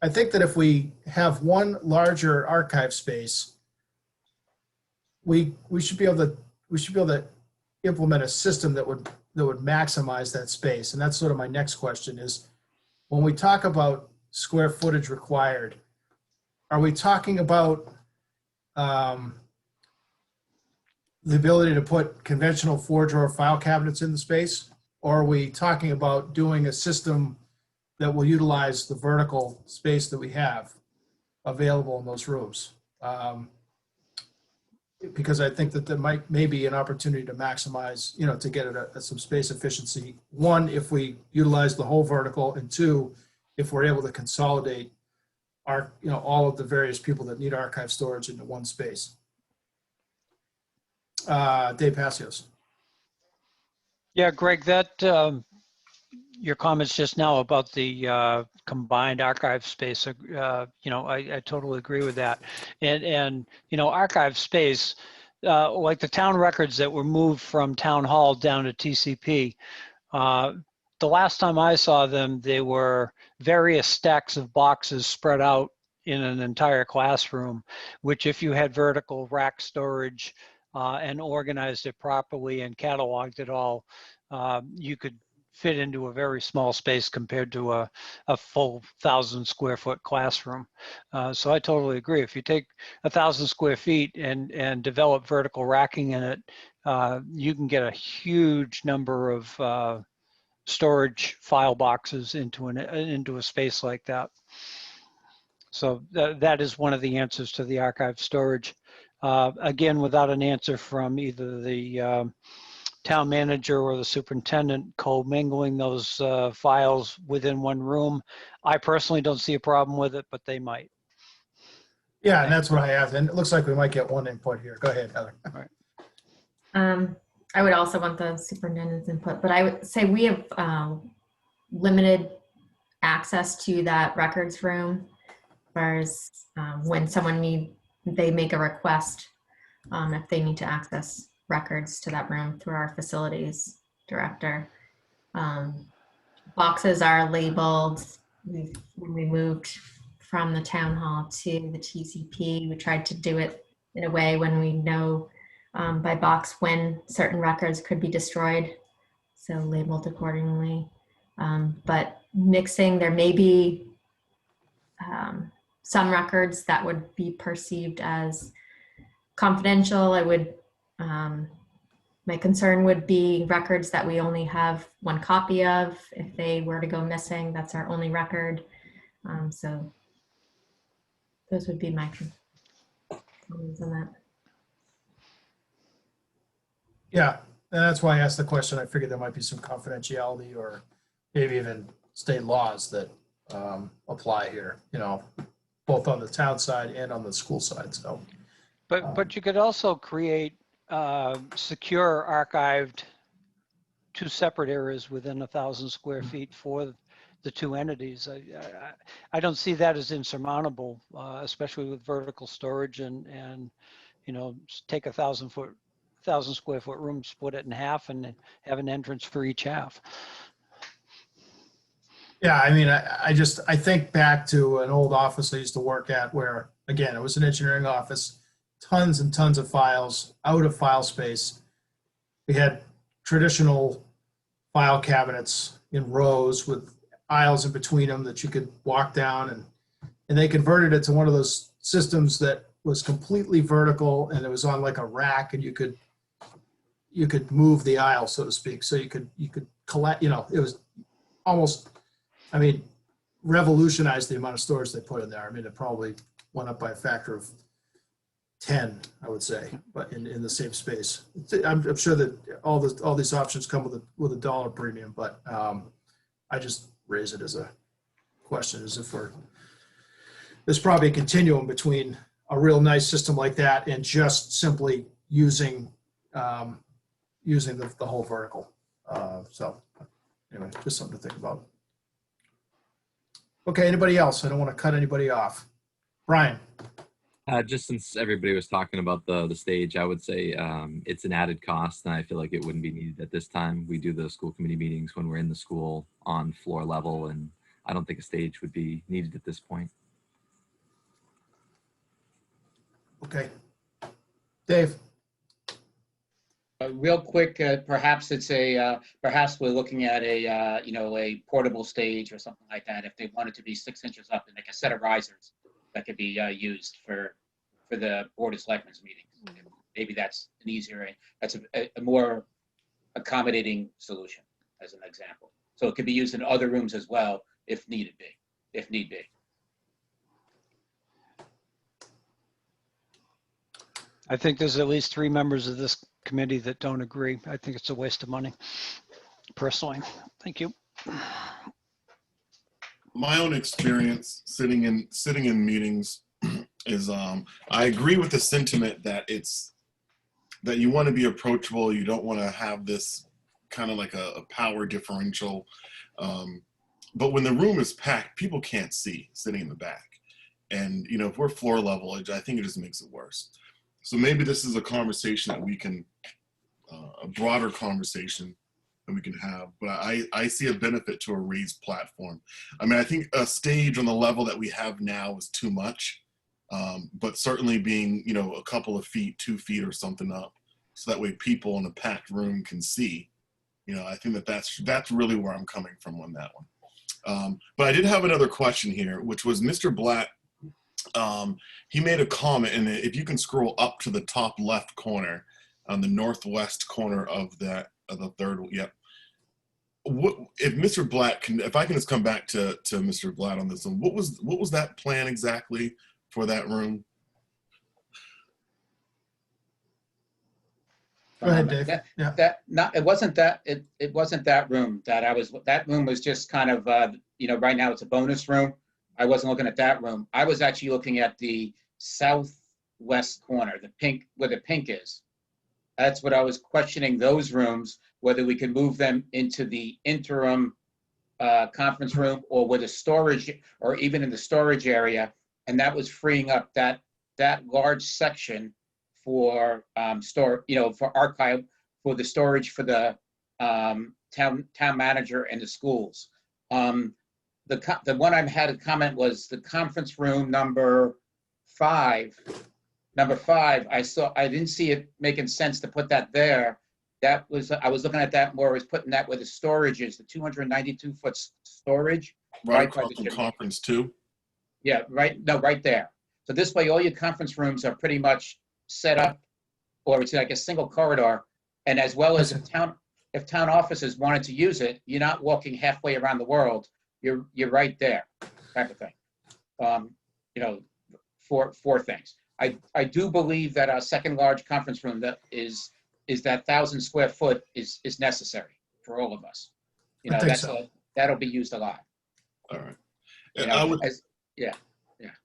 I think that if we have one larger archive space, we should be able to implement a system that would maximize that space. And that's sort of my next question is, when we talk about square footage required, are we talking about the ability to put conventional 4-drawer file cabinets in the space? Or are we talking about doing a system that will utilize the vertical space that we have available in those rooms? Because I think that there may be an opportunity to maximize, to get at some space efficiency. One, if we utilize the whole vertical, and two, if we're able to consolidate all of the various people that need archive storage into one space. Dave Passios. Yeah, Greg, that your comments just now about the combined archive space, I totally agree with that. And archive space, like the town records that were moved from town hall down to TCP, the last time I saw them, they were various stacks of boxes spread out in an entire classroom, which if you had vertical rack storage and organized it properly and cataloged it all, you could fit into a very small space compared to a full 1,000 square foot classroom. So I totally agree. If you take 1,000 square feet and develop vertical racking in it, you can get a huge number of storage file boxes into a space like that. So that is one of the answers to the archive storage. Again, without an answer from either the town manager or the superintendent co-mingling those files within one room, I personally don't see a problem with it, but they might. Yeah, and that's what I asked. And it looks like we might get one input here. Go ahead, Heather. All right. I would also want the superintendent's input, but I would say we have limited access to that records room as far as when they make a request, if they need to access records to that room through our facilities director. Boxes are labeled. When we moved from the town hall to the TCP, we tried to do it in a way when we know by box when certain records could be destroyed, so labeled accordingly. But mixing, there may be some records that would be perceived as confidential. My concern would be records that we only have one copy of. If they were to go missing, that's our only record. So those would be my comments on that. Yeah, and that's why I asked the question. I figured there might be some confidentiality or maybe even state laws that apply here, both on the town side and on the school side. So, but you could also create secure archived two separate areas within 1,000 square feet for the two entities. I don't see that as insurmountable, especially with vertical storage and take 1,000 square foot room, split it in half, and have an entrance for each half. yeah, I mean, I think back to an old office I used to work at where, again, it was an engineering office, tons and tons of files, out of file space. We had traditional file cabinets in rows with aisles in between them that you could walk down, and they converted it to one of those systems that was completely vertical, and it was on like a rack, and you could move the aisle, so to speak. So you could collect, it was almost, I mean, revolutionized the amount of storage they put in there. I mean, it probably went up by a factor of 10, I would say, but in the same space. I'm sure that all these options come with a dollar premium, but I just raise it as a question, as if there's probably a continuum between a real nice system like that and just simply using the whole vertical. So anyway, just something to think about. Okay, anybody else? I don't want to cut anybody off. Brian. Just since everybody was talking about the stage, I would say it's an added cost, and I feel like it wouldn't be needed at this time. We do the school committee meetings when we're in the school on floor level, and I don't think a stage would be needed at this point. Okay. Dave. Real quick, perhaps perhaps we're looking at a portable stage or something like that. If they wanted to be 6 inches up, and like a set of risers that could be used for the Board of Selectmen's meetings. Maybe that's an easier, that's a more accommodating solution, as an example. So it could be used in other rooms as well, if need be. I think there's at least 3 members of this committee that don't agree. I think it's a waste of money, personally. Thank you. My own experience sitting in meetings is I agree with the sentiment that that you want to be approachable. You don't want to have this kind of like a power differential. But when the room is packed, people can't see sitting in the back. And if we're floor level, I think it just makes it worse. So maybe this is a conversation that we can, a broader conversation that we can have, but I see a benefit to a raised platform. I mean, I think a stage on the level that we have now is too much, but certainly being, a couple of feet, 2 feet or something up, so that way people in a packed room can see, I think that's really where I'm coming from on that one. But I did have another question here, which was Mr. Blatt, he made a comment, and if you can scroll up to the top left corner, on the northwest corner of the third, yep. If Mr. Blatt if I can just come back to Mr. Blatt on this one, what was that plan exactly for that room? Go ahead, Dave. It wasn't that room that room was just kind of right now it's a bonus room. I wasn't looking at that room. I was actually looking at the southwest corner, the pink, where the pink is. That's what I was questioning, those rooms, whether we could move them into the interim conference room or with a storage, or even in the storage area. And that was freeing up that large section for for archive, for the storage for the town manager and the schools. The one I had a comment was the conference room number 5. Number 5, I didn't see it making sense to put that there. I was looking at that more as putting that where the storage is, the 292-foot storage. Right across from conference 2? Yeah, right there. So this way, all your conference rooms are pretty much set up, or it's like a single corridor. And as well as if town offices wanted to use it, you're not walking halfway around the world. You're right there, type of thing. For things. I do believe that our second large conference room that is that 1,000 square foot is necessary for all of us. That'll be used a lot. All right. Yeah.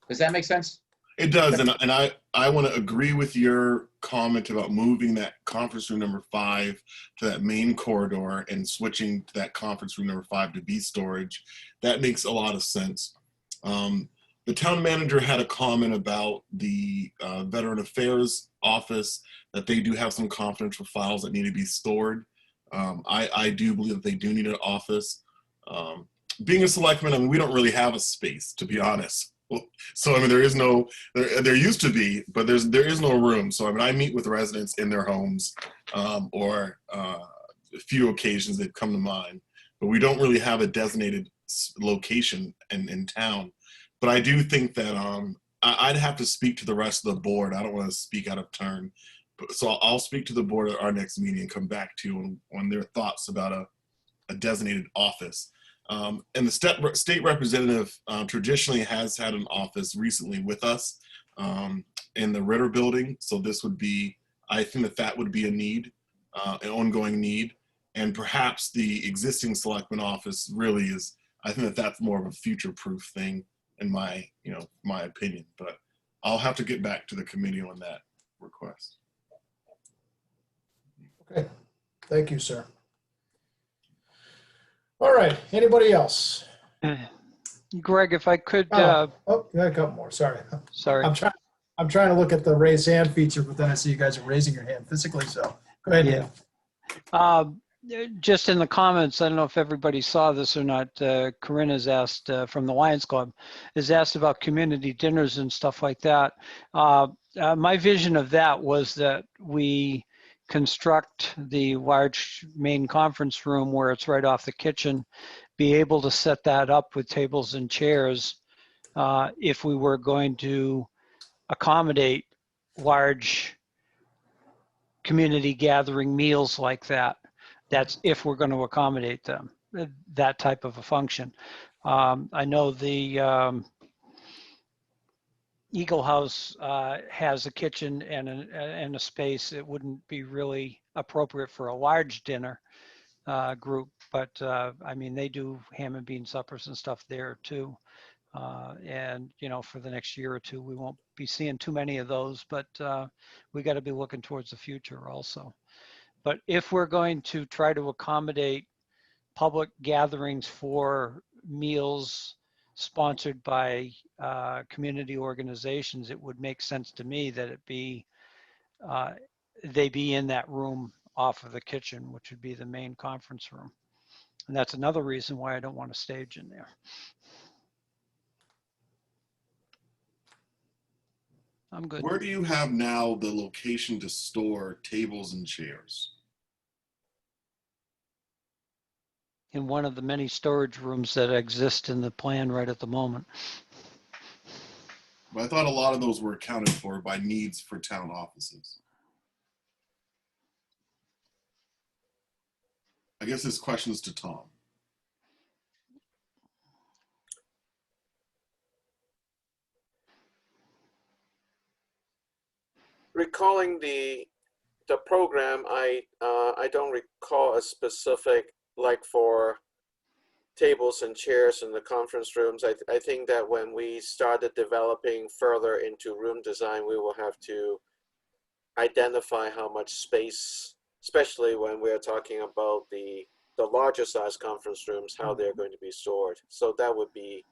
Does that make sense? It does, and I want to agree with your comment about moving that conference room number 5 to that main corridor and switching to that conference room number 5 to be storage. That makes a lot of sense. The town manager had a comment about the Veteran Affairs office, that they do have some confidential files that need to be stored. I do believe that they do need an office. Being a selectman, I mean, we don't really have a space, to be honest. So, I mean, there used to be, but there is no room. So, I mean, I meet with residents in their homes, or a few occasions they've come to mind, but we don't really have a designated location in town. But I do think that I'd have to speak to the rest of the board. I don't want to speak out of turn. So I'll speak to the board at our next meeting and come back to you on their thoughts about a designated office. And the state representative traditionally has had an office recently with us in the Ritter building. So this would be, I think that would be a need, an ongoing need. And perhaps the existing selectman office really is, I think that's more of a future-proof thing in my opinion. But I'll have to get back to the committee on that request. Okay, thank you, sir. All right, anybody else? Greg, if I could, Oh, yeah, a couple more, sorry. sorry. I'm trying to look at the raise hand feature, but then I see you guys are raising your hand physically, so go ahead. Yeah. Dave. Just in the comments, I don't know if everybody saw this or not, Corinne's asked from the Lions Club, is asked about community dinners and stuff like that. My vision of that was that we construct the large main conference room where it's right off the kitchen, be able to set that up with tables and chairs if we were going to accommodate large community gathering meals like that. That's if we're going to accommodate them, that type of a function. I know the Eagle House has a kitchen and a space. It wouldn't be really appropriate for a large dinner group, but I mean, they do ham and bean suppers and stuff there too. And, you know, for the next year or two, we won't be seeing too many of those, but we got to be looking towards the future also. But if we're going to try to accommodate public gatherings for meals sponsored by community organizations, it would make sense to me that it be they be in that room off of the kitchen, which would be the main conference room. And that's another reason why I don't want a stage in there. I'm good. Where do you have now the location to store tables and chairs? In one of the many storage rooms that exist in the plan right at the moment. But I thought a lot of those were accounted for by needs for town offices. I guess this question is to Tom. Recalling the program, I don't recall a specific, like for tables and chairs in the conference rooms. I think that when we started developing further into room design, we will have to identify how much space, especially when we're talking about the larger size conference rooms, how they're going to be stored. So that would be,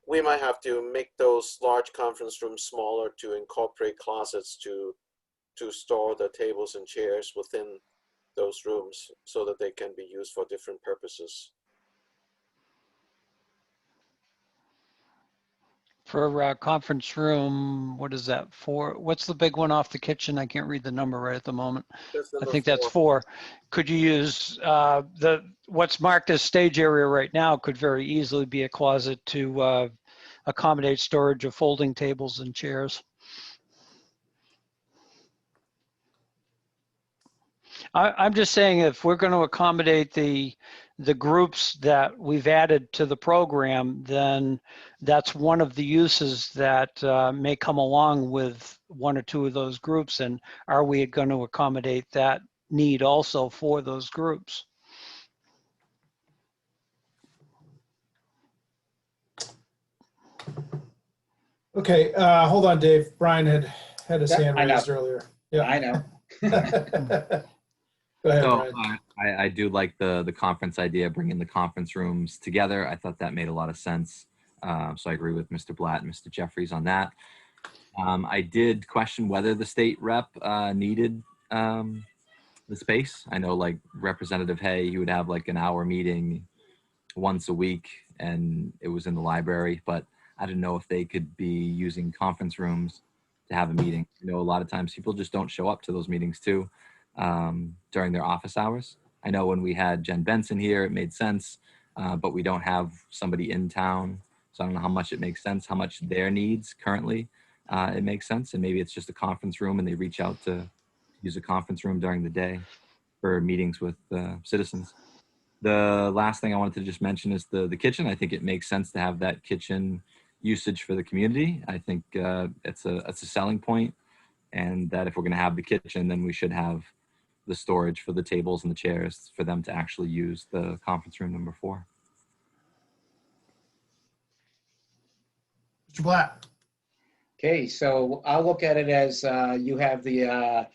we might have to make those large conference rooms smaller to incorporate closets to store the tables and chairs within those rooms so that they can be used for different purposes. For a conference room, what is that for? What's the big one off the kitchen? I can't read the number right at the moment. I think that's 4. Could you use what's marked as stage area right now could very easily be a closet to accommodate storage of folding tables and chairs. I'm just saying if we're going to accommodate the groups that we've added to the program, then that's one of the uses that may come along with 1 or 2 of those groups. And are we going to accommodate that need also for those groups? Okay, hold on, Dave. Brian had his hand raised earlier. Yeah, I know. Go ahead, So Brian. I do like the conference idea, bringing the conference rooms together. I thought that made a lot of sense. So I agree with Mr. Blatt and Mr. Jeffries on that. I did question whether the state rep needed the space. I know like Representative Hay, he would have like an hour meeting once a week and it was in the library, but I didn't know if they could be using conference rooms to have a meeting. You know, a lot of times people just don't show up to those meetings too during their office hours. I know when we had Jen Benson here, it made sense. but we don't have somebody in town. So I don't know how much it makes sense, how much their needs currently it makes sense. And maybe it's just a conference room and they reach out to use a conference room during the day for meetings with citizens. The last thing I wanted to just mention is the kitchen. I think it makes sense to have that kitchen usage for the community. I think it's a selling point, and that if we're going to have the kitchen, then we should have the storage for the tables and the chairs for them to actually use the conference room number 4. Mr. Blatt. Okay, so I'll look at it as you have the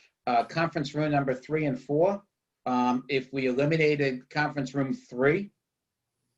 conference room number 3 and 4. If we eliminated conference room 3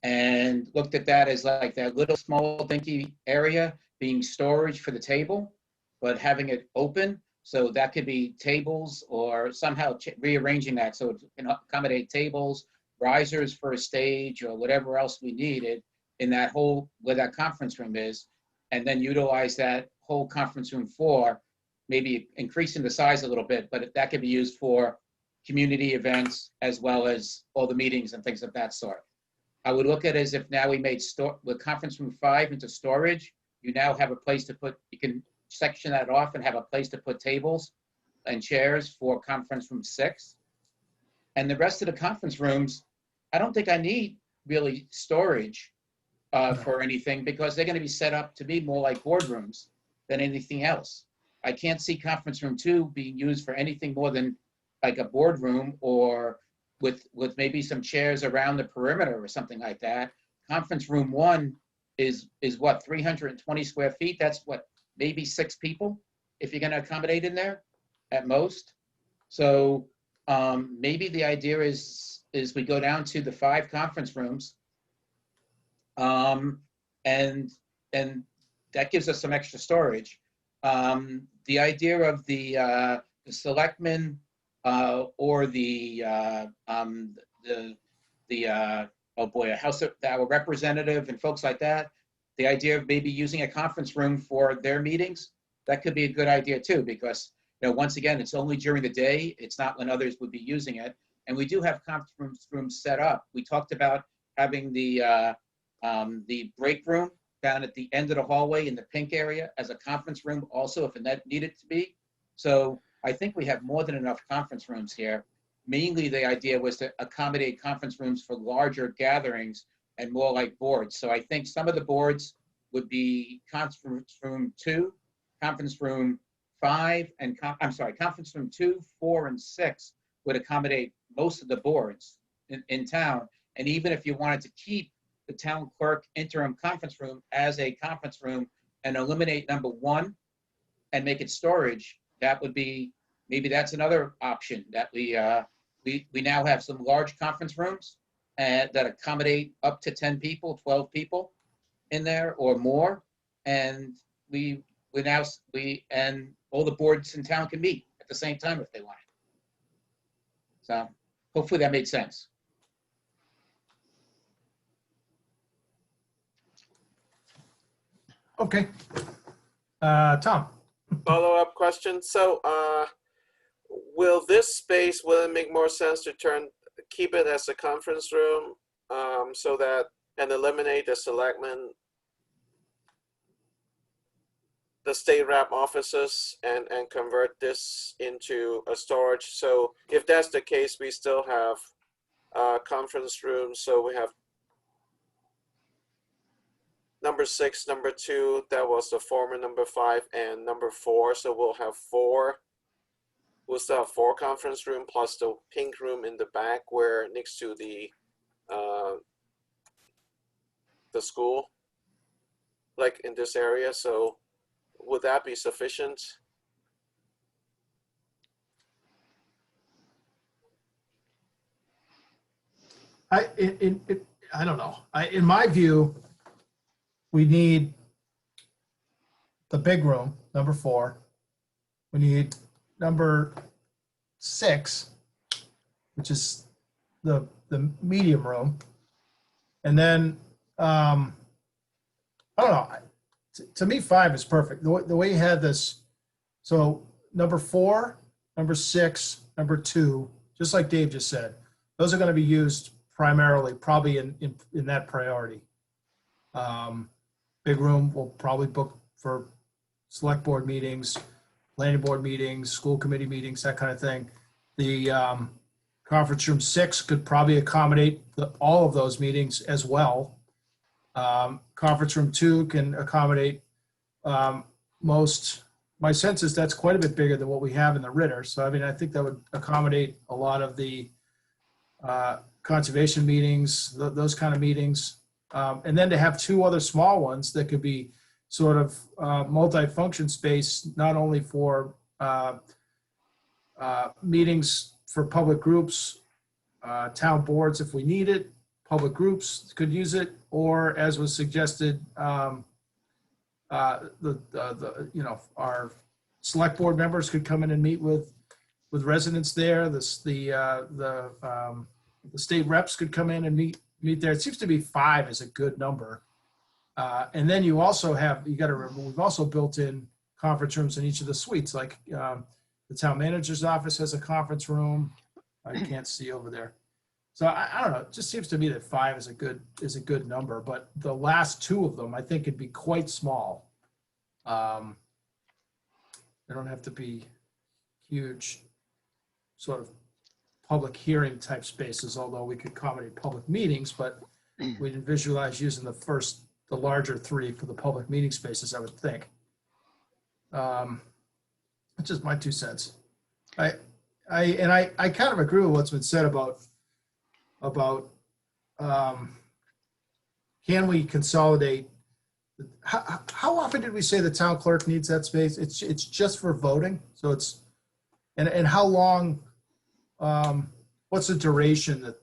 and looked at that as like that little small dinky area being storage for the table, but having it open, so that could be tables or somehow rearranging that so it can accommodate tables, risers for a stage or whatever else we needed in that whole, where that conference room is, and then utilize that whole conference room 4, maybe increasing the size a little bit, but that could be used for community events as well as all the meetings and things of that sort. I would look at it as if now we made with conference room 5 into storage, you now have a place to put, you can section that off and have a place to put tables and chairs for conference room 6. And the rest of the conference rooms, I don't think I need really storage for anything, because they're going to be set up to be more like boardrooms than anything else. I can't see conference room 2 being used for anything more than like a boardroom, or with maybe some chairs around the perimeter or something like that. Conference room 1 is what, 320 square feet? That's what, maybe 6 people, if you're going to accommodate in there at most. So maybe the idea is we go down to the 5 conference rooms, and that gives us some extra storage. The idea of the selectmen or oh boy, our representative and folks like that, the idea of maybe using a conference room for their meetings, that could be a good idea too, because once again, it's only during the day. It's not when others would be using it. And we do have conference rooms set up. We talked about having the break room down at the end of the hallway in the pink area as a conference room also, if that needed to be. So I think we have more than enough conference rooms here. Mainly the idea was to accommodate conference rooms for larger gatherings and more like boards. So I think some of the boards would be conference room 2, conference room 5, and conference room 2, 4, and 6 would accommodate most of the boards in town. And even if you wanted to keep the town clerk interim conference room as a conference room and eliminate number 1 and make it storage, that would be, maybe that's another option, that we now have some large conference rooms that accommodate up to 10 people, 12 people in there or more. And and all the boards in town can meet at the same time if they want. So hopefully that made sense. Okay. Tom. Follow-up question. So will it make more sense to keep it as a conference room so that, and eliminate the selectmen, the state rep offices, and convert this into a storage? So if that's the case, we still have conference rooms. So we have number 6, number 2, that was the former number 5, and number 4. So we'll have 4. We'll still have 4 conference room plus the pink room in the back where next to the school, like in this area. So would that be sufficient? I don't know. In my view, we need the big room, number 4. We need number 6, which is the medium room. And then, I don't know. To me, 5 is perfect. The way you had this, so number 4, number 6, number 2, just like Dave just said, those are going to be used primarily, probably in that priority. Big room will probably book for select board meetings, planning board meetings, school committee meetings, that kind of thing. The conference room 6 could probably accommodate all of those meetings as well. Conference room 2 can accommodate most. My sense is that's quite a bit bigger than what we have in the Ritter. So, I mean, I think that would accommodate a lot of the conservation meetings, those kind of meetings. And then to have 2 other small ones that could be sort of multi-function space, not only for meetings for public groups, town boards if we need it, public groups could use it, or as was suggested, our select board members could come in and meet with residents there. The state reps could come in and meet there. It seems to be 5 is a good number. And then you also have, you got to remember, we've also built in conference rooms in each of the suites. Like the town manager's office has a conference room. I can't see over there. So I don't know. It just seems to me that 5 is a good number. But the last 2 of them, I think, could be quite small. They don't have to be huge, sort of public hearing type spaces. Although we could accommodate public meetings, but we didn't visualize using the larger 3 for the public meeting spaces, I would think. That's just my 2 cents. I kind of agree with what's been said about can we consolidate? How often did we say the town clerk needs that space? It's just for voting. So it's, and how long, what's the duration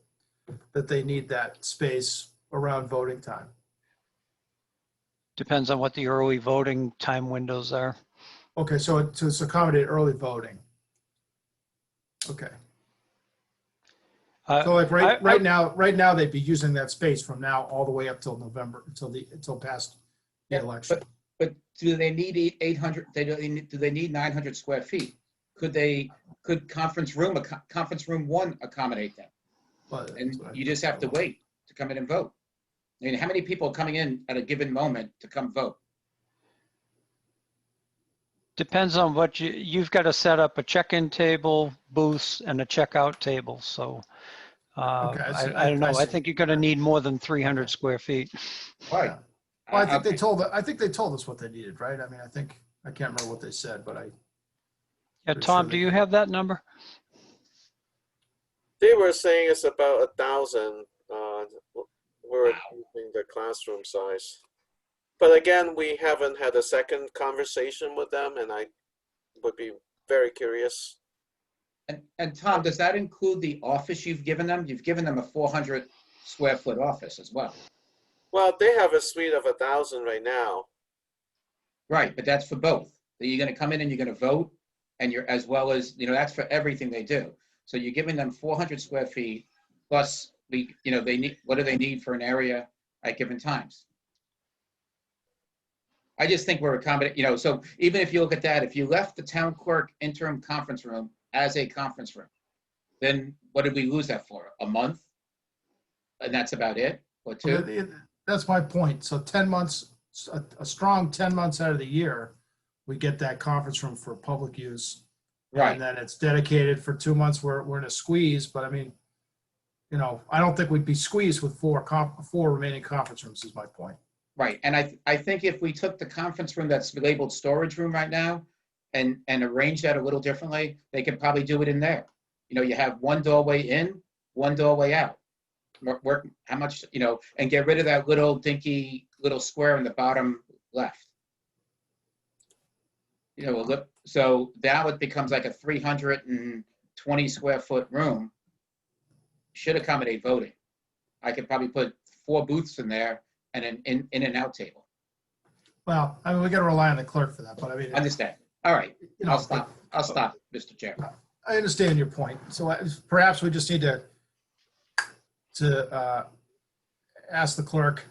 that they need that space around voting time? Depends on what the early voting time windows are. Okay, so to accommodate early voting. Okay. So like right now they'd be using that space from now all the way up till November, until past the election. But do they need 800? Do they need 900 square feet? Could conference room 1 accommodate them? Well, And you just have to wait to come in and vote. I mean, how many people are coming in at a given moment to come vote? Depends on what you've got to set up a check-in table, booths, and a checkout table. So Okay, I don't know. I think you're going to need more than 300 square feet. Right. Well, I think they told us what they needed, right? I mean, I can't remember what they said, but Yeah, Tom, do you have that number? They were saying it's about 1,000. We're using the classroom size. But again, we haven't had a second conversation with them, and I would be very curious. And Tom, does that include the office you've given them? You've given them a 400 square foot office as well. Well, they have a suite of 1,000 right now. Right, but that's for both. You're going to come in and you're going to vote, and you're, as well as, that's for everything they do. So you're giving them 400 square feet plus they need, what do they need for an area at given times? I just think we're accommodating, so even if you look at that, if you left the town clerk interim conference room as a conference room, then what did we lose that for? A month? And that's about it? Or 2? that's my point. So 10 months, a strong 10 months out of the year, we get that conference room for public use. Right. And then it's dedicated for 2 months. We're in a squeeze, but I mean, I don't think we'd be squeezed with 4 remaining conference rooms is my point. Right, and I think if we took the conference room that's labeled storage room right now and arranged that a little differently, they could probably do it in there. You have 1 doorway in, 1 doorway out. Work how much, and get rid of that little dinky little square in the bottom left. So now it becomes like a 320 square foot room. Should accommodate voting. I could probably put 4 booths in there and an in and out table. Well, I mean, we got to rely on the clerk for that, but I mean, Understand. All right, I'll stop, Mr. Chair. I understand your point. So perhaps we just need to ask the clerk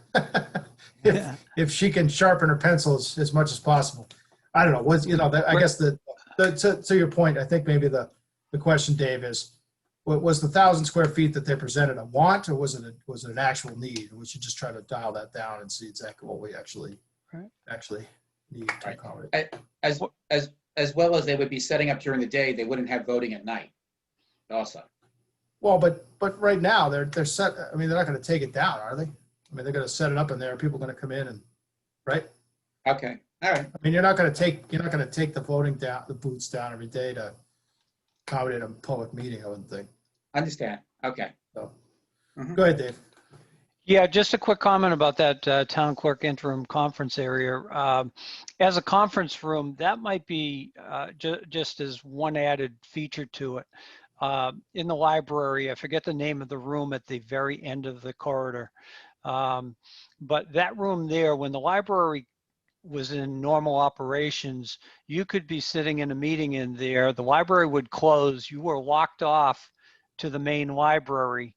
if she can sharpen her pencils as much as possible. I don't know. I guess to your point, I think maybe the question, Dave, is Was the 1,000 square feet that they presented a want, or was it an actual need? We should just try to dial that down and see exactly what we actually need to Right. accommodate. As well as they would be setting up during the day, they wouldn't have voting at night also. Well, but right now they're set. I mean, they're not going to take it down, are they? I mean, they're going to set it up in there. People are going to come in and, right? Okay, all right. I mean, you're not going to take the voting down, the booths down every day to accommodate a public meeting, I wouldn't think. Understand, okay. So, Mhm. Go ahead, Dave. Yeah, just a quick comment about that town clerk interim conference area. As a conference room, that might be just as one added feature to it. In the library, I forget the name of the room at the very end of the corridor. But that room there, when the library was in normal operations, you could be sitting in a meeting in there, the library would close, you were locked off to the main library,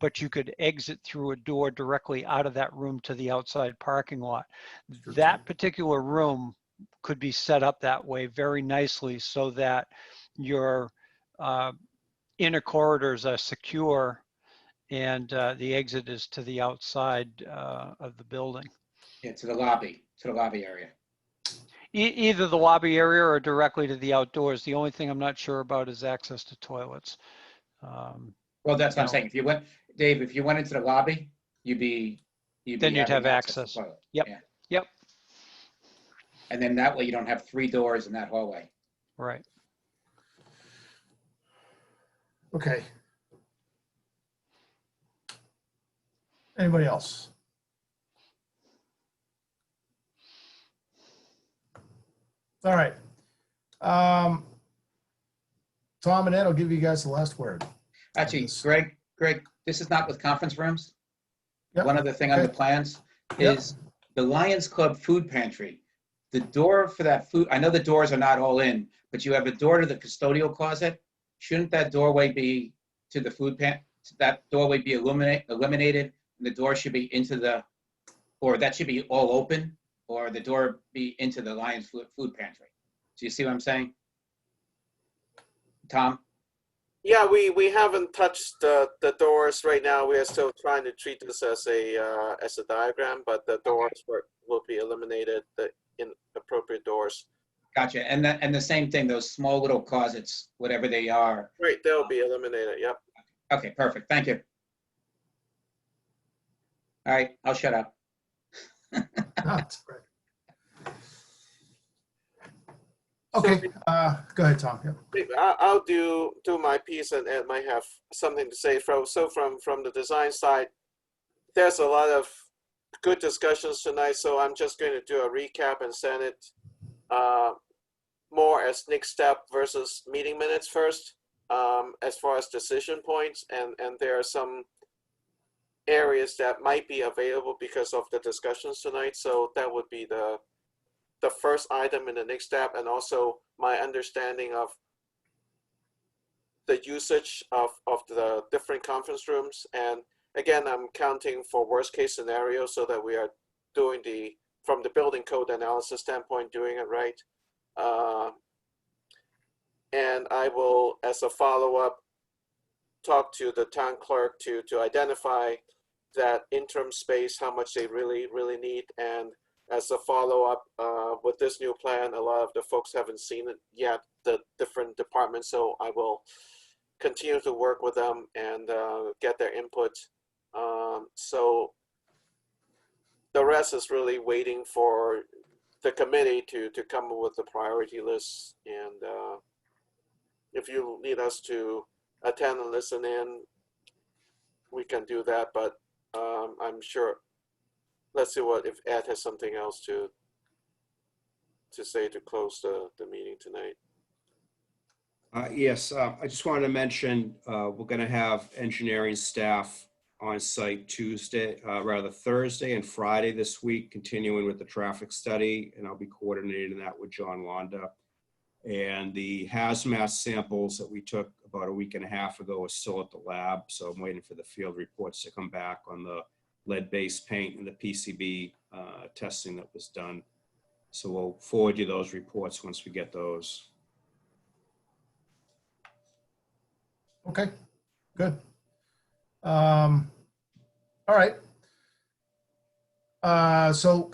but you could exit through a door directly out of that room to the outside parking lot. That particular room could be set up that way very nicely so that your inner corridors are secure and the exit is to the outside of the building. Yeah, to the lobby area. Either the lobby area or directly to the outdoors. The only thing I'm not sure about is access to toilets. Well, that's what I'm saying. If you went, Dave, if you went into the lobby, you'd Then you'd having have access. to toilet. Yep. Yeah. Yep. And then that way you don't have 3 doors in that hallway. Right. Okay. Anybody else? All right. Tom and Ed, I'll give you guys the last word. Actually, Greg, this is not with conference rooms. Yep. One other thing on the plans is the Lions Club food pantry. The door for that food, I know the doors are not all in, but you have a door to the custodial closet. Shouldn't that doorway be to the food that doorway be eliminated? And the door should be into or that should be all open, or the door be into the Lions food pantry. Do you see what I'm saying? Tom? Yeah, we haven't touched the doors right now. We are still trying to treat this as a diagram, but the doors will be eliminated, the inappropriate doors. Gotcha. And the same thing, those small little closets, whatever they are. Right, they'll be eliminated. Yep. Okay, perfect. Thank you. All right, I'll shut up. That's great. Okay, go ahead, Tom. Yep. I'll do my piece, and Ed might have something to say. From the design side, there's a lot of good discussions tonight, so I'm just going to do a recap and send it more as next step versus meeting minutes first, as far as decision points, and there are some areas that might be available because of the discussions tonight, so that would be the first item in the next step, and also my understanding of the usage of the different conference rooms. And again, I'm counting for worst case scenario so that we are doing from the building code analysis standpoint, doing it right. And I will, as a follow-up, talk to the town clerk to identify that interim space, how much they really need. And as a follow-up, with this new plan, a lot of the folks haven't seen it yet, the different departments, so I will continue to work with them and get their input. So the rest is really waiting for the committee to come up with the priority list. And if you need us to attend and listen in, we can do that, but I'm sure, let's see if Ed has something else to say to close the meeting tonight. Yes, I just wanted to mention we're going to have engineering staff on site Thursday and Friday this week, continuing with the traffic study, and I'll be coordinating that with John Londa. And the hazmat samples that we took about a week and a half ago are still at the lab, so I'm waiting for the field reports to come back on the lead-based paint and the PCB testing that was done. So we'll forward you those reports once we get those. Okay, Good. All right. So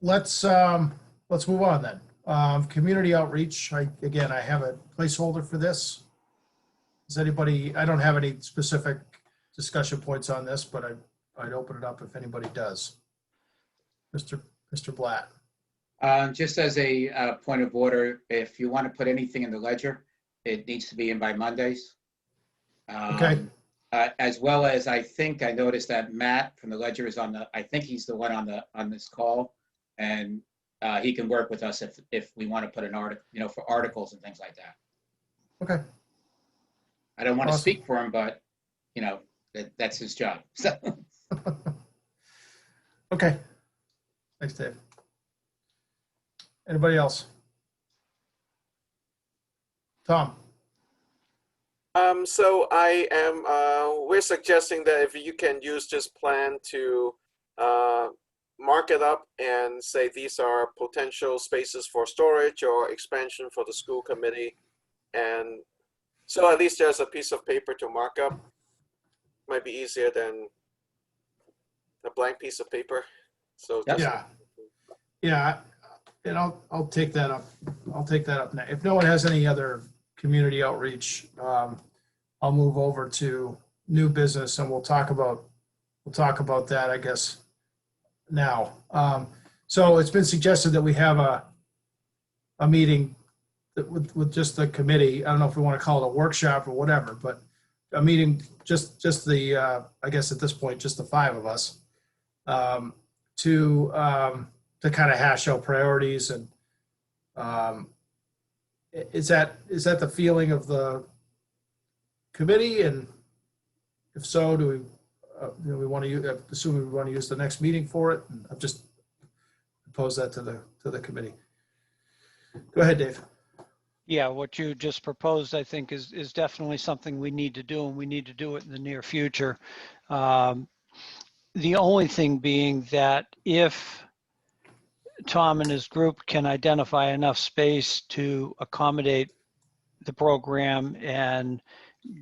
let's move on then. Community outreach. Again, I have a placeholder for this. Does anybody? I don't have any specific discussion points on this, but I'd open it up if anybody does. Mr. Blatt. Just as a point of order, if you want to put anything in the ledger, it needs to be in by Mondays. Okay. As well as I think I noticed that Matt from the ledger is on the, I think he's the one on this call, and he can work with us if we want to put an article, for articles and things like that. Okay. I don't want to Awesome. speak for him, but that's his job. So. Okay. Thanks, Dave. Anybody else? Tom. So we're suggesting that if you can use this plan to mark it up and say these are potential spaces for storage or expansion for the school committee. And so at least there's a piece of paper to mark up. Might be easier than a blank piece of paper. So Yep. just, Yeah. And I'll take that up. I'll take that up now. If no one has any other community outreach, I'll move over to new business and we'll talk about that, I guess, now. So it's been suggested that we have a meeting with just the committee. I don't know if we want to call it a workshop or whatever, but a meeting, just the, I guess at this point, just the five of us, to kind of hash out priorities. And is that the feeling of the committee? And if so, do we want to assume we want to use the next meeting for it? And I've just proposed that to the committee. Go ahead, Dave. Yeah, what you just proposed, I think, is definitely something we need to do, and we need to do it in the near future. The only thing being that if Tom and his group can identify enough space to accommodate the program and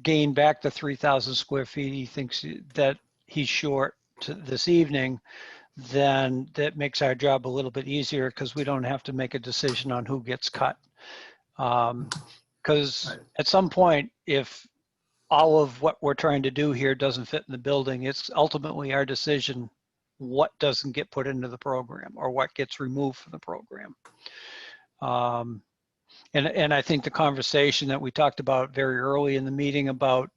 gain back the 3,000 square feet he thinks that he's short this evening, then that makes our job a little bit easier because we don't have to make a decision on who gets cut. Because at some point, if all of what we're trying to do here doesn't fit in the building, it's ultimately our decision what doesn't get put into the program or what gets removed from the program. And I think the conversation that we talked about very early in the meeting about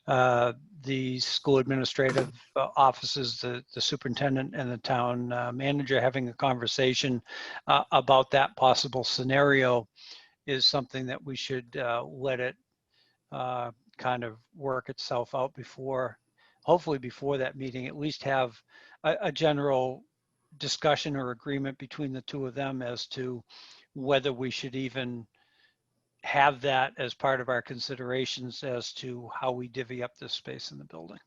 the school administrative offices, the superintendent and the town manager having a conversation about that possible scenario is something that we should let it kind of work itself out before, hopefully before that meeting, at least have a general discussion or agreement between the two of them as to whether we should even have that as part of our considerations as to how we divvy up this space in the building.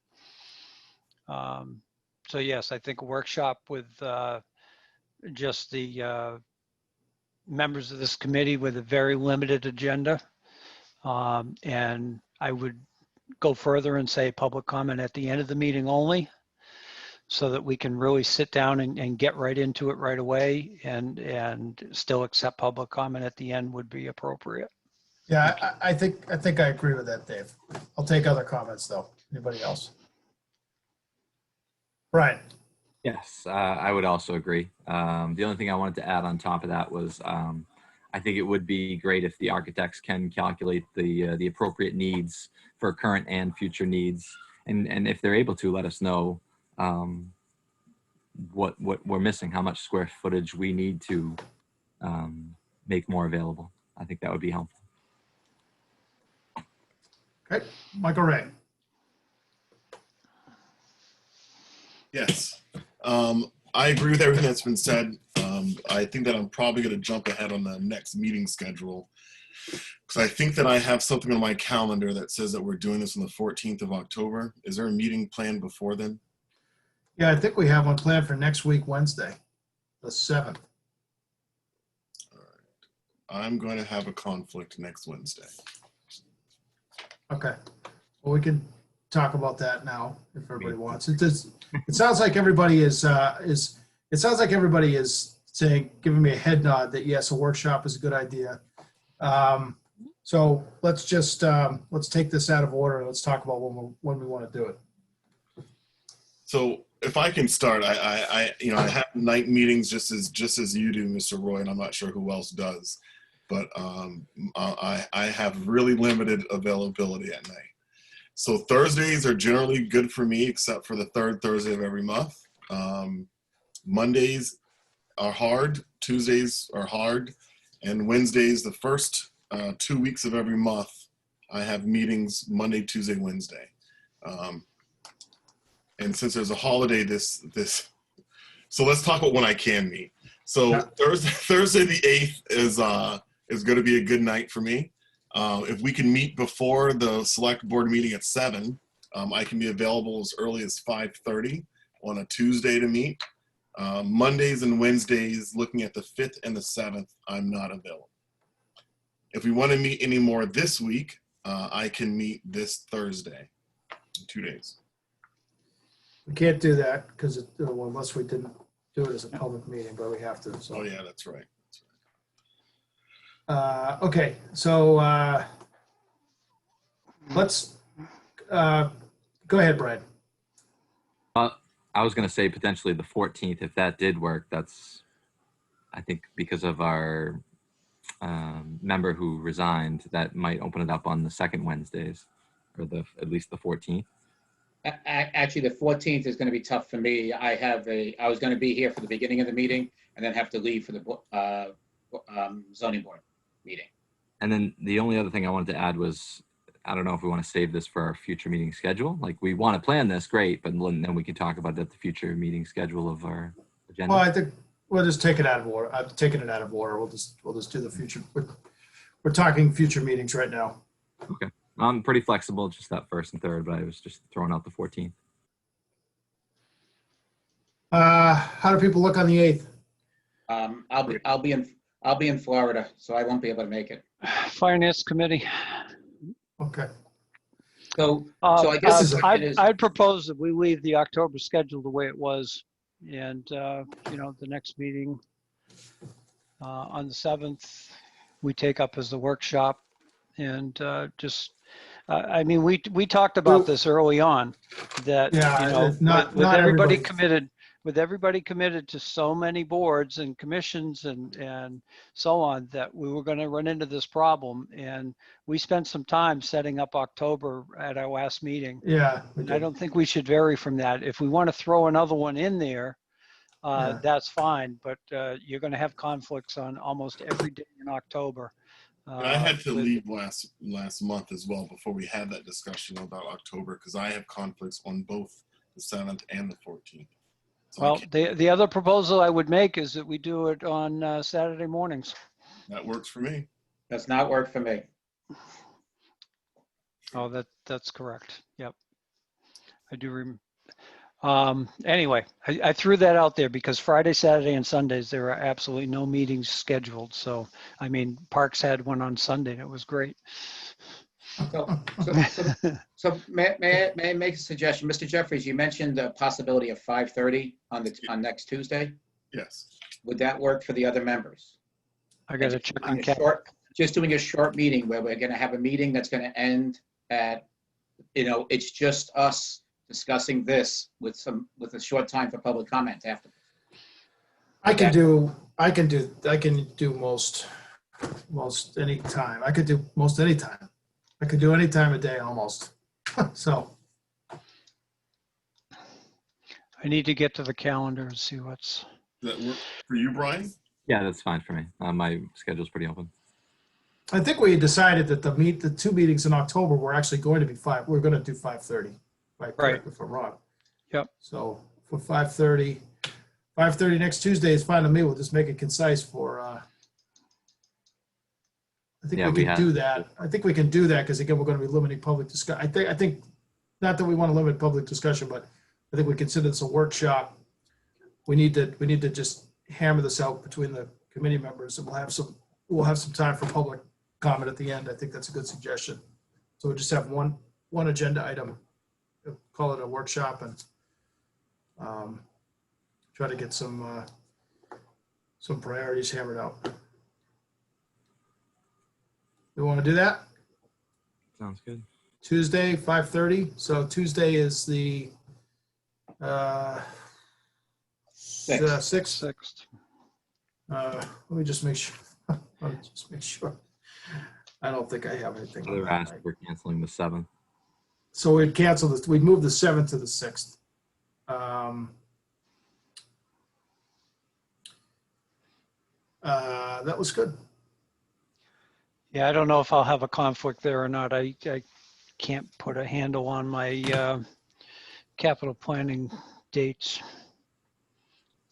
So yes, I think a workshop with just the members of this committee with a very limited agenda. And I would go further and say public comment at the end of the meeting only, so that we can really sit down and get right into it right away, and still accept public comment at the end would be appropriate. Yeah, I think I agree with that, Dave. I'll take other comments though. Anybody else? Brian. Yes, I would also agree. The only thing I wanted to add on top of that was I think it would be great if the architects can calculate the appropriate needs for current and future needs, and if they're able to, let us know what we're missing, how much square footage we need to make more available. I think that would be helpful. Okay, Michael Ray. Yes, I agree with everything that's been said. I think that I'm probably going to jump ahead on the next meeting schedule, because I think that I have something on my calendar that says that we're doing this on the 14th of October. Is there a meeting planned before then? Yeah, I think we have one planned for next week, Wednesday, the 7th. All right. I'm going to have a conflict next Wednesday. Okay. Well, we can talk about that now if everybody wants. It sounds like everybody is saying, giving me a head nod that yes, a workshop is a good idea. So let's just let's take this out of order and let's talk about when we want to do it. So if I can start, I have night meetings just as you do, Mr. Roy, and I'm not sure who else does, but I have really limited availability at night. So Thursdays are generally good for me, except for the third Thursday of every month. Mondays are hard, Tuesdays are hard, and Wednesdays, the first 2 weeks of every month, I have meetings Monday, Tuesday, Wednesday. And since there's a holiday so let's talk about when I can meet. So Yeah. Thursday the 8th is going to be a good night for me. If we can meet before the select board meeting at 7, I can be available as early as 5:30 on a Tuesday to meet. Mondays and Wednesdays, looking at the 5th and the 7th, I'm not available. If we want to meet any more this week, I can meet this Thursday, 2 days. We can't do that because unless we didn't do it as a public meeting, but we have to. So. Oh yeah, that's right. Okay, so let's go ahead, Brian. I was going to say potentially the 14th, if that did work. That's, I think, because of our member who resigned, that might open it up on the second Wednesdays, or at least the 14th. Actually, the 14th is going to be tough for me. I was going to be here for the beginning of the meeting and then have to leave for the zoning board meeting. And then the only other thing I wanted to add was, I don't know if we want to save this for our future meeting schedule. Like, we want to plan this, great, but then we can talk about it at the future meeting schedule of our agenda. Well, I think we'll just take it out of order. I'm taking it out of order. We'll just do the future. We're talking future meetings right now. Okay. I'm pretty flexible, just that first and third, but I was just throwing out the 14th. How do people look on the 8th? I'll be in Florida, so I won't be able to make it. Finance committee. Okay. So I guess I'd propose that we leave the October schedule the way it was, and the next meeting on the 7th we take up as the workshop, and I mean, we talked about this early on, that with everybody committed. With everybody committed to so many boards and commissions and so on, that we were going to run into this problem. And we spent some time setting up October at our last meeting. Yeah. And I don't think we should vary from that. If we want to throw another one in there, that's fine. But you're going to have conflicts on almost every day in October. And I had to leave last month as well before we had that discussion about October, because I have conflicts on both the 7th and the 14th. Well, the other proposal I would make is that we do it on Saturday mornings. That works for me. Does not work for me. Oh, that's correct. Yep. I do. Anyway, I threw that out there because Friday, Saturday, and Sundays, there are absolutely no meetings scheduled. So, I mean, Parks had one on Sunday. And it was great. So may I make a suggestion? Mr. Jeffries, you mentioned the possibility of 5:30 on next Tuesday. Yes. Would that work for the other members? I got to check on just doing a short meeting where we're going to have a meeting that's going to end at, it's just us discussing this with a short time for public comment after. I can do most any time. I could do most any time. I could do any time of day almost. So. I need to get to the calendar and see what's. Does that work for you, Brian? Yeah, that's fine for me. My schedule's pretty open. I think we decided that the 2 meetings in October were actually going to be we're going to do 5:30. Right. If I'm wrong. Yep. So for 5:30 next Tuesday is fine to me. We'll just make it concise for. I think we can do that. I think we can do that because again, we're going to be limiting public discussion. I think not that we want to limit public discussion, but I think we consider this a workshop. We need to just hammer this out between the committee members, and we'll have some time for public comment at the end. I think that's a good suggestion. So we'll just have one one agenda item, call it a workshop, and try to get some priorities hammered out. You want to do that? Sounds good. Tuesday, 5:30. So Tuesday is the 6th. Sixth. Let me just make sure. Let me just make sure. I don't think I have anything. on Other that asked, night. we're canceling the 7th. So we'd cancel this. We'd move the 7th to the 6th. That was good. Yeah, I don't know if I'll have a conflict there or not. I can't put a handle on my capital planning dates.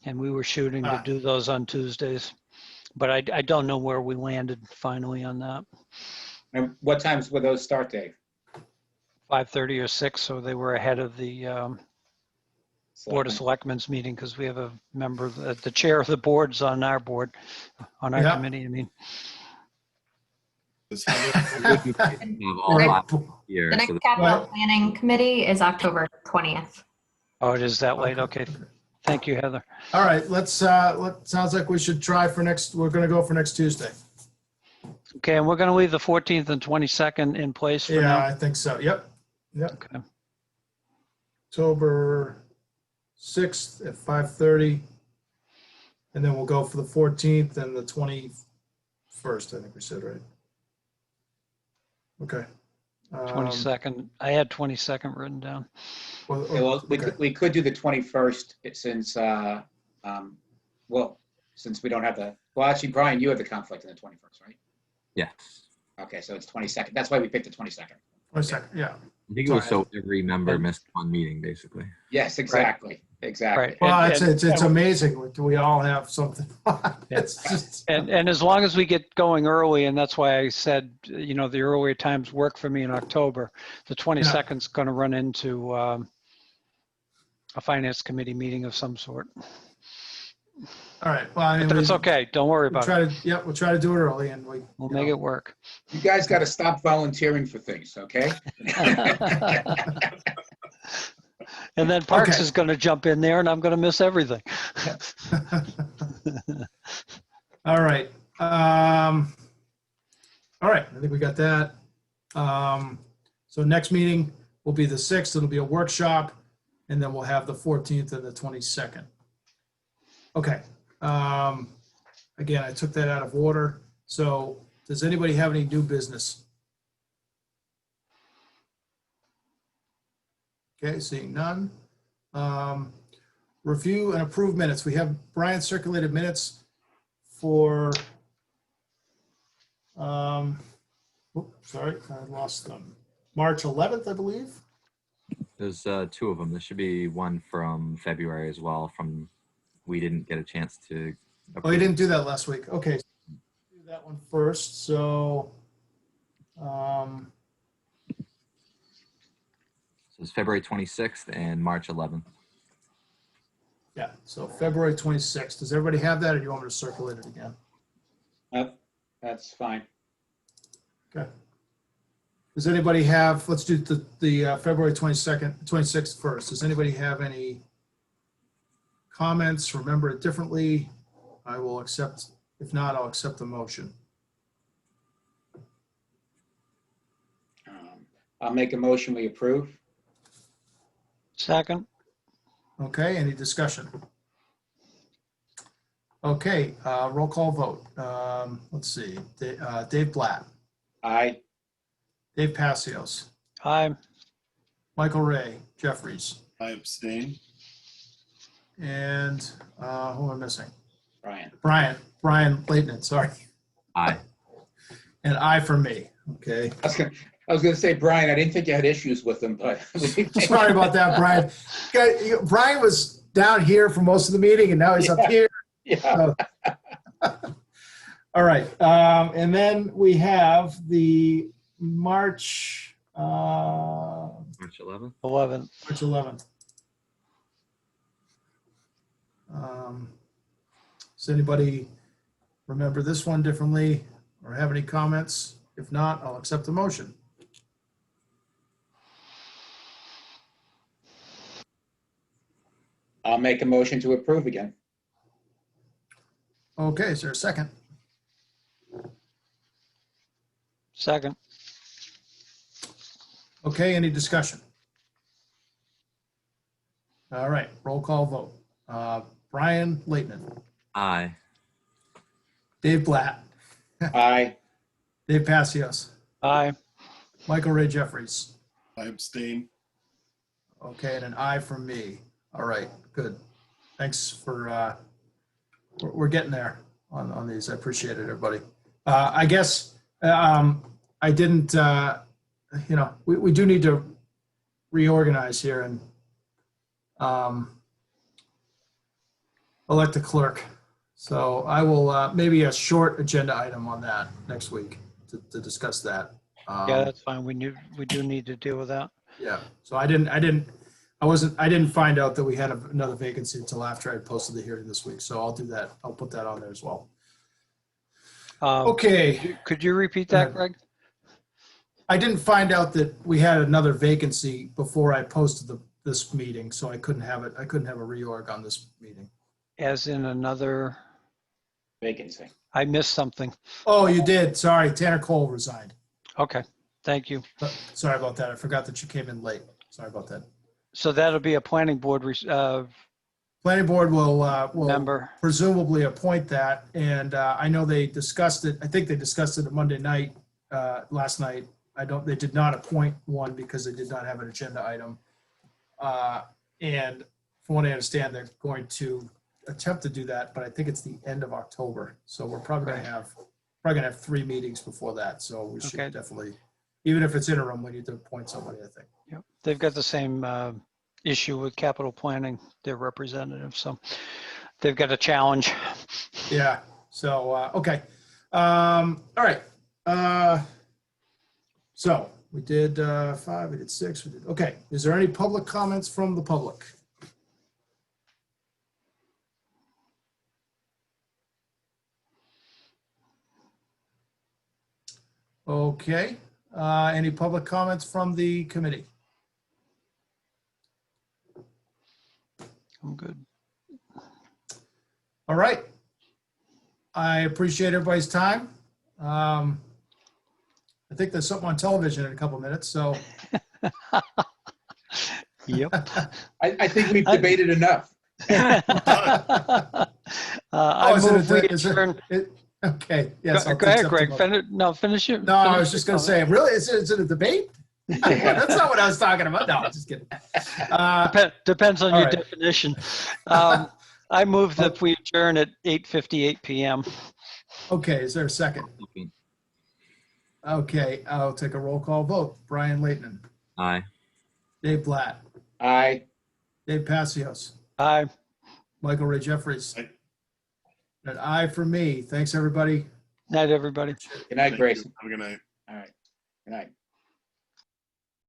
And we were shooting to do those on Tuesdays. But I don't know where we landed finally on that. And what times were those start, Dave? 5:30 or 6, so they were ahead of the Board of Selectmen. Selectmen's meeting because we have a member, the chair of the board's on our board, on our Yeah. committee, I mean. We wouldn't have all Right. 5 here, The so next capital planning committee is October 20th. Oh, it is that late? Okay. Thank you, Heather. All right, sounds like we should try for we're going to go for next Tuesday. Okay, and we're going to leave the 14th and 22nd in place for Yeah, now? I think so. Yep. Okay. October 6th at 5:30. And then we'll go for the 14th and the 21st, I think we said, right? Okay. 22nd. I had 22nd written down. Yeah, well, we could do the 21st since, since we don't have actually, Brian, you have the conflict in the 21st, right? yes. Okay, so it's 22nd. That's why we picked the 22nd. 22nd, yeah. I think it was Sorry. so every member missed one meeting, basically. Yes, exactly. Exactly. Right. Well, And- it's amazing. We all have something. It's just, And as long as we get going early, and that's why I said, the earlier times work for me in October, the 22nd is going to run into a finance committee meeting of some sort. all right. Well, I mean, But it's okay. Don't worry We'll about it. we'll try to do it early, and We'll make it work. You guys got to stop volunteering for things, okay? And then Parks Okay. is going to jump in there and I'm going to miss everything. All right. All right. I think we got that. So next meeting will be the 6th. It'll be a workshop, and then we'll have the 14th and the 22nd. Okay. Again, I took that out of order. So does anybody have any new business? Okay, seeing none. Review and approve minutes. We have Brian circulated minutes for, sorry, I lost them. March 11th, I believe. There's 2 of them. There should be one from February as well. We didn't get a chance to. Oh, you didn't do that last week. Okay, so do that one first. So, So it's February 26th and March 11th. yeah, so February 26th. Does everybody have that, or do you want me to circulate it again? That's fine. Okay. Does anybody have, let's do the February 26th first. Does anybody have any comments, remember it differently? I will accept, if not, I'll accept the motion. I'll make a motion, we approve. Second. Okay, any discussion? Okay, roll call vote. Let's see, Dave Blatt, Aye. Dave Passios, Aye. Michael Ray, Jeffries, I abstain. and who am I missing? Brian. Brian Leitner, sorry. Aye. And I for me, okay. I was going to say, Brian, I didn't think you had issues with him, but. Sorry about that, Brian. Brian was down here for most of the meeting, and now he's up here. Yeah. All right, and then we have the March 11th. 11th. March 11th. Does anybody remember this one differently or have any comments? If not, I'll accept the motion. I'll make a motion to approve again. Okay, is there a second? Second. Okay, any discussion? All right, roll call vote. Brian Leighton, Aye. Dave Blatt, Aye. Dave Passios, Aye. Michael Ray Jeffries. I abstain. Okay, and an aye from me. All right, good. Thanks for, we're getting there on these. I appreciate it, everybody. I guess I didn't, we do need to reorganize here and elect a clerk. So I will, maybe a short agenda item on that next week to discuss that. Yeah, that's fine. We do need to deal with that. Yeah, so I didn't find out that we had another vacancy until after I posted the hearing this week. So I'll do that. I'll put that on there as well. Okay. Could you repeat that, Greg? I didn't find out that we had another vacancy before I posted this meeting, so I couldn't have it. I couldn't have a reorg on this meeting. As in another, Vacancy. I missed something. Oh, you did. Sorry, Tanner Cole resigned. Okay, thank you. Sorry about that. I forgot that you came in late. Sorry about that. So that'll be a planning board Planning board will member. presumably appoint that, and I know they discussed it. I think they discussed it Monday night, last night. They did not appoint one because they did not have an agenda item. And from what I understand, they're going to attempt to do that, but I think it's the end of October. So we're probably gonna have 3 meetings before that. So we should definitely, even if it's interim, we need to appoint somebody, I think. Yep. They've got the same issue with capital planning, their representative. So they've got a challenge. Yeah. So, okay. All right. So we did 5, we did 6, we did, okay. Is there any public comments from the public? Okay. Any public comments from the committee? I'm good. All right. I appreciate everybody's time. I think there's something on television in a couple minutes, so. Yep. I think we've debated enough. I is it move we is it- adjourn. Okay, yes. I'll Go ahead, accept Greg. the- Finish it. No, I was just gonna say, really, is it a debate? That's not what I was talking about. No, I'm just kidding. Depends on all your right. definition. I move that we adjourn at 8:58 p.m. Okay, is there a second? Okay, I'll take a roll call vote. Brian Leighton, Aye. Dave Blatt, Aye. Dave Passios, Aye. Michael Ray Jeffries. Aye. An aye for me. Thanks, everybody. Night, everybody. Good night, Thank Grayson. you. Have a good night. All right. Good night.